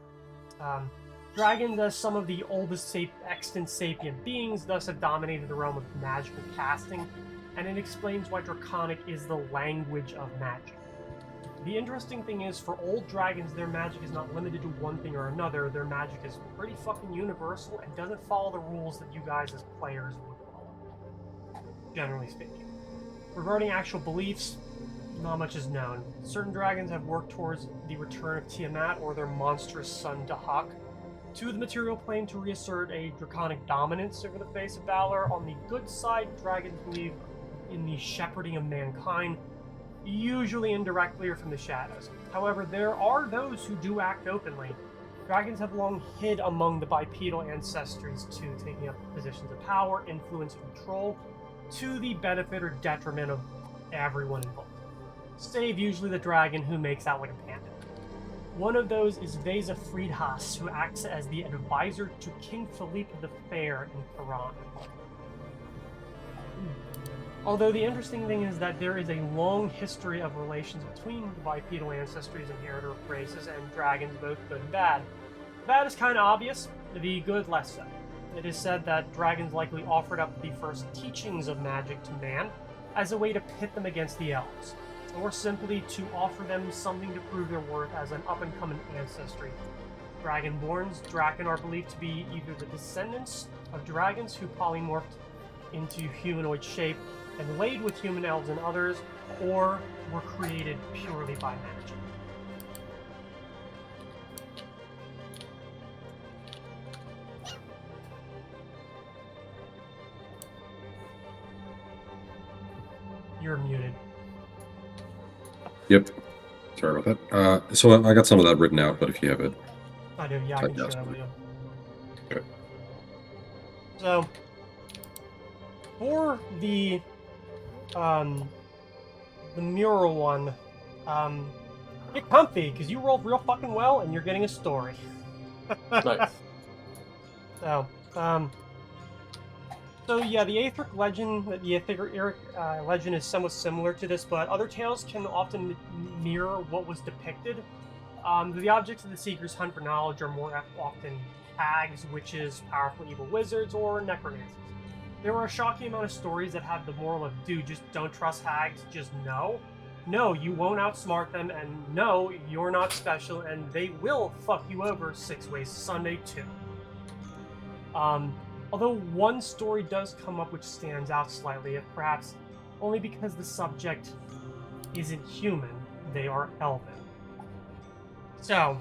Dragons, as some of the oldest extant sapient beings, thus have dominated the realm of magical casting, and it explains why Draconic is the language of magic. The interesting thing is, for old dragons, their magic is not limited to one thing or another. Their magic is pretty fucking universal and doesn't follow the rules that you guys as players would follow, generally speaking. Regarding actual beliefs, not much is known. Certain dragons have worked towards the return of Tiamat or their monstrous son Dahak to the material plane to reassert a draconic dominance over the face of valor. On the good side, dragons believe in the shepherding of mankind, usually indirectly or from the shadows. However, there are those who do act openly. Dragons have long hid among the bipedal ancestries too, taking up positions of power, influence, and control to the benefit or detriment of everyone involved, save usually the dragon who makes out like a panda. One of those is Vesa Friedhas, who acts as the advisor to King Philippe the Fair in Quran. Although the interesting thing is that there is a long history of relations between the bipedal ancestries, inheritor races, and dragons, both good and bad. The bad is kind of obvious, the good less so. It is said that dragons likely offered up the first teachings of magic to man as a way to pit them against the elves, or simply to offer them something to prove their worth as an up-and-coming ancestry. Dragonborns, Draken, are believed to be either the descendants of dragons who polymorphed into humanoid shape and laid with human elves and others, or were created purely by magic. You're muted. Yep. Sorry about that. So I got some of that written out, but if you have it. I do, yeah, I can share that with you. Okay. So, for the mural one, get comfy, because you rolled real fucking well, and you're getting a story. Nice. So yeah, the Aetheric legend, legend is somewhat similar to this, but other tales can often mirror what was depicted. The objects of the Seeker's hunt for knowledge are more often hags, witches, powerful evil wizards, or necromancers. There are a shocking amount of stories that have the moral of, dude, just don't trust hags, just no. No, you won't outsmart them, and no, you're not special, and they will fuck you over 6 ways to Sunday, too. Although one story does come up which stands out slightly, if perhaps only because the subject isn't human, they are elven. So,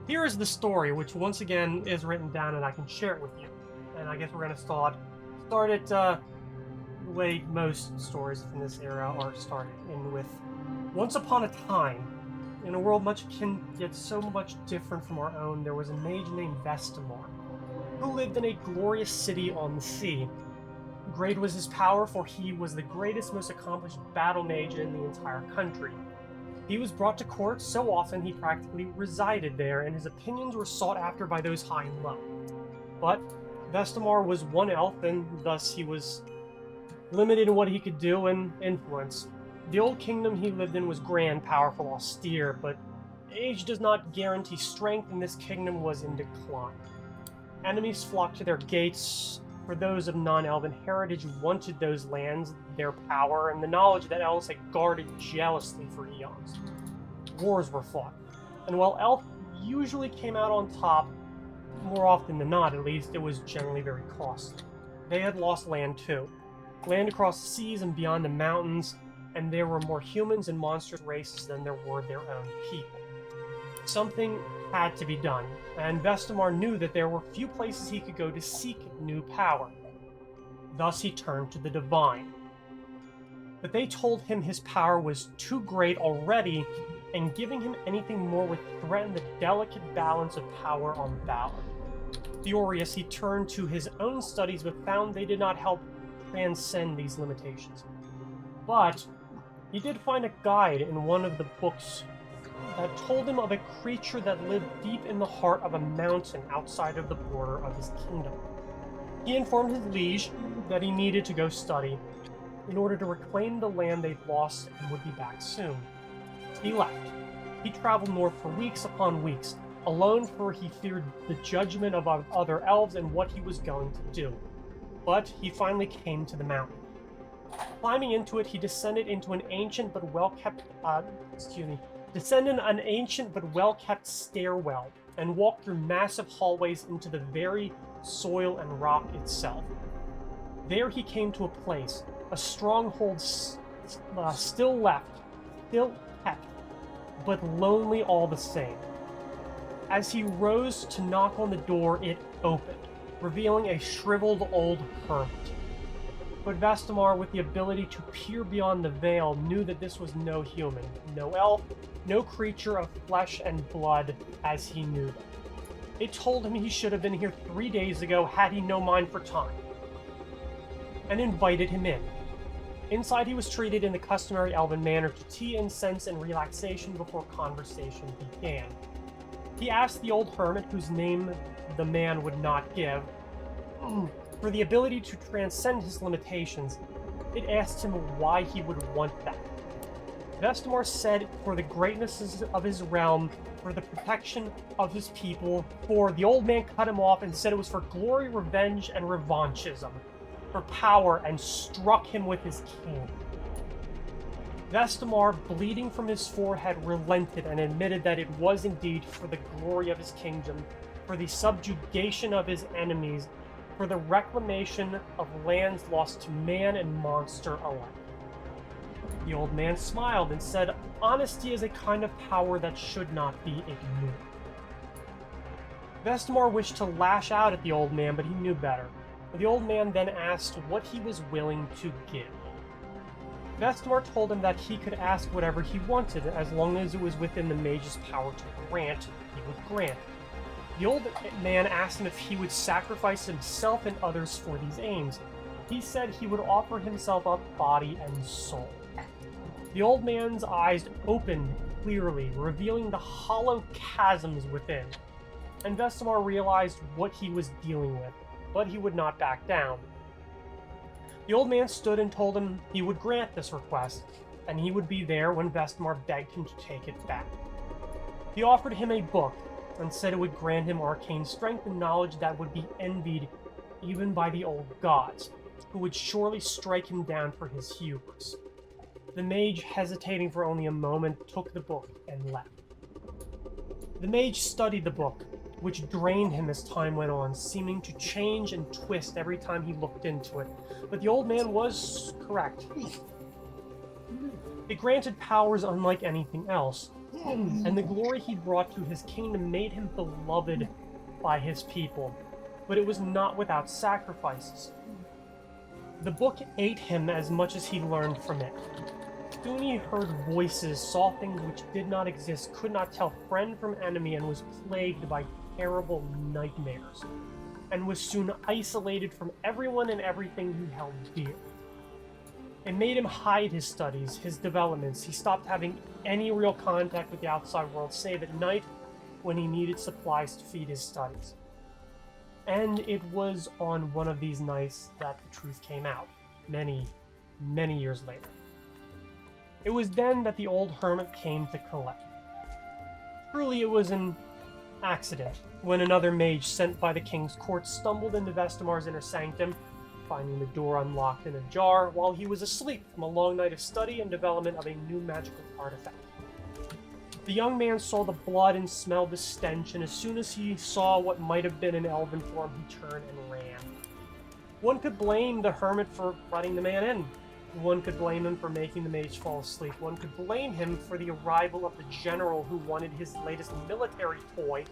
here is the story, which once again is written down and I can share it with you. And I guess we're going to start it the way most stories in this era are started, in with once upon a time, in a world much akin yet so much different from our own, there was a mage named Vestamar, who lived in a glorious city on the sea. Great was his power, for he was the greatest, most accomplished battle mage in the entire country. He was brought to court so often he practically resided there, and his opinions were sought after by those high and low. But Vestamar was one elf, and thus he was limited in what he could do and influence. The old kingdom he lived in was grand, powerful, austere, but age does not guarantee strength, and this kingdom was in decline. Enemies flocked to their gates, for those of non-elven heritage wanted those lands, their power, and the knowledge that elves had guarded jealously for eons. Wars were fought, and while elf usually came out on top, more often than not at least, it was generally very costly. They had lost land too. Land across the seas and beyond the mountains, and there were more humans and monstrous races than there were their own people. Something had to be done, and Vestamar knew that there were few places he could go to seek new power. Thus he turned to the Divine. But they told him his power was too great already, and giving him anything more would threaten the delicate balance of power on Valor. Furious, he turned to his own studies, but found they did not help transcend these limitations. But he did find a guide in one of the books that told him of a creature that lived deep in the heart of a mountain outside of the border of his kingdom. He informed his liege that he needed to go study in order to reclaim the land they'd lost and would be back soon. He left. He traveled north for weeks upon weeks, alone, for he feared the judgment of other elves and what he was going to do. But he finally came to the mountain. Climbing into it, he descended an ancient but well-kept stairwell and walked through massive hallways into the very soil and rock itself. There he came to a place, a stronghold still kept, but lonely all the same. As he rose to knock on the door, it opened, revealing a shriveled old hermit. But Vestamar, with the ability to peer beyond the veil, knew that this was no human, no elf, no creature of flesh and blood as he knew them. It told him he should have been here 3 days ago had he no mind for time, and invited him in. Inside, he was treated in the customary elven manner to tea, incense, and relaxation before conversation began. He asked the old hermit, whose name the man would not give, for the ability to transcend his limitations, It asked him why he would want that. Vestamar said for the greatness of his realm, for the protection of his people, for the old man cut him off and said it was for glory, revenge, and revanchism, for power, and struck him with his cane. Vestamar, bleeding from his forehead, relented and admitted that it was indeed for the glory of his kingdom, for the subjugation of his enemies, for the reclamation of lands lost to man and monster alike. The old man smiled and said, "Honesty is a kind of power that should not be ignored." Vestamar wished to lash out at the old man, but he knew better. The old man then asked what he was willing to give. Vestamar told him that he could ask whatever he wanted, as long as it was within the mage's power to grant, he would grant. The old man asked him if he would sacrifice himself and others for these aims. He said he would offer himself up body and soul. The old man's eyes opened clearly, revealing the hollow chasms within, and Vestamar realized what he was dealing with, but he would not back down. The old man stood and told him he would grant this request, and he would be there when Vestamar begged him to take it back. He offered him a book, and said it would grant him arcane strength and knowledge that would be envied even by the old gods, who would surely strike him down for his hubris. The mage, hesitating for only a moment, took the book and left. The mage studied the book, which drained him as time went on, seeming to change and twist every time he looked into it. But the old man was correct. It granted powers unlike anything else, and the glory he brought to his kingdom made him beloved by his people, but it was not without sacrifices. The book ate him as much as he learned from it. Soon he heard voices, saw things which did not exist, could not tell friend from enemy, and was plagued by terrible nightmares, and was soon isolated from everyone and everything he held dear. It made him hide his studies, his developments. He stopped having any real contact with the outside world, save at night when he needed supplies to feed his studies. And it was on one of these nights that the truth came out, many, many years later. It was then that the old hermit came to collect. Truly it was an accident, when another mage sent by the king's court stumbled into Vestamar's inner sanctum, finding the door unlocked and ajar while he was asleep from a long night of study and development of a new magical artifact. The young man saw the blood and smelled the stench, and as soon as he saw what might have been an elven form, he turned and ran. One could blame the hermit for letting the man in. One could blame him for making the mage fall asleep. One could blame him for the arrival of the general who wanted his latest military toy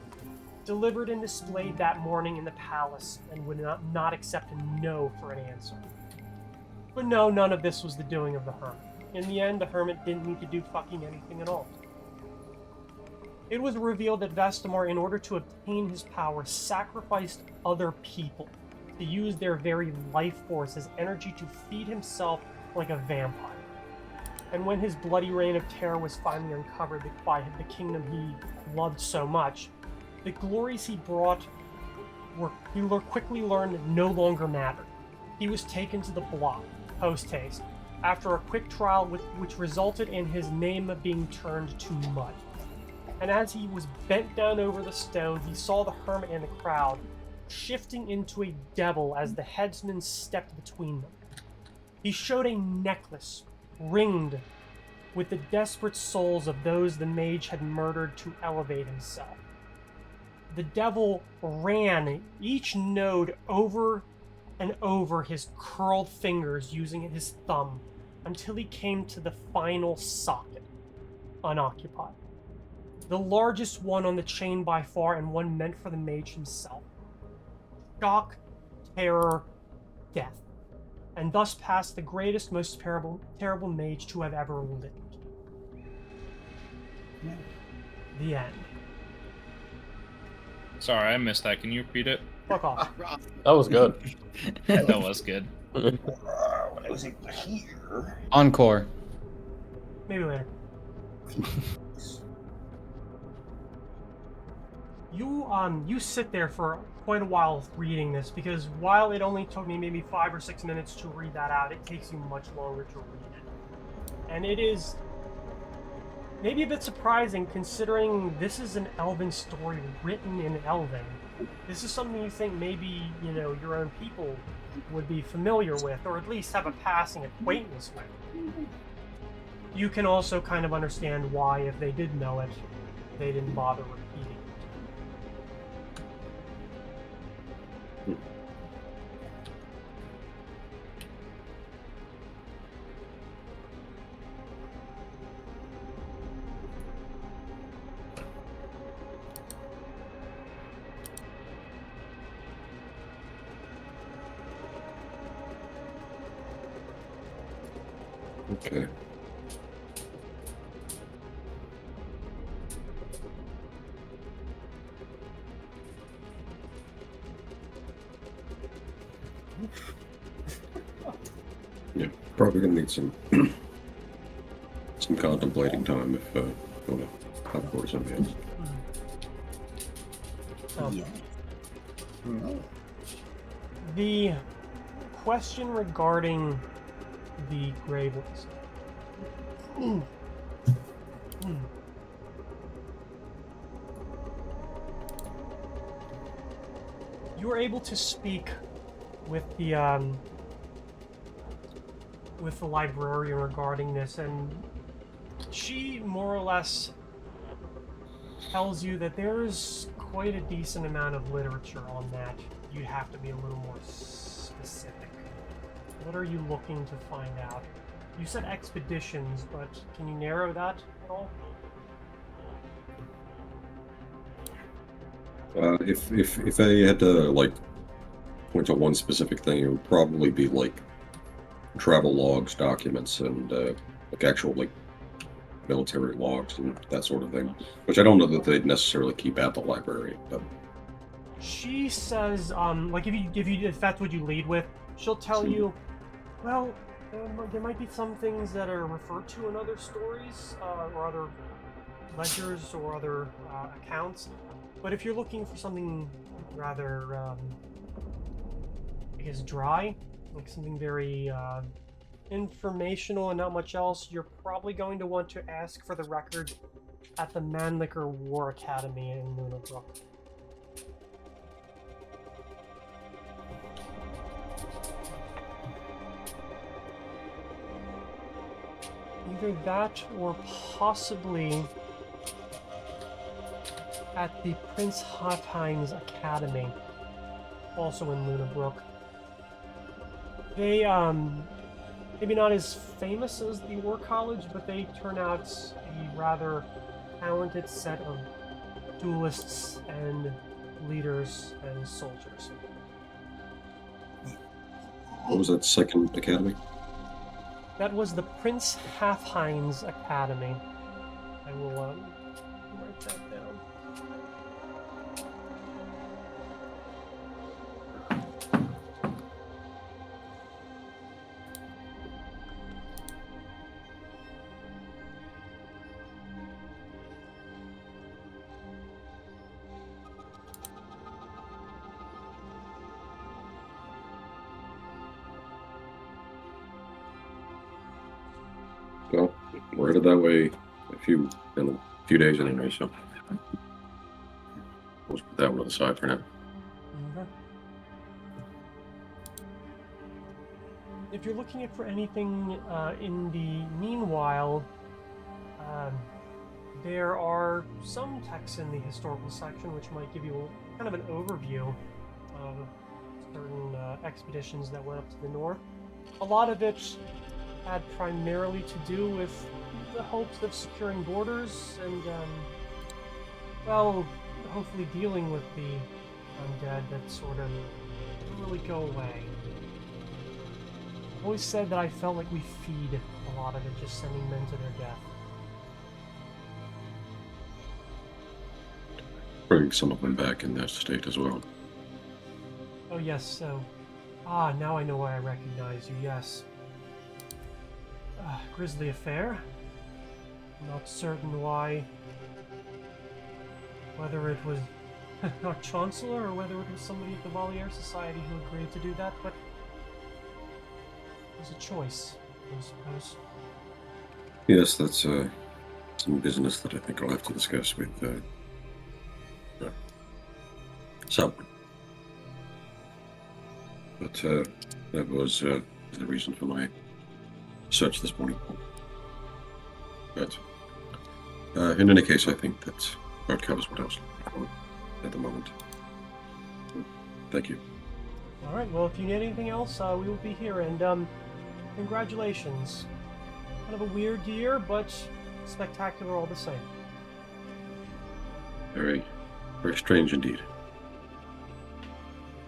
delivered and displayed that morning in the palace and would not accept a no for an answer. But no, none of this was the doing of the hermit. In the end, the hermit didn't need to do fucking anything at all. It was revealed that Vestamar, in order to obtain his power, sacrificed other people to use their very life force as energy to feed himself like a vampire. And when his bloody reign of terror was finally uncovered by the kingdom he loved so much, the glories he brought he quickly learned no longer mattered. He was taken to the block, post-haste, after a quick trial which resulted in his name being turned to mud. And as he was bent down over the stone, he saw the hermit and the crowd, shifting into a devil as the headsman stepped between them. He showed a necklace ringed with the desperate souls of those the mage had murdered to elevate himself. The devil ran each node over and over his curled fingers using his thumb until he came to the final socket, unoccupied. The largest one on the chain by far, and one meant for the mage himself. Shock, terror, death. And thus passed the greatest, most terrible mage to have ever lived. The end. Sorry, I missed that. Can you repeat it? Fuck off. That was good. That was good. When I was able to hear. Encore. Maybe later. You sit there for quite a while reading this, because while it only took me maybe 5 or 6 minutes to read that out, it takes you much longer to read it. And it is maybe a bit surprising, considering this is an Elven story written in Elven. This is something you think maybe, your own people would be familiar with, or at least have a passing acquaintance with. You can also kind of understand why, if they did know it, they didn't bother repeating it. Okay. Yeah, probably gonna need some some contemplating time if you want to have for something else. Yeah. No. The question regarding the Gravelings. You were able to speak with the librarian regarding this, and she more or less tells you that there's quite a decent amount of literature on that. You'd have to be a little more specific. What are you looking to find out? You said expeditions, but can you narrow that at all? If I had to like point to one specific thing, it would probably be like travel logs, documents, and like actual like military logs and that sort of thing. Which I don't know that they'd necessarily keep at the library, but She says, like if that's what you lead with, she'll tell you, well, there might be some things that are referred to in other stories, or other ledgers or other accounts. But if you're looking for something rather, I guess, dry, like something very informational and not much else, you're probably going to want to ask for the record at the Manlicker War Academy in Lunabrook. Either that or possibly at the Prince Hothine's Academy, also in Lunabrook. They, maybe not as famous as the War College, but they turn out a rather talented set of duelists and leaders and soldiers. what was that second academy? That was the Prince Halfhine's Academy. I will write that down. Well, we're headed that way in a few days anyway, so let's put that one aside for now. If you're looking for anything in the meanwhile, there are some texts in the historical section which might give you kind of an overview of certain expeditions that went up to the north. A lot of it had primarily to do with the hopes of securing borders and, well, hopefully dealing with the undead that sort of don't really go away. I've always said that I felt like we feed a lot of it, just sending men to their death. Bring some of them back in that state as well. Oh yes, so... Ah, now I know why I recognize you, yes. Grisly affair. Not certain why... Whether it was our Chancellor, or whether it was somebody at the Valier Society who agreed to do that, but it was a choice, I suppose. Yes, that's some business that I think I'll have to discuss with someone. But that was the reason for my search this morning. But in any case, I think that about covers what I was looking for at the moment. Thank you. All right. Well, if you need anything else, we will be here. And congratulations. Kind of a weird year, but spectacular all the same. Very, very strange indeed.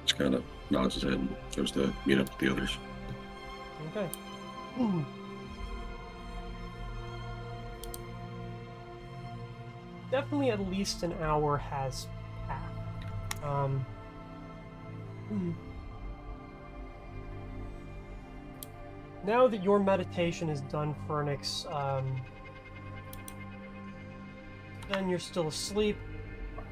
Just kind of nods his head and goes to meet up with the others. Okay. Definitely at least an hour has passed. Now that your meditation is done, Phoenix, then you're still asleep.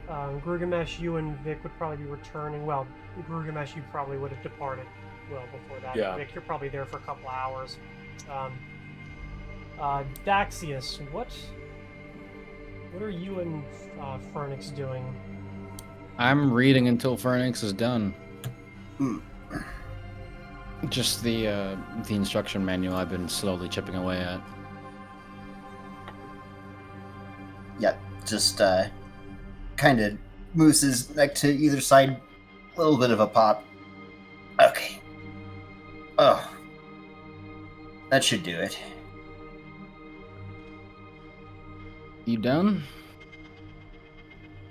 Grugamesh, you and Vic would probably be returning. Well, Grugamesh, you probably would have departed well before that. Yeah. Vic, you're probably there for a couple hours. Daxius, what are you and Phoenix doing? I'm reading until Phoenix is done. Hmm. Just the instruction manual I've been slowly chipping away at. Yep, just kind of moves his neck to either side, a little bit of a pop. Okay. Oh, that should do it. You done?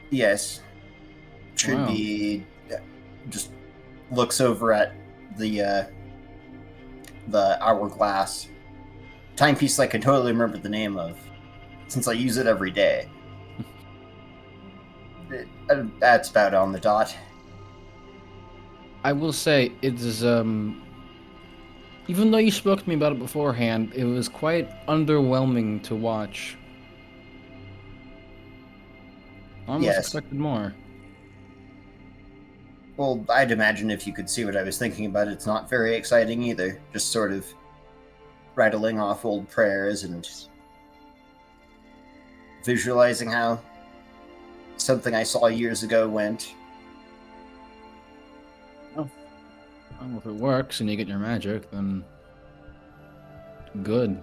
Yes. Should Wow. be. Just looks over at the hourglass timepiece I can totally remember the name of, since I use it every day. That's about on the dot. I will say it is even though you spoke to me about it beforehand, it was quite underwhelming to watch. I almost Yes. expected more. Well, I'd imagine if you could see what I was thinking about, it's not very exciting either. Just sort of rattling off old prayers and visualizing how something I saw years ago went. Well, if it works and you get your magic, then good.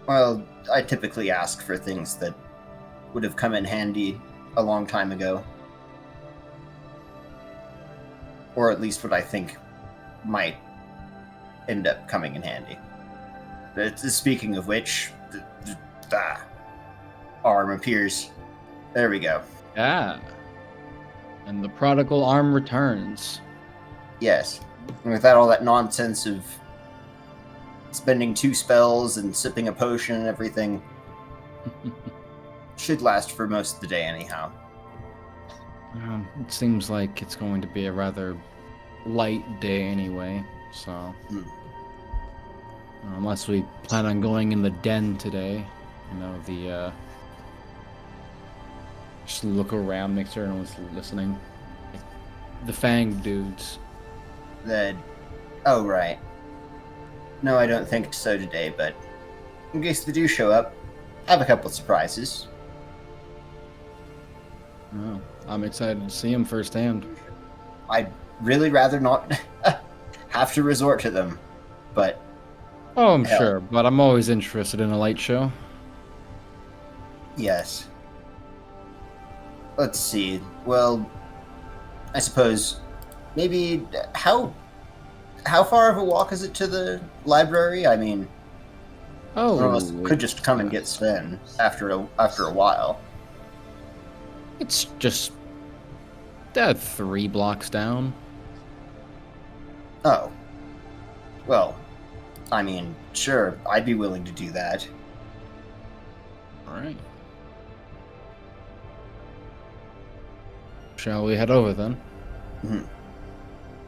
Well, I typically ask for things that would have come in handy a long time ago. Or at least what I think might end up coming in handy. But speaking of which, the arm appears. There we go. Yeah. And the prodigal arm returns. Yes. And without all that nonsense of spending 2 spells and sipping a potion and everything, should last for most of the day anyhow. It seems like it's going to be a rather light day anyway, so... Unless we plan on going in the den today. You know, the, just look around, make sure no one's listening. The Fang dudes. Oh, right. No, I don't think so today, but in case they do show up, I have a couple of surprises. Oh, I'm excited to see them firsthand. I'd really rather not have to resort to them, but Oh, I'm hell. sure, but I'm always interested in a light show. Yes. Let's see. Well, I suppose maybe how far of a walk is it to the library? I mean, Oh, one of us could just come and get Sven after a while. It's just 3 blocks down. Oh. Well, I mean, sure, I'd be willing to do that. All right. Shall we head over then?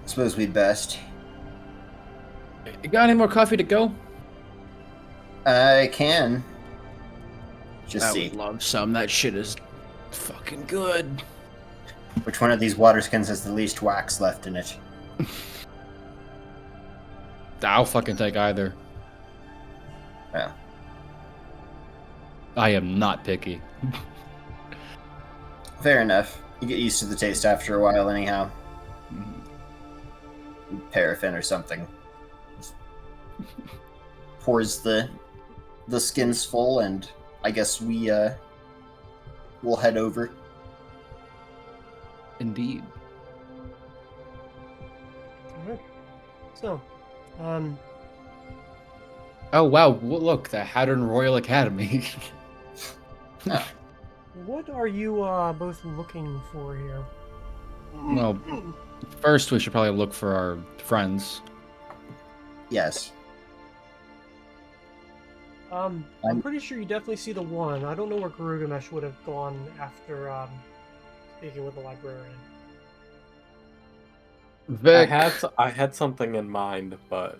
Suppose we'd best. You got any more coffee to go? I can. Just I see. would love some. That shit is fucking good. Which one of these water skins has the least wax left in it? I'll fucking take either. Yeah. I am not picky. Fair enough. You get used to the taste after a while, anyhow. Paraffin or something. Pours the skins full, and I guess we'll head over. Indeed. Alright. So, Oh wow! Look, the Hattern Royal Academy. what are you both looking for here? Well, first we should probably look for our friends. Yes. I'm pretty sure you definitely see the one. I don't know where Garugamesh would have gone after speaking with the librarian. Vic. I had something in mind, but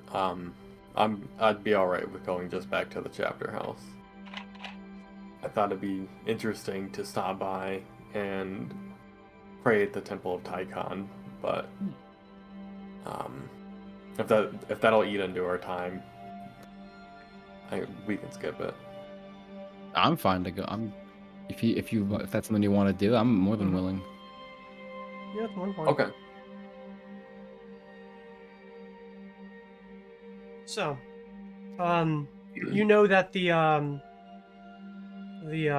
I'd be all right with going just back to the chapter house. I thought it'd be interesting to stop by and pray at the Temple of Tychon, but if that'll eat into our time, we can skip it. I'm fine to go. If that's something you want to do, I'm more than willing. Yeah, that's one point. Okay. So, you know that the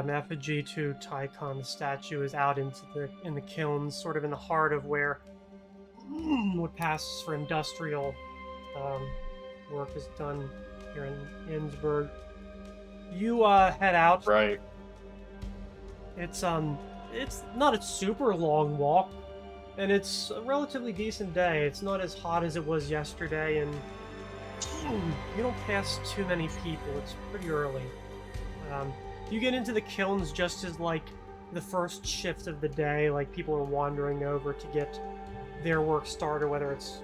effigy to Tychon statue is out in the kilns, sort of in the heart of where what passes for industrial work is done here in Innsbruck. You head out. Right. It's not a super long walk, and it's a relatively decent day. It's not as hot as it was yesterday, and you don't pass too many people. It's pretty early. You get into the kilns just as like the first shift of the day, like people are wandering over to get their work started, whether it's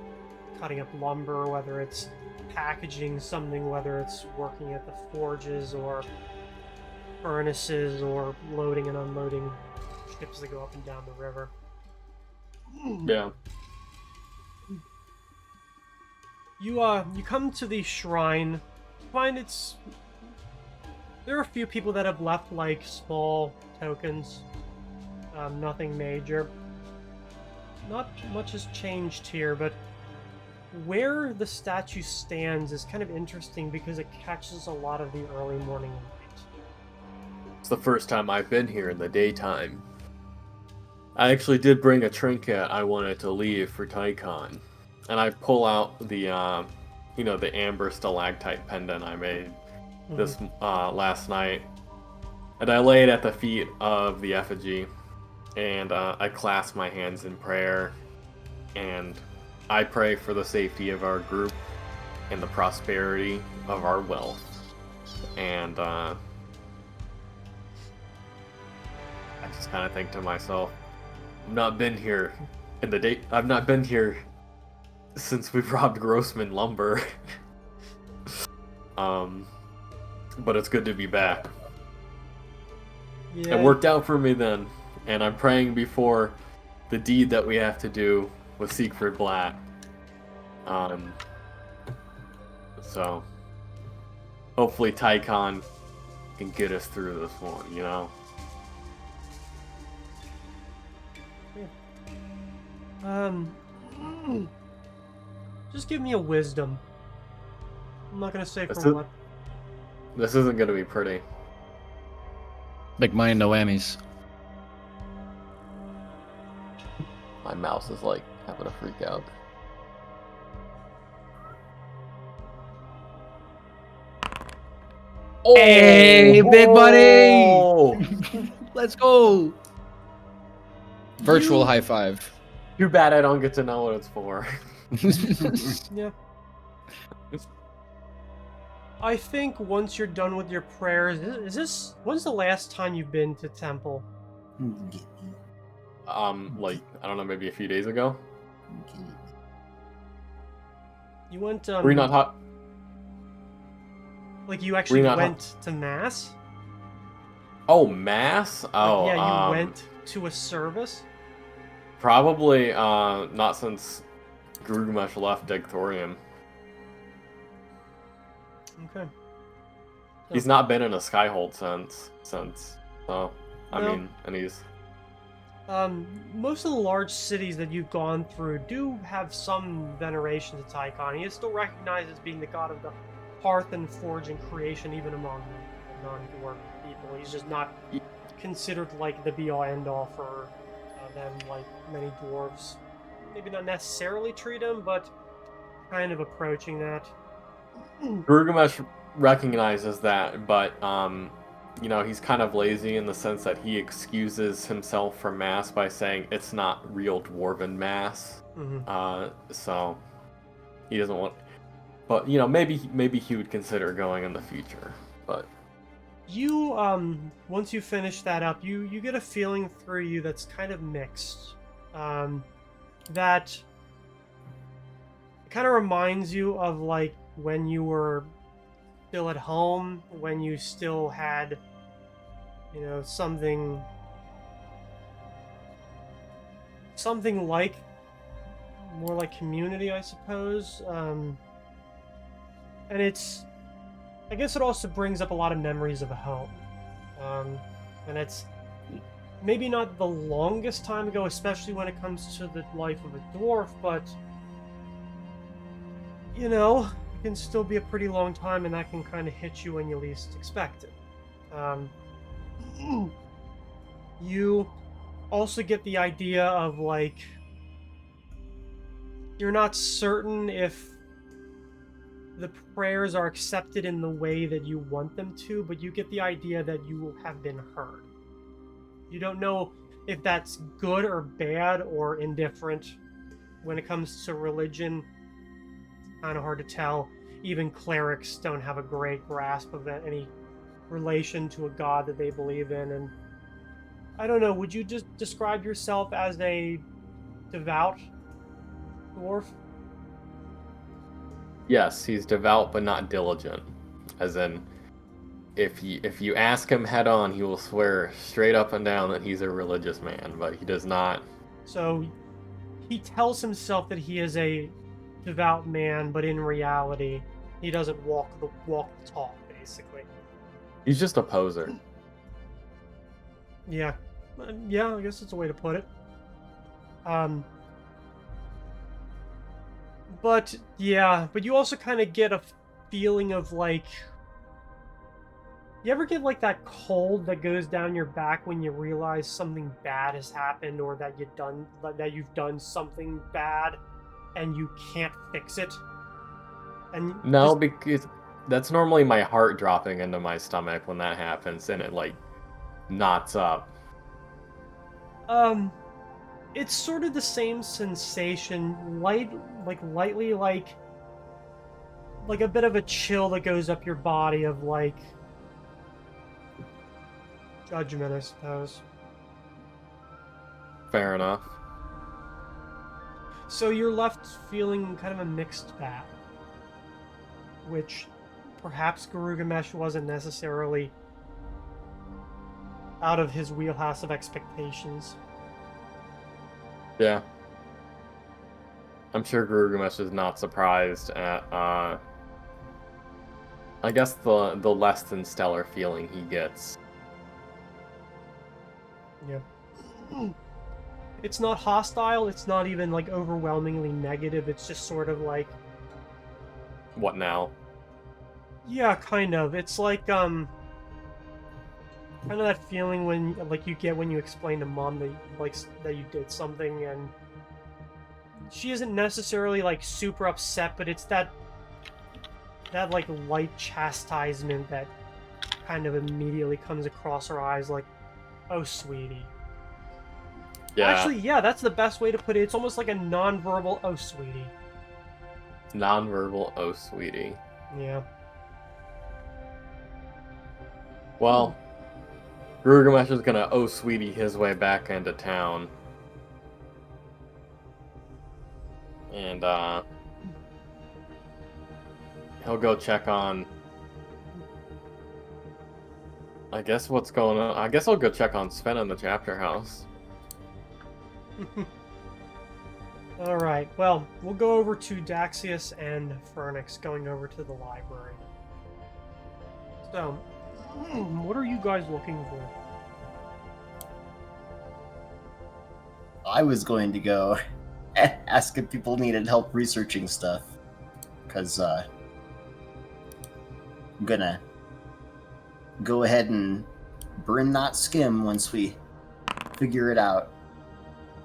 cutting up lumber, whether it's packaging something, whether it's working at the forges or furnaces or loading and unloading ships that go up and down the river. Yeah. You come to the shrine. You find there are a few people that have left like small tokens. Nothing major. Not much has changed here, but where the statue stands is kind of interesting because it catches a lot of the early morning light. It's the first time I've been here in the daytime. I actually did bring a trinket I wanted to leave for Tychon. And I pull out the amber stalactite pendant I made this last night. And I lay it at the feet of the effigy. And I clasp my hands in prayer. And I pray for the safety of our group and the prosperity of our wealth. And I just kind of think to myself, I've not been here since we robbed Grossman Lumber. But it's good to be back. Yeah. It worked out for me then, and I'm praying before the deed that we have to do with Siegfried Blatt. So hopefully Tychon can get us through this one, you know? Just give me a wisdom. I'm not gonna say for what. This isn't gonna be pretty. Big money, no whammies. My mouse is like having a freak out. Hey, big Oh! buddy! Let's go! Virtual high five. Too bad I don't get to know what it's for. Yeah. I think once you're done with your prayers, when's the last time you've been to temple? Like, I don't know, maybe a few days ago. You went, Were you not hot? like you actually not went to mass? Oh, mass? Like, Oh, yeah, you went to a service? Probably not since Gilgamesh left Vic'Talion. Okay. He's not been in a Skyhold since. So, I No. mean, and he's... Most of the large cities that you've gone through do have some veneration to Tychon. He is still recognized as being the god of the hearth and forge and creation, even among the non-dwarf people. He's just not considered like the be-all end-all for them, like many dwarves. Maybe not necessarily treat him, but kind of approaching that. Gilgamesh recognizes that, but you know, he's kind of lazy in the sense that he excuses himself from mass by saying it's not real dwarven mass. So he doesn't want. But you know, maybe he would consider going in the future. But you once you finish that up, you get a feeling through you that's kind of mixed. That kind of reminds you of like when you were still at home, when you still had, you know, something like more like community, I suppose. And it's, I guess it also brings up a lot of memories of a home. And it's maybe not the longest time ago, especially when it comes to the life of a dwarf, but you know, it can still be a pretty long time, and that can kind of hit you when you least expect it. You also get the idea of like, you're not certain if the prayers are accepted in the way that you want them to, but you get the idea that you have been heard. You don't know if that's good or bad or indifferent. When it comes to religion, kind of hard to tell. Even clerics don't have a great grasp of any relation to a god that they believe in. And I don't know, would you just describe yourself as a devout dwarf? yes, he's devout but not diligent. As in, if you ask him head on, he will swear straight up and down that he's a religious man, but he does not. So he tells himself that he is a devout man, but in reality, he doesn't walk the talk, basically. He's just a poser. Yeah. Yeah, I guess that's a way to put it. But yeah, but you also kind of get a feeling of like, you ever get like that cold that goes down your back when you realize something bad has happened, or that you've done something bad and you can't fix it? And No, because that's normally my heart dropping into my stomach when that happens, and it like knots up. It's sort of the same sensation, lightly like a bit of a chill that goes up your body of like judgment, I suppose. Fair enough. So you're left feeling kind of a mixed bag, which perhaps Gilgamesh wasn't necessarily out of his wheelhouse of expectations. Yeah. I'm sure Gilgamesh is not surprised at, I guess the less than stellar feeling he gets. Yeah. It's not hostile, it's not even like overwhelmingly negative, it's just sort of like, What now? yeah, kind of. It's like kind of that feeling when like you get when you explain to mom that you did something, and she isn't necessarily like super upset, but it's that like light chastisement that kind of immediately comes across her eyes, like, oh sweetie. Yeah. Actually, yeah, that's the best way to put it. It's almost like a non-verbal oh sweetie. Nonverbal, oh sweetie. Yeah. Well, Gilgamesh is gonna oh sweetie his way back into town. And he'll go check on, I guess what's going on. I guess I'll go check on Sven in the chapter house. All right. Well, we'll go over to Daxius and Fernix going over to the library. So, what are you guys looking for? I was going to go ask if people needed help researching stuff, because I'm gonna go ahead and burn that skim once we figure it out,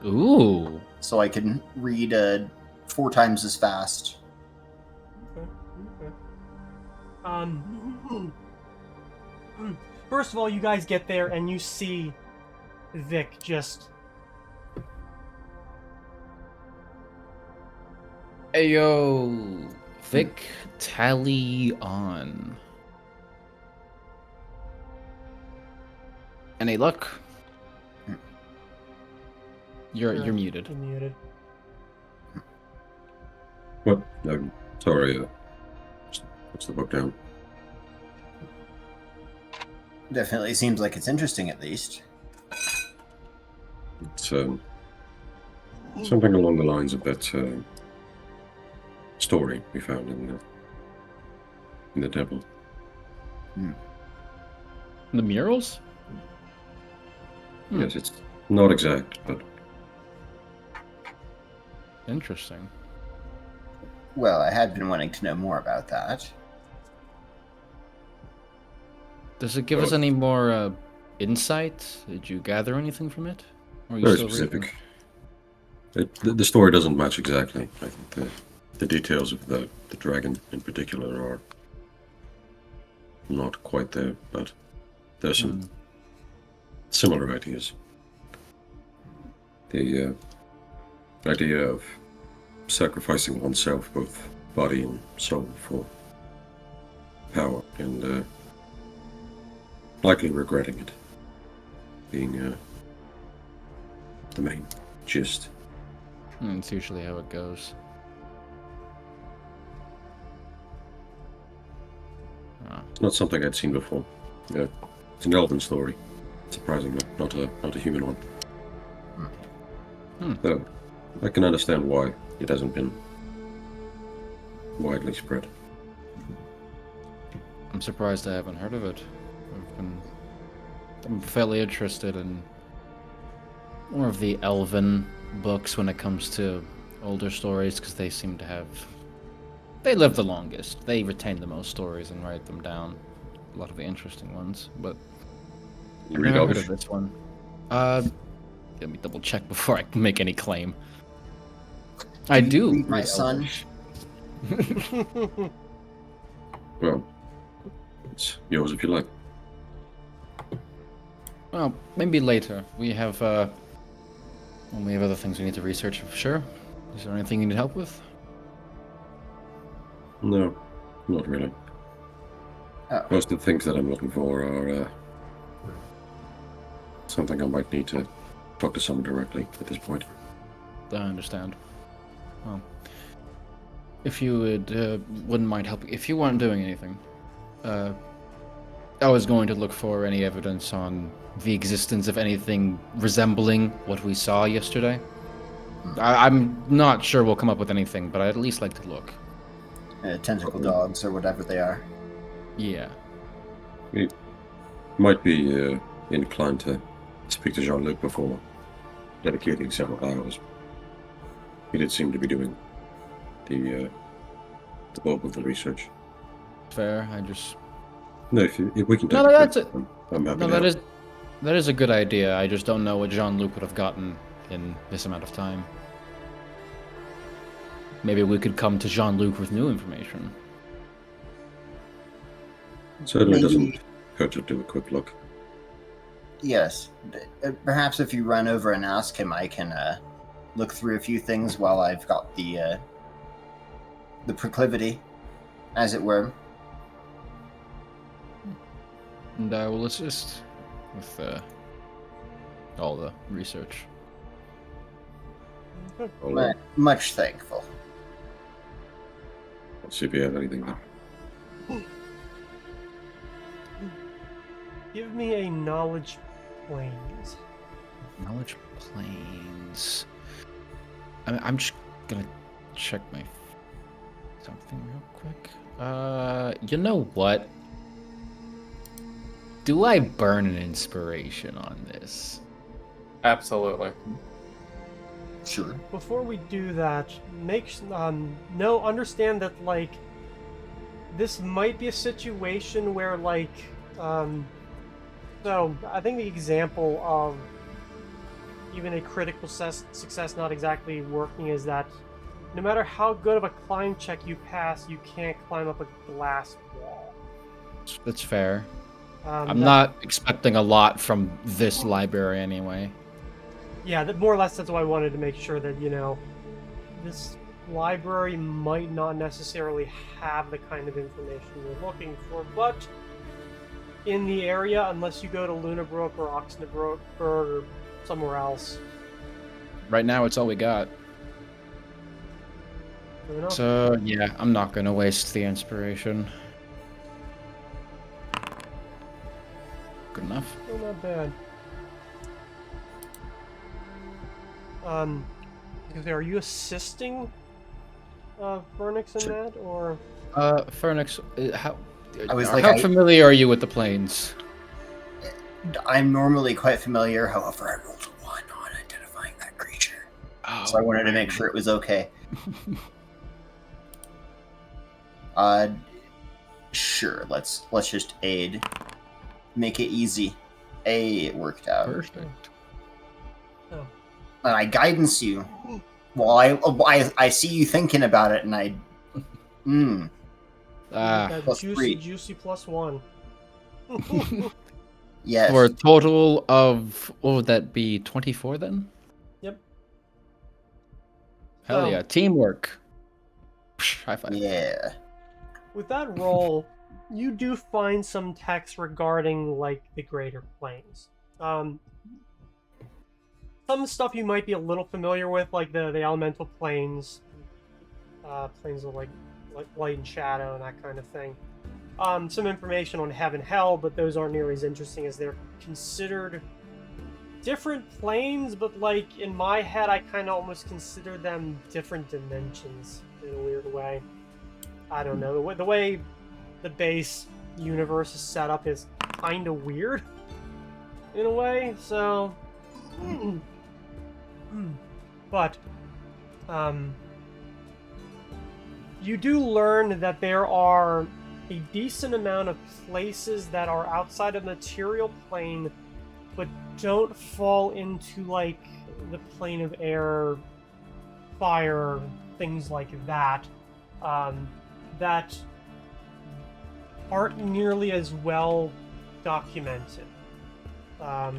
Ooh. so I can read 4 times as fast. Okay. First of all, you guys get there and you see Vic just. Ayo, Vic'Talion. Any luck? You're muted. You're muted. What? Sorry. What's the book down? Definitely seems like it's interesting, at least. It's something along the lines of that story we found in the temple. The murals? Yes, it's not exact, but Interesting. Well, I had been wanting to know more about that. Does it give us any more insight? Did you gather anything from it? Or are you very still specific. reading? The story doesn't match exactly. I think the details of the dragon in particular are not quite there, but there's some similar ideas. The idea of sacrificing oneself, both body and soul, for power, and likely regretting it, being the main gist. It's usually how it goes. It's not something I'd seen before. Yeah, it's an elven story, surprisingly, not a human one. So, I can understand why it hasn't been widely spread. I'm surprised I haven't heard of it. I'm fairly interested in more of the elven books when it comes to older stories, because they seem to have... They live the longest. They retain the most stories and write them down. A lot of the interesting ones, but You I've read never heard of Elvish? this one. Let me double check before I make any claim. I do read my read son? Elvish. Well, it's yours if you like. Well, maybe later. We have other things we need to research for sure. Is there anything you need help with? No, not really. Oh. Most of the things that I'm looking for are something I might need to talk to someone directly at this point. I understand. Well, if you wouldn't mind helping, if you weren't doing anything, I was going to look for any evidence on the existence of anything resembling what we saw yesterday. I'm not sure we'll come up with anything, but I'd at least like to look. Tentacle dogs, or whatever they are. Yeah. We might be inclined to speak to Jean-Luc before dedicating several hours. He did seem to be doing the bulk of the research. Fair. I just... No, if we can take No, a that's break, it. I'm happy No, to help. that is a good idea. I just don't know what Jean-Luc would have gotten in this amount of time. Maybe we could come to Jean-Luc with new information. Certainly Maybe- doesn't hurt to do a quick look. Yes. Perhaps if you run over and ask him, I can look through a few things while I've got the proclivity, as it were. And I will assist with all the research. I'll Much thankful. see if you have anything there. Give me a knowledge planes. Knowledge planes. I'm just gonna check my something real quick. You know what? Do I burn an inspiration on this? Absolutely. Sure. Before we do that, understand that like this might be a situation where like so I think the example of even a critical success not exactly working is that no matter how good of a climb check you pass, you can't climb up a glass wall. That's fair. I'm That's- not expecting a lot from this library anyway. Yeah, more or less that's why I wanted to make sure that, this library might not necessarily have the kind of information you're looking for, but in the area, unless you go to Lunabrook or Oxnabrook or somewhere else. Right now, it's all we got. Fair enough. So, yeah, I'm not gonna waste the inspiration. Good enough. Still not bad. Are you assisting Vernix in that, or? Fernix, how I familiar are you with the planes? I'm normally quite familiar, however, I rolled a 1 on identifying that creature. So I wanted to make sure it was okay. Sure, let's just aid. Make it easy. It worked out. Perfect. Oh. And I guidance you. Well, I see you thinking about it, and I... That plus juicy, 3. juicy +1. Yes. For a total of, what would that be, 24 then? Yep. Hell yeah, teamwork. High five. Yeah. With that roll, you do find some text regarding, like, the Greater Plains. Some stuff you might be a little familiar with, like the elemental planes, planes of, like light and shadow and that kind of thing. Some information on heaven, hell, but those aren't nearly as interesting as they're considered different planes, but, like, in my head, I kind of almost consider them different dimensions in a weird way. I don't know. The way the base universe is set up is kind of weird in a way, so... But, you do learn that there are a decent amount of places that are outside of the material plane, but don't fall into, like, the plane of air, fire, things like that, that aren't nearly as well documented. How do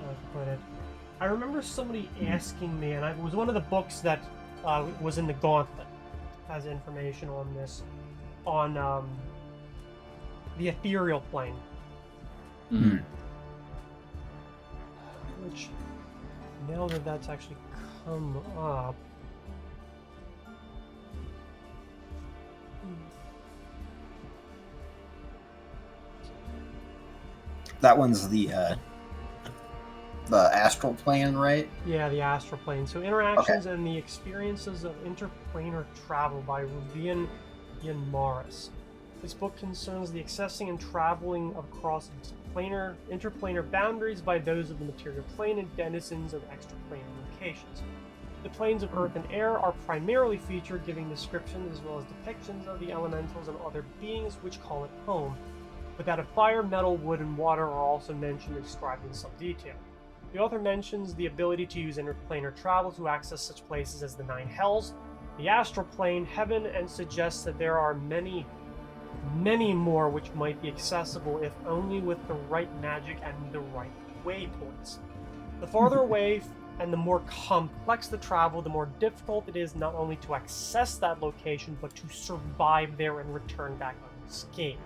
I put it? I remember somebody asking me, and it was one of the books that was in the Gauntlet, has information on this, on the ethereal plane. Which, now that that's actually come up... That one's the astral plane, right? Yeah, the astral plane. So interactions and the experiences of interplanar travel by Ruvian Ian Morris. This book concerns the accessing and traveling across interplanar boundaries by those of the material plane and denizens of extraplanar locations. The planes of earth and air are primarily featured, giving descriptions as well as depictions of the elementals and other beings which call it home, but that of fire, metal, wood, and water are also mentioned and described in some detail. The author mentions the ability to use interplanar travel to access such places as the Nine Hells, the astral plane, heaven, and suggests that there are many, many more which might be accessible if only with the right magic and the right waypoints. The farther away and the more complex the travel, the more difficult it is not only to access that location, but to survive there and return back unscathed.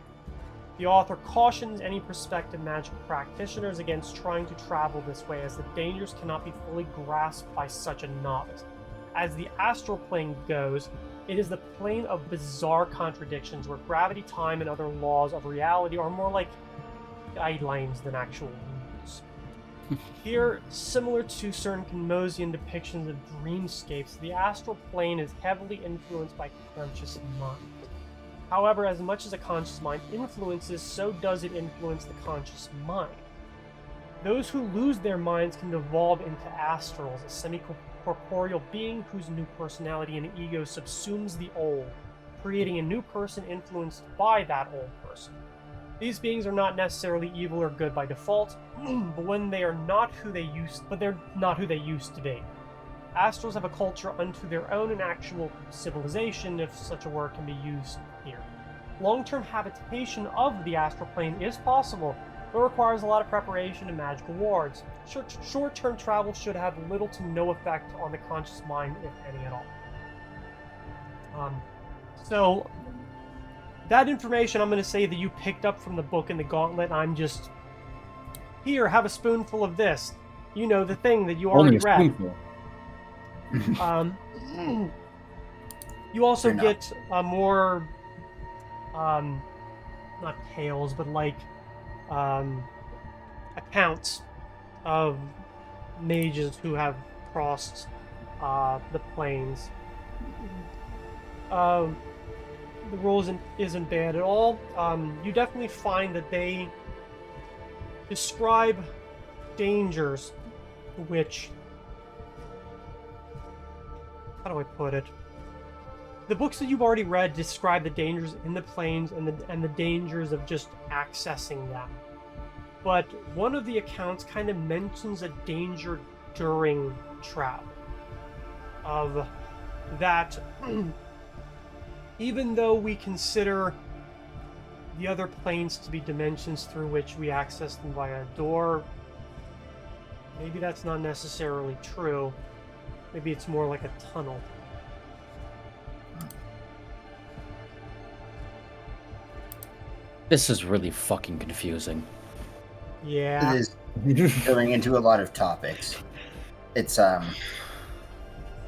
The author cautions any prospective magic practitioners against trying to travel this way, as the dangers cannot be fully grasped by such a novice. As the astral plane goes, it is the plane of bizarre contradictions where gravity, time, and other laws of reality are more like guidelines than actual rules. Here, similar to certain Cosmosian depictions of dreamscapes, the astral plane is heavily influenced by conscious mind. However, as much as a conscious mind influences, so does it influence the conscious mind. Those who lose their minds can devolve into astrals, a semi-corporeal being whose new personality and ego subsumes the old, creating a new person influenced by that old person. These beings are not necessarily evil or good by default, but they're not who they used to be. Astrals have a culture unto their own, an actual civilization, if such a word can be used here. Long-term habitation of the astral plane is possible, but requires a lot of preparation and magical wards. Short-term travel should have little to no effect on the conscious mind, if any at all. So, that information I'm going to say that you picked up from the book in the Gauntlet, I'm just... Here, have a spoonful of this. You know, the thing that you already Only a read. spoonful. You also Fair get more, not tales, but like, accounts of mages who have crossed the plains. The rules isn't bad at all. You definitely find that they describe dangers which... How do I put it? The books that you've already read describe the dangers in the plains and the dangers of just accessing them. But one of the accounts kind of mentions a danger during travel. Of that, even though we consider the other planes to be dimensions through which we access them via a door, maybe that's not necessarily true. Maybe it's more like a tunnel. This is really fucking confusing. Yeah. It is going into a lot of topics. It's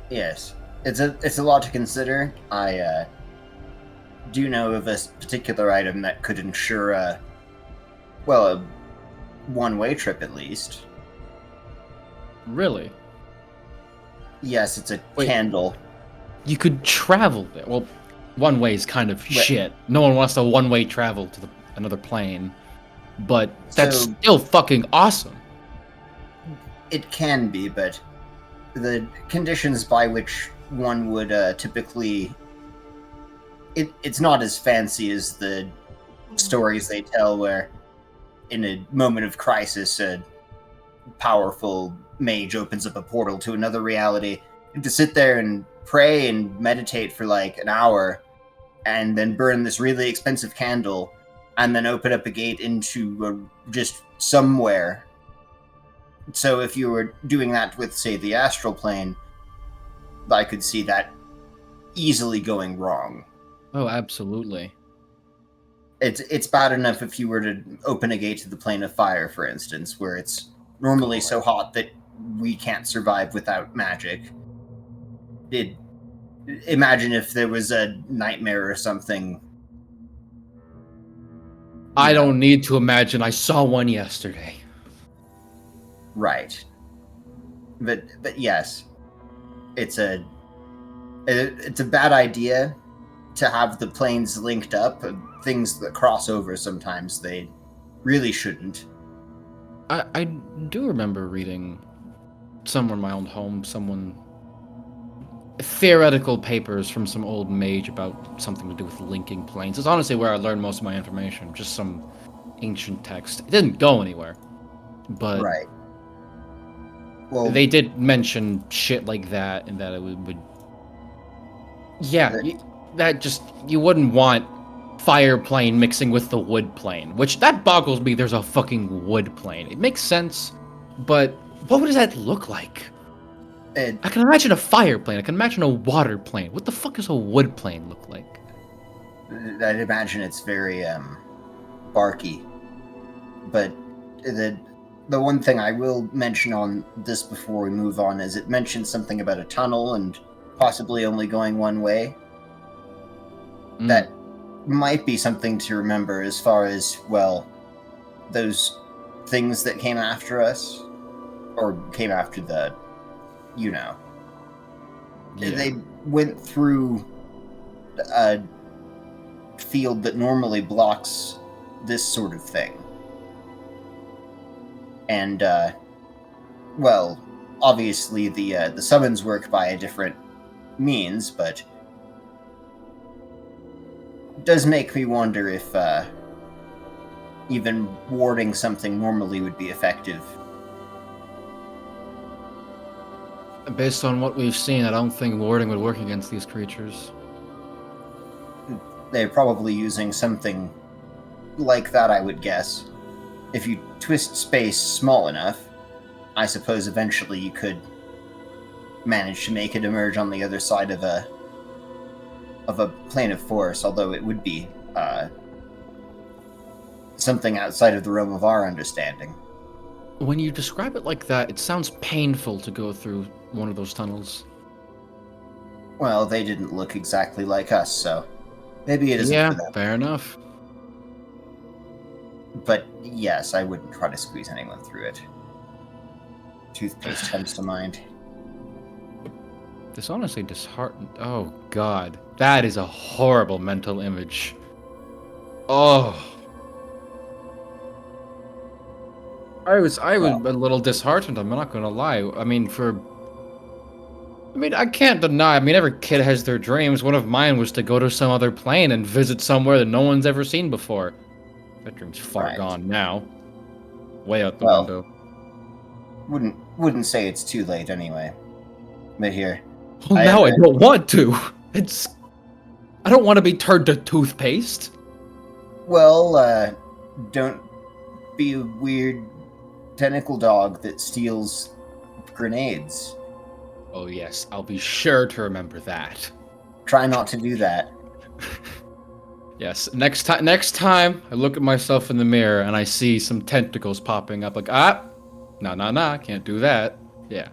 yes, it's a lot to consider. I do know of a particular item that could ensure a one-way trip at least. Really? Yes, it's a Wait. candle. You could travel there. Well, one way is kind of shit. No one wants to one-way travel to another plane. But that's So- still fucking awesome. It can be, but the conditions by which one would typically... It's not as fancy as the stories they tell where in a moment of crisis a powerful mage opens up a portal to another reality. You have to sit there and pray and meditate for like an hour and then burn this really expensive candle and then open up a gate into just somewhere. So if you were doing that with, say, the astral plane, I could see that easily going wrong. Oh, absolutely. It's bad enough if you were to open a gate to the plane of fire, for instance, where it's normally so hot that we can't survive without magic. Imagine if there was a nightmare or something. I don't need to imagine. I saw one yesterday. Right. But yes, it's a bad idea to have the planes linked up. Things that cross over sometimes, they really shouldn't. I do remember reading somewhere in my own home, theoretical papers from some old mage about something to do with linking planes. It's honestly where I learned most of my information, just some ancient text. It didn't go anywhere, but Right. Well, they did mention shit like that, and that it would yeah, you wouldn't want fire plane mixing with the wood plane, which that boggles me. There's a fucking wood plane. It makes sense, but what does that look like? I can imagine a fire plane. I can imagine a water plane. What the fuck does a wood plane look like? I'd imagine it's very barky. But the one thing I will mention on this before we move on is it mentions something about a tunnel and possibly only going one way. That might be something to remember as far as, well, those things that came after us. or came after the, Yeah. they went through a field that normally blocks this sort of thing. And, well, obviously the summons work by a different means, but it does make me wonder if even warding something normally would be effective. Based on what we've seen, I don't think warding would work against these creatures. They're probably using something like that, I would guess. If you twist space small enough, I suppose eventually you could manage to make it emerge on the other side of a plane of force, although it would be something outside of the realm of our understanding. When you describe it like that, it sounds painful to go through one of those tunnels. Well, they didn't look exactly like us, so maybe it isn't Yeah, for them. fair enough. But yes, I wouldn't try to squeeze anyone through it. Toothpaste comes to mind. This honestly disheartened. Oh god, that is a horrible mental image. Oh. I was a little disheartened, I'm not gonna lie. I mean, I can't deny, every kid has their dreams. One of mine was to go to some other plane and visit somewhere that no one's ever seen before. That dream's far gone now. Way out the window. Wouldn't say it's too late anyway. But here. Well, now I don't want to. I don't want to be turned to toothpaste. Well, don't be a weird tentacle dog that steals grenades. Oh yes, I'll be sure to remember that. Try not to do that. Yes, next time I look at myself in the mirror and I see some tentacles popping up, like, nah, can't do that. Yeah.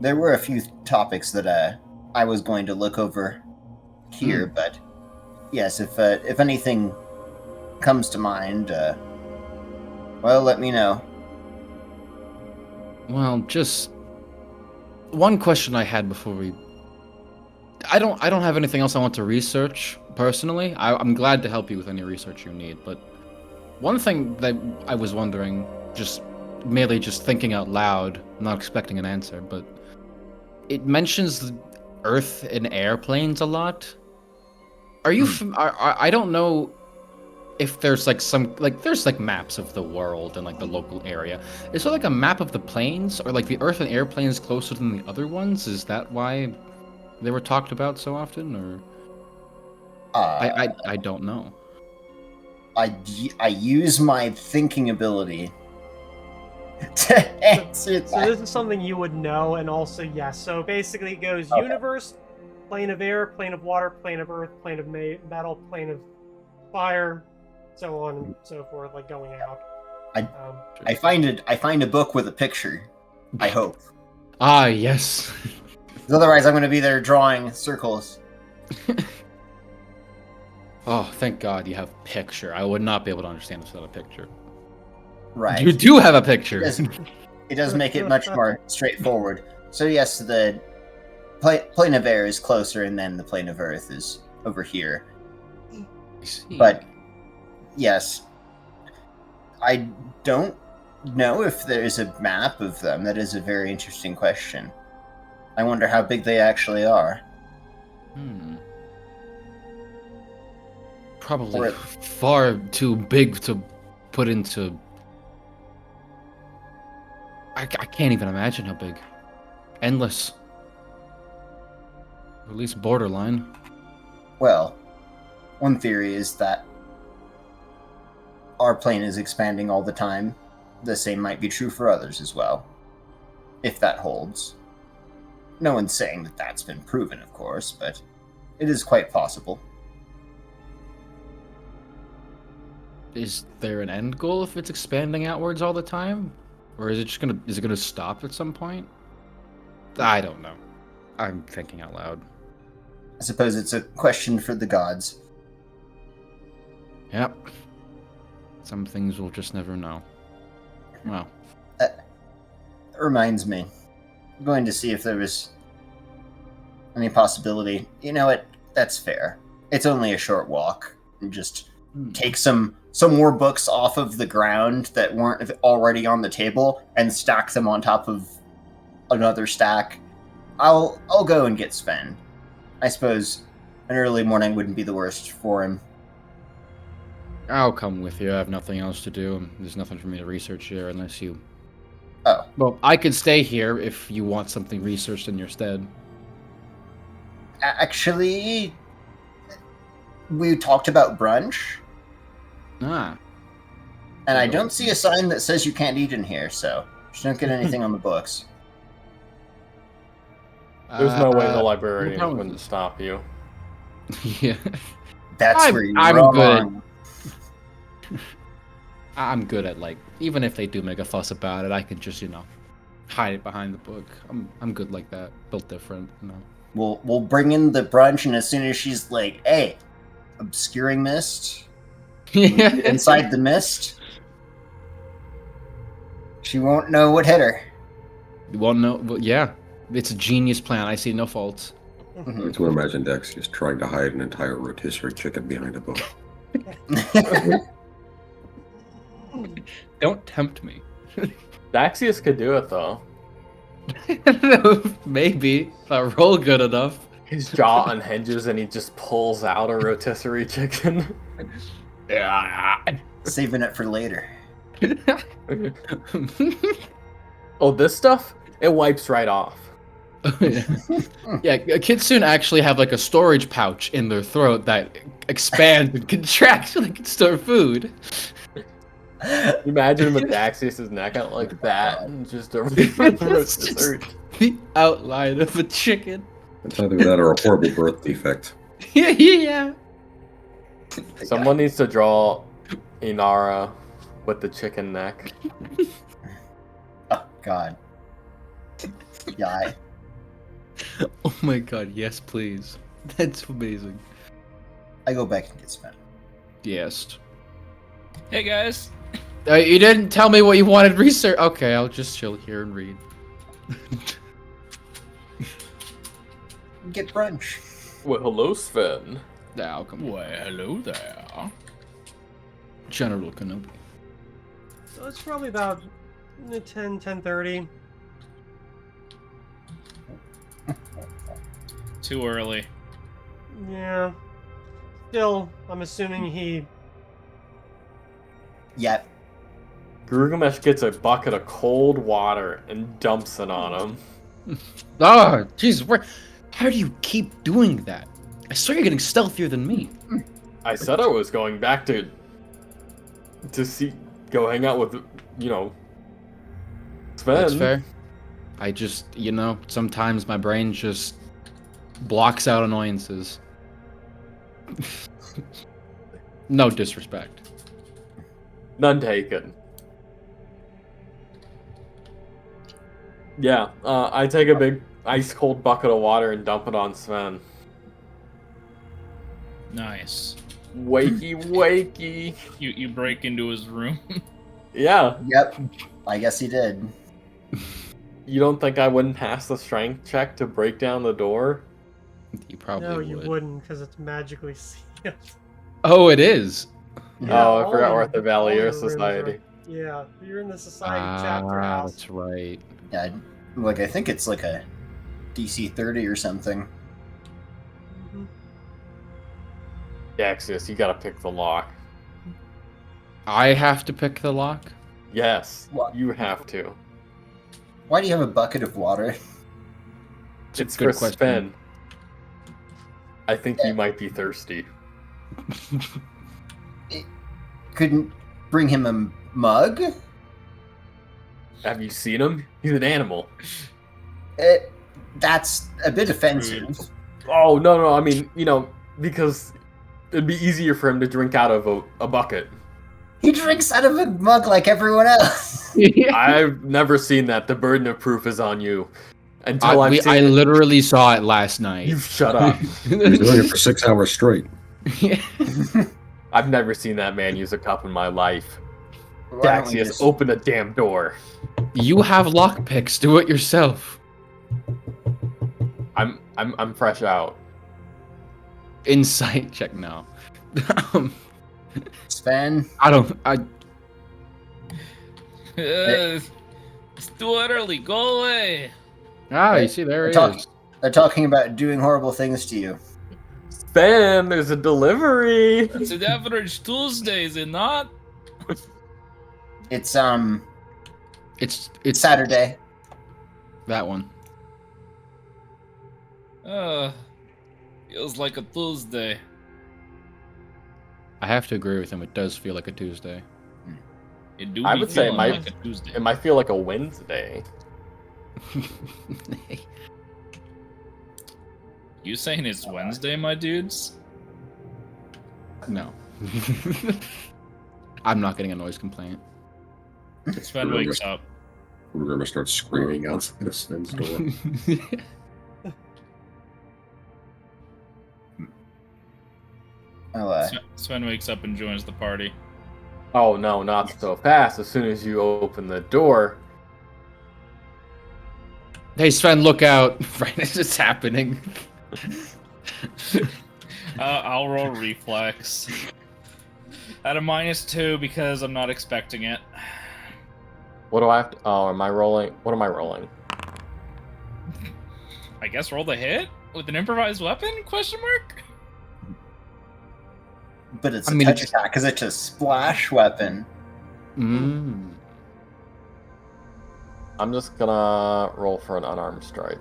There were a few topics that I was going to look over here, but yes, if anything comes to mind, well, let me know. Well, just one question I had before we. I don't have anything else I want to research personally. I'm glad to help you with any research you need, but one thing that I was wondering, just thinking out loud, not expecting an answer, but it mentions Earth and airplanes a lot. Are you? I don't know if there's there's maps of the world and the local area. Is there a map of the planes, or the Earth and airplanes closer than the other ones? Is that why they were talked about so often, or? I don't know. I use my thinking ability to answer that. So this is something you would know, and also yes. So basically, it goes universe, plane of air, plane of water, plane of earth, plane of metal, plane of fire, so on and so forth, going out. I find a book with a picture. I hope. Ah, yes. Otherwise, I'm going to be there drawing circles. Oh, thank God you have picture. I would not be able to understand this without a picture. Right. You do have a picture. It does make it much more straightforward. So yes, the plane of air is closer, and then the plane of earth is over here. I see. But yes, I don't know if there's a map of them. That is a very interesting question. I wonder how big they actually are. Probably far too big to put into. I can't even imagine how big. Endless. Or at least borderline. Well, one theory is that our plane is expanding all the time. The same might be true for others as well, if that holds. No one's saying that that's been proven, of course, but it is quite possible. Is there an end goal if it's expanding outwards all the time? Or is it gonna stop at some point? I don't know. I'm thinking out loud. I suppose it's a question for the gods. Yep. Some things we'll just never know. Well. reminds me. I'm going to see if there was any possibility. You know what? That's fair. It's only a short walk. And just take some more books off of the ground that weren't already on the table and stack them on top of another stack. I'll go and get Sven. I suppose an early morning wouldn't be the worst for him. I'll come with you. I have nothing else to do. There's nothing for me to research here unless you... Oh. Well, I could stay here if you want something researched in your stead. Actually, we talked about brunch, Ah. and I don't see a sign that says you can't eat in here, so just don't get anything on the books. There's no way the no librarian problem. wouldn't stop you. Yeah. That's where you're I'm wrong. I'm good at, like, even if they do make a fuss about it, I can just, hide it behind the book. I'm good like that. Built different, We'll bring in the brunch, and as soon as she's like, "Hey, obscuring mist," Yeah. inside the mist, she won't know what hit her. Well, no, well, yeah. It's a genius plan. I see no faults. I can imagine Dex just trying to hide an entire rotisserie chicken behind a book. Don't tempt me. Daxius could do it though. Maybe. If I roll good enough. His jaw unhinges and he just pulls out a rotisserie chicken. Yeah. Saving it for later. Oh, this stuff? It wipes right off. Yeah, kids soon actually have like a storage pouch in their throat that expands and contracts so they can store food. Imagine with Daxius' neck out like that and just a rotisserie. The outline of a chicken. It's either that or a horrible birth defect. Yeah. Someone needs to draw Inara with the chicken neck. Oh God. Yeah. Oh my god, yes, please. That's amazing. I go back and get Sven. Yes. Hey guys. You didn't tell me what you wanted research. Okay, I'll just chill here and read. Get brunch. Well, hello, Sven. Now, come on. Why, hello there. General Kenobi. So it's probably about 10:30. Too early. Yeah. Still, I'm assuming he... Yep. Gilgamesh gets a bucket of cold water and dumps it on him. Oh, Jesus, how do you keep doing that? I swear you're getting stealthier than me. I said I was going back to go hang out with, Sven. That's fair. I just, sometimes my brain just blocks out annoyances. No disrespect. None taken. Yeah, I take a big ice cold bucket of water and dump it on Sven. Nice. Wakey, wakey. You break into his room. Yeah. Yep. I guess he did. You don't think I wouldn't pass the strength check to break down the door? You probably No, would. you wouldn't, because it's magically sealed. Oh, it is. Yeah, Oh, I all forgot of- we're at the all Valier of the rooms Society. are- Yeah, you're in the society chapter house. That's right. Yeah, I think it's like a DC 30 or something. Mhm. Daxius, you gotta pick the lock. I have to pick the lock? Yes, What? you have to. Why do you have a bucket of water? a It's good for question. Sven. I think he might be thirsty. Couldn't bring him a mug? Have you seen him? He's an animal. That's a bit offensive. Oh, no, I mean, because it'd be easier for him to drink out of a bucket. He drinks out of a mug like everyone else. I've never seen that. The burden of proof is on you. Until I've seen I it, literally saw it last night. you shut up. He's doing it for 6 hours straight. I've never seen that man use a cup in my life. Why don't we Daxius, just- open the damn door. You have lockpicks. Do it yourself. I'm fresh out. Insight check now. Sven, I It's too early. Go away. you see there he Talk- is. they're talking about doing horrible things to you. Sven, there's a delivery. It's an average Tuesday, is it not? It's It's Saturday. that one. Feels like a Tuesday. I have to agree with him. It does feel like a Tuesday. It do I be would say it feeling might- like a Tuesday. It might feel like a Wednesday. You saying it's Wednesday, my dudes? No. I'm not getting a noise complaint. Sven wakes up. We're gonna start screaming outside of Sven's door. Oh, Sven wakes up and joins the party. Oh no, not so fast. As soon as you open the door, Hey Sven, look out! Right as it's happening. I'll roll reflex. At a -2 because I'm not expecting it. what do I have to? Oh, am I rolling? What am I rolling? I guess roll the hit with an improvised weapon? Question mark. but it's I a mean, touch it's- attack because it's a splash weapon. Mm. I'm just gonna roll for an unarmed strike.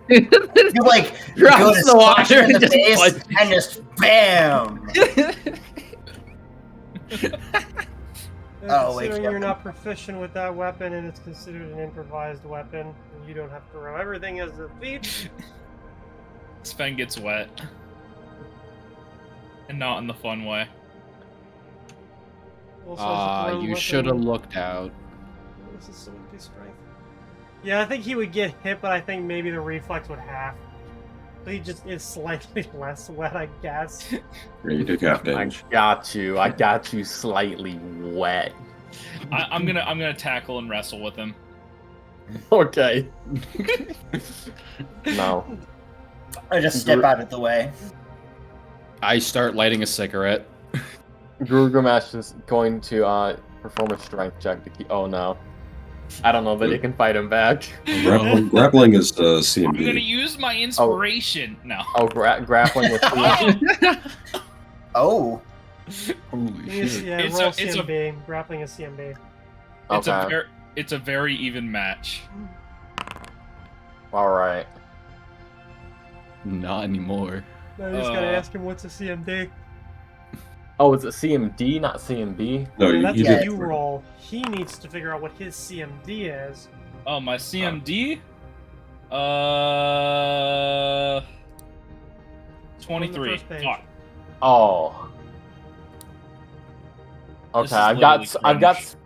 You like Drops go to the water splash him in and the just face punch. and just bam. Oh, wait, Considering yeah. you're not proficient with that weapon and it's considered an improvised weapon, and you don't have to roll everything as a feat. Sven gets wet. And not in the fun way. Also has a thrown You weapon. should have looked out. This is so much strength. Yeah, I think he would get hit, but I think maybe the reflex would half. So he just is slightly less wet, I guess. Yeah, you take half I damage. got you. I got you slightly wet. I'm gonna tackle and wrestle with him. Okay. No. I just step out of the way. I start lighting a cigarette. Gurgamash is going to perform a strength check to keep. Oh no. I don't know that he can fight him back. Grappling is I'm gonna CMB. use my inspiration. No. Oh, grappling with Oh, Holy Yeah, It's roll a- it's a- CMB. Grappling is CMB. Okay. It's a very even match. All right. Not anymore. Now you just gotta ask him what's a CMD. Oh, is it CMD, not CMB? No, Yeah, you, that's you what did. you roll. He needs to figure out what his CMD is. Oh, my CMD? 23. first page. Fuck. Oh. This Okay, is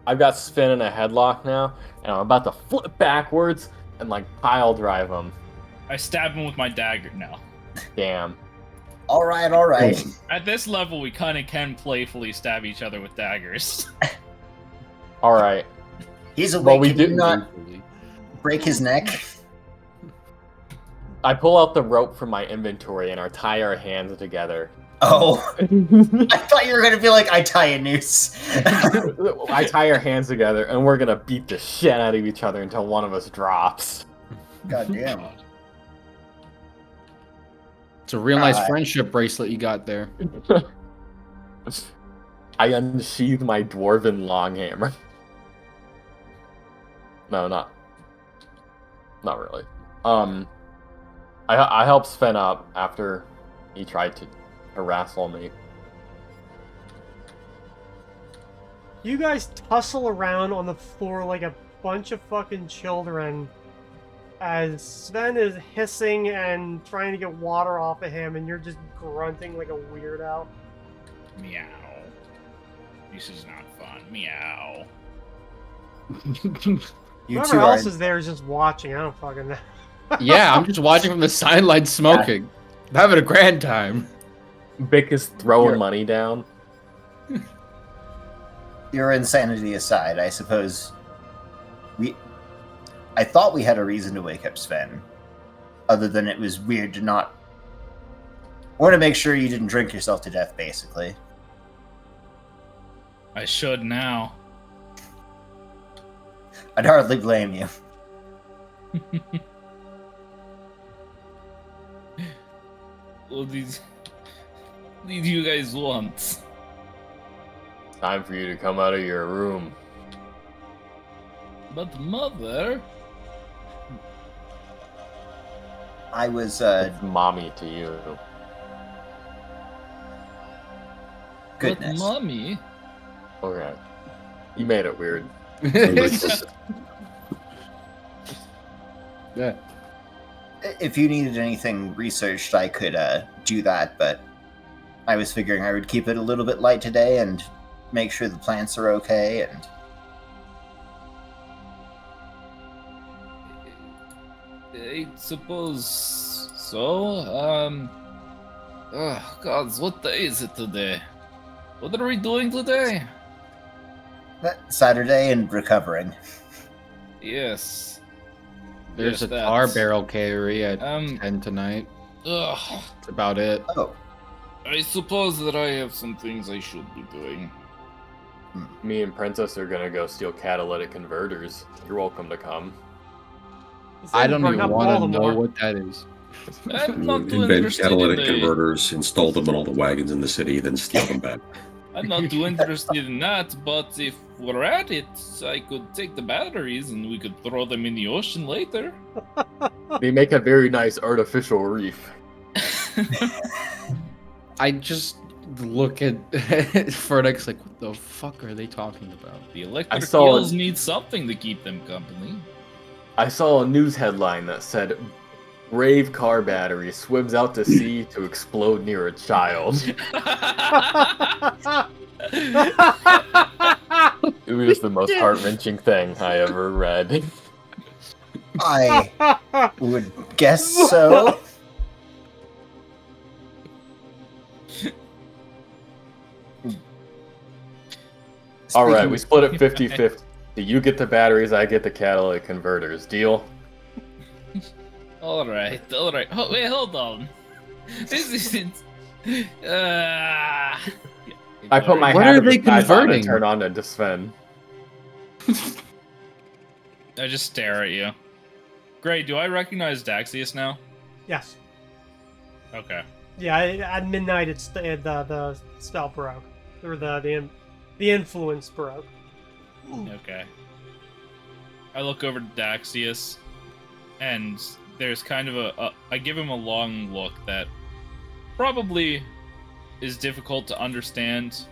I've got Sven in a headlock now, and I'm about to flip backwards and like pile drive him. I stab him with my dagger now. Damn. all right, all right. At this level, we kind of can playfully stab each other with daggers. All right. He's awake. Well, we Can you did- not break his neck? I pull out the rope from my inventory and I tie our hands together. Oh, I thought you were gonna be like, I tie a noose. I tie our hands together and we're gonna beat the shit out of each other until one of us drops. God damn. It's a real nice Alright. friendship bracelet you got there. I unsheath my dwarven longhammer. No, not really. I help Sven up after he tried to harass me. You guys tussle around on the floor like a bunch of fucking children as Sven is hissing and trying to get water off of him, and you're just grunting like a weirdo. Meow. This is not fun. Meow. You Whoever two are. else is there is just watching. I don't fucking know. Yeah, I'm just watching from the sideline smoking. Having a grand time. Bick is throwing You're- money down. Your insanity aside, I suppose I thought we had a reason to wake up Sven, other than it was weird to not. I want to make sure you didn't drink yourself to death, basically. I should now. I'd hardly blame you. What did you guys want? Time for you to come out of your room. But mother, I was, It's mommy to you. goodness. but mommy. Okay. You made it weird. Yeah. If you needed anything researched, I could do that, but I was figuring I would keep it a little bit light today and make sure the plants are okay. And I suppose so. Oh, gods, what day is it today? What are we doing today? Saturday and recovering. Yes. There's Yes, a tar that's- barrel carry at Um, 10 tonight. Ugh. That's about it. Oh, I suppose that I have some things I should be doing. Me and Princess are gonna go steal catalytic converters. You're welcome to come. I don't Bring even up want to Baltimore. know what that is. I'm not too Invent interested catalytic in converters, install them in all the wagons in the city, then steal them back. I'm not too interested in that, but if we're at it, I could take the batteries and we could throw them in the ocean later. They make a very nice artificial reef. I just look at Ferdex like, what the fuck are they talking about? The electric saw eels it. need something to keep them company. I saw a news headline that said, "Brave car battery swims out to sea to explode near a child." It was the most heart-wrenching thing I ever read. I would guess so. All right, Speaking- we split it 50-50. You get the batteries, I get the catalytic converters. Deal? All right. Oh, wait, hold on. This isn't. I put my What hat are of they disguise on and converting? turn on into Sven. I just stare at you. Gray, do I recognize Daxius now? Yes. Okay. Yeah, at midnight the spell broke. Or the influence broke. Okay. I look over to Daxius, and there's kind of I give him a long look that probably is difficult to understand.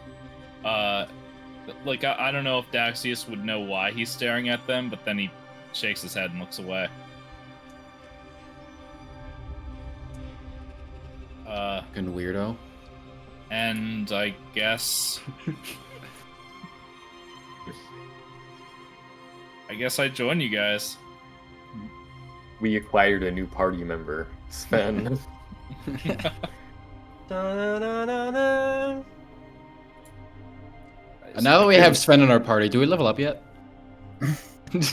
Like, I don't know if Daxius would know why he's staring at them, but then he shakes his head and looks away. Fucking weirdo. And I guess... I join you guys. We acquired a new party member, Sven. Da-na-na-na. And now that we have Sven in our party, do we level up yet? It's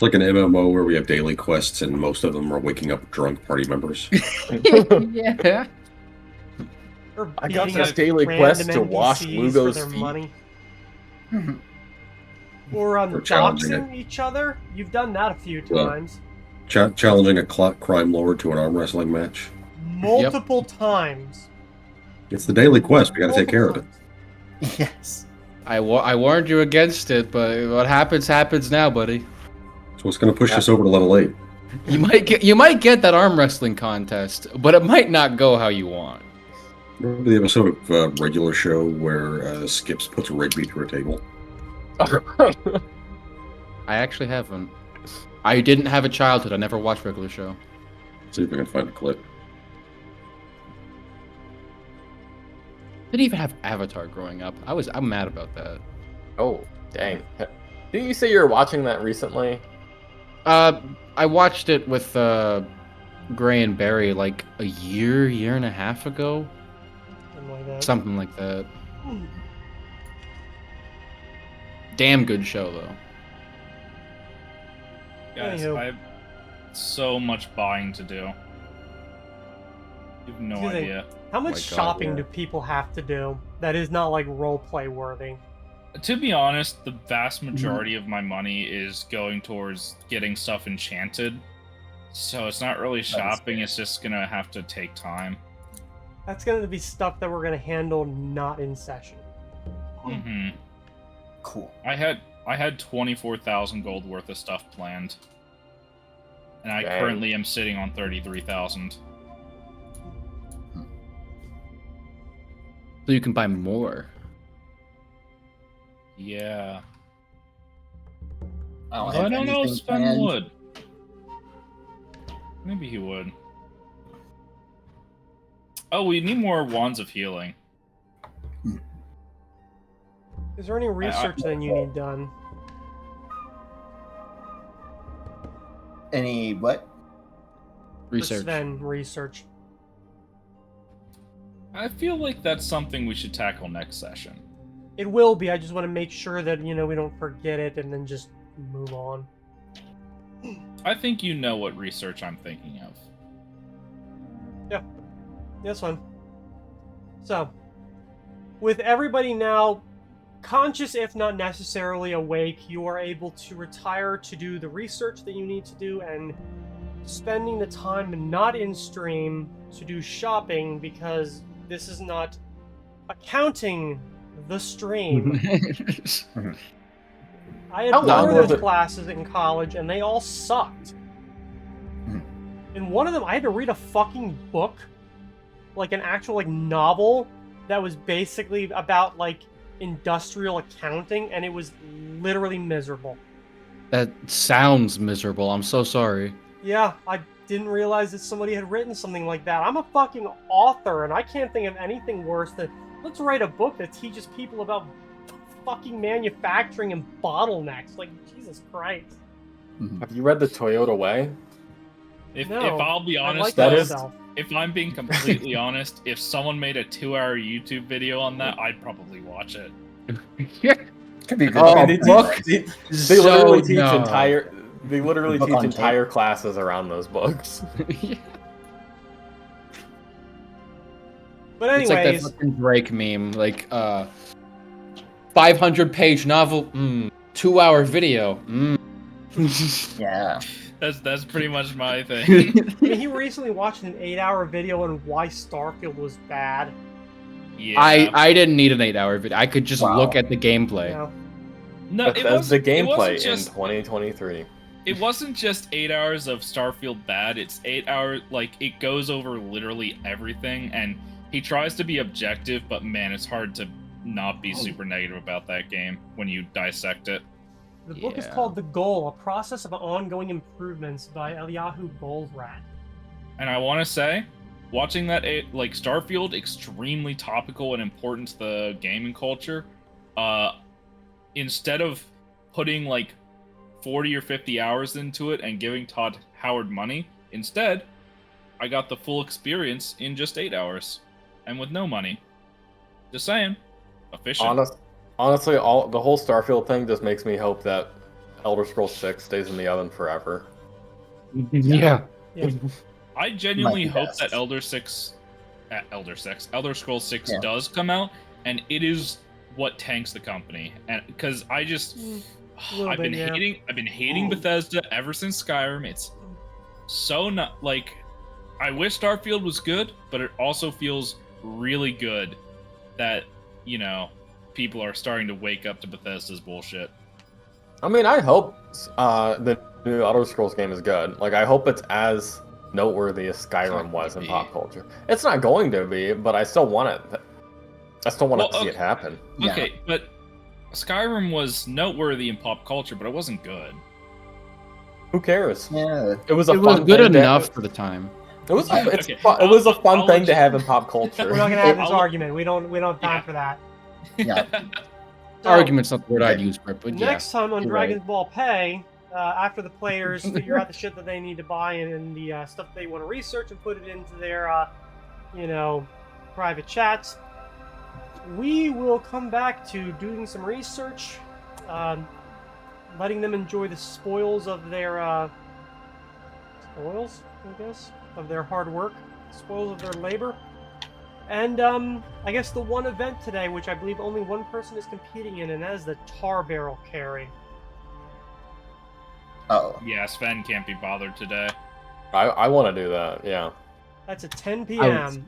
like an MMO where we have daily quests, and most of them are waking up drunk party members. Yeah. Or I got beating this up daily quest to random wash NPCs Lugo's for their feet. money. Or Or challenging doxing each other. You've done that a few Yeah. times. Challenging a crime lord to an arm wrestling match. Multiple times. It's the daily quest. We gotta take care of it. Yes. I warned you against it, but what happens now, buddy. So what's gonna push us over to level 8? You might get that arm wrestling contest, but it might not go how you want. Remember the episode of Regular Show where Skips puts Rigby through a table? I actually haven't. I didn't have a childhood. I never watched Regular Show. See if we can find a clip. Didn't even have Avatar growing up. I'm mad about that. Oh, dang. Didn't you say you were watching that recently? I watched it with Gray and Barry like a year and a half ago. Something like that. Something like that. damn good show though. Guys, Anywho. I have so much buying to do. You have no Excuse me. idea. How much my God, shopping yeah. do people have to do that is not like roleplay worthy? To be honest, the vast majority of my money is going towards getting stuff enchanted. So it's not really shopping, it's just gonna have to take time. That's going to be stuff that we're going to handle not in session. Hmm. Cool. I had 24,000 gold worth of stuff planned. And I Dang. currently am sitting on 33,000. So you can buy more. Yeah. I don't I have don't know if anything Sven planned. would. Maybe he would. Oh, we need more wands of healing. Is there any research then you need done? Any what? For Research. Sven, research. I feel like that's something we should tackle next session. It will be. I just want to make sure that, we don't forget it and then just move on. I think you know what research I'm thinking of. That's fine. So, with everybody now conscious, if not necessarily awake, you are able to retire to do the research that you need to do and spending the time not in stream to do shopping because this is not accounting the stream. I had How long four of was those it? classes in college and they all sucked. In one of them, I had to read a fucking book, like an actual novel that was basically about industrial accounting, and it was literally miserable. That sounds miserable. I'm so sorry. Yeah, I didn't realize that somebody had written something like that. I'm a fucking author, and I can't think of anything worse than let's write a book that teaches people about fucking manufacturing and bottlenecks. Like, Jesus Christ. Have you read The Toyota Way? If No, I'll be I honest, like that though, is- myself. if I'm being completely honest, if someone made a 2-hour YouTube video on that, I'd probably watch it. Could be good. Oh, I mean, they So literally teach no. entire. They literally Book teach on tape. entire classes around those books. But It's like that anyways, fucking Drake meme, 500-page novel, 2-hour video. Yeah. That's pretty much my thing. I mean, he recently watched an 8-hour video on why Starfield was bad. Yeah. I didn't need an 8-hour video. I could just Wow. look at the gameplay. No, But that's the it gameplay wasn't in just 2023. it wasn't just 8 hours of Starfield bad. It's 8 hours it goes over literally everything, and he tries to be objective, but man, it's hard to not be super negative about that game when you dissect it. The book is Yeah. called The Goal, A Process of Ongoing Improvements by Eliyahu Goldratt. And I want to say, watching that Starfield, extremely topical and important to the gaming culture. Instead of putting 40 or 50 hours into it and giving Todd Howard money, instead, I got the full experience in just 8 hours and with no money. Just saying, efficient. Honestly, the whole Starfield thing just makes me hope that Elder Scrolls 6 stays in the oven forever. Yeah. I genuinely Might be hope best. that Elder Scrolls 6 does come out, and it is what tanks the company. And because I just, little I've been bit, yeah. hating Bethesda ever since Skyrim. It's so not I wish Starfield was good, but it also feels really good that people are starting to wake up to Bethesda's bullshit. I mean, I hope the new Elder Scrolls game is good. I hope it's as noteworthy as Skyrim was in pop culture. It's not going to be, but I still want it. I still want to see it happen. Yeah. Okay, but Skyrim was noteworthy in pop culture, but it wasn't good. Who cares? Yeah. It was a It was fun good thing to- enough for the time. It was. Okay, It was a fun I'll thing let to you- have in pop culture. We're not gonna have this I'll- argument. We don't have time Yeah. for that. Yeah. So, Argument's not the word I'd use for it, but yeah. next time on you're Dragon right. Ball Pay, after the players figure out the shit that they need to buy and the stuff they want to research and put it into their, private chats, we will come back to doing some research letting them enjoy the spoils of their spoils, I guess, of their hard work, spoils of their labor. And I guess the one event today, which I believe only one person is competing in, and that is the tar barrel carry. Oh, Yeah, Sven can't be bothered today. I want to do that. Yeah. That's at 10 p.m.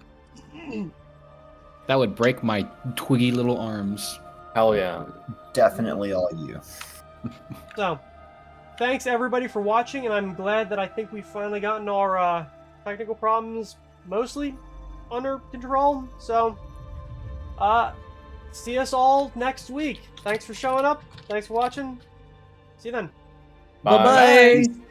That would break my twiggy little arms. Hell yeah. definitely all you. So, thanks everybody for watching, and I'm glad that I think we've finally gotten our technical problems mostly under control. So, see us all next week. Thanks for showing up. Thanks for watching. See you then. Bye. Bye-bye.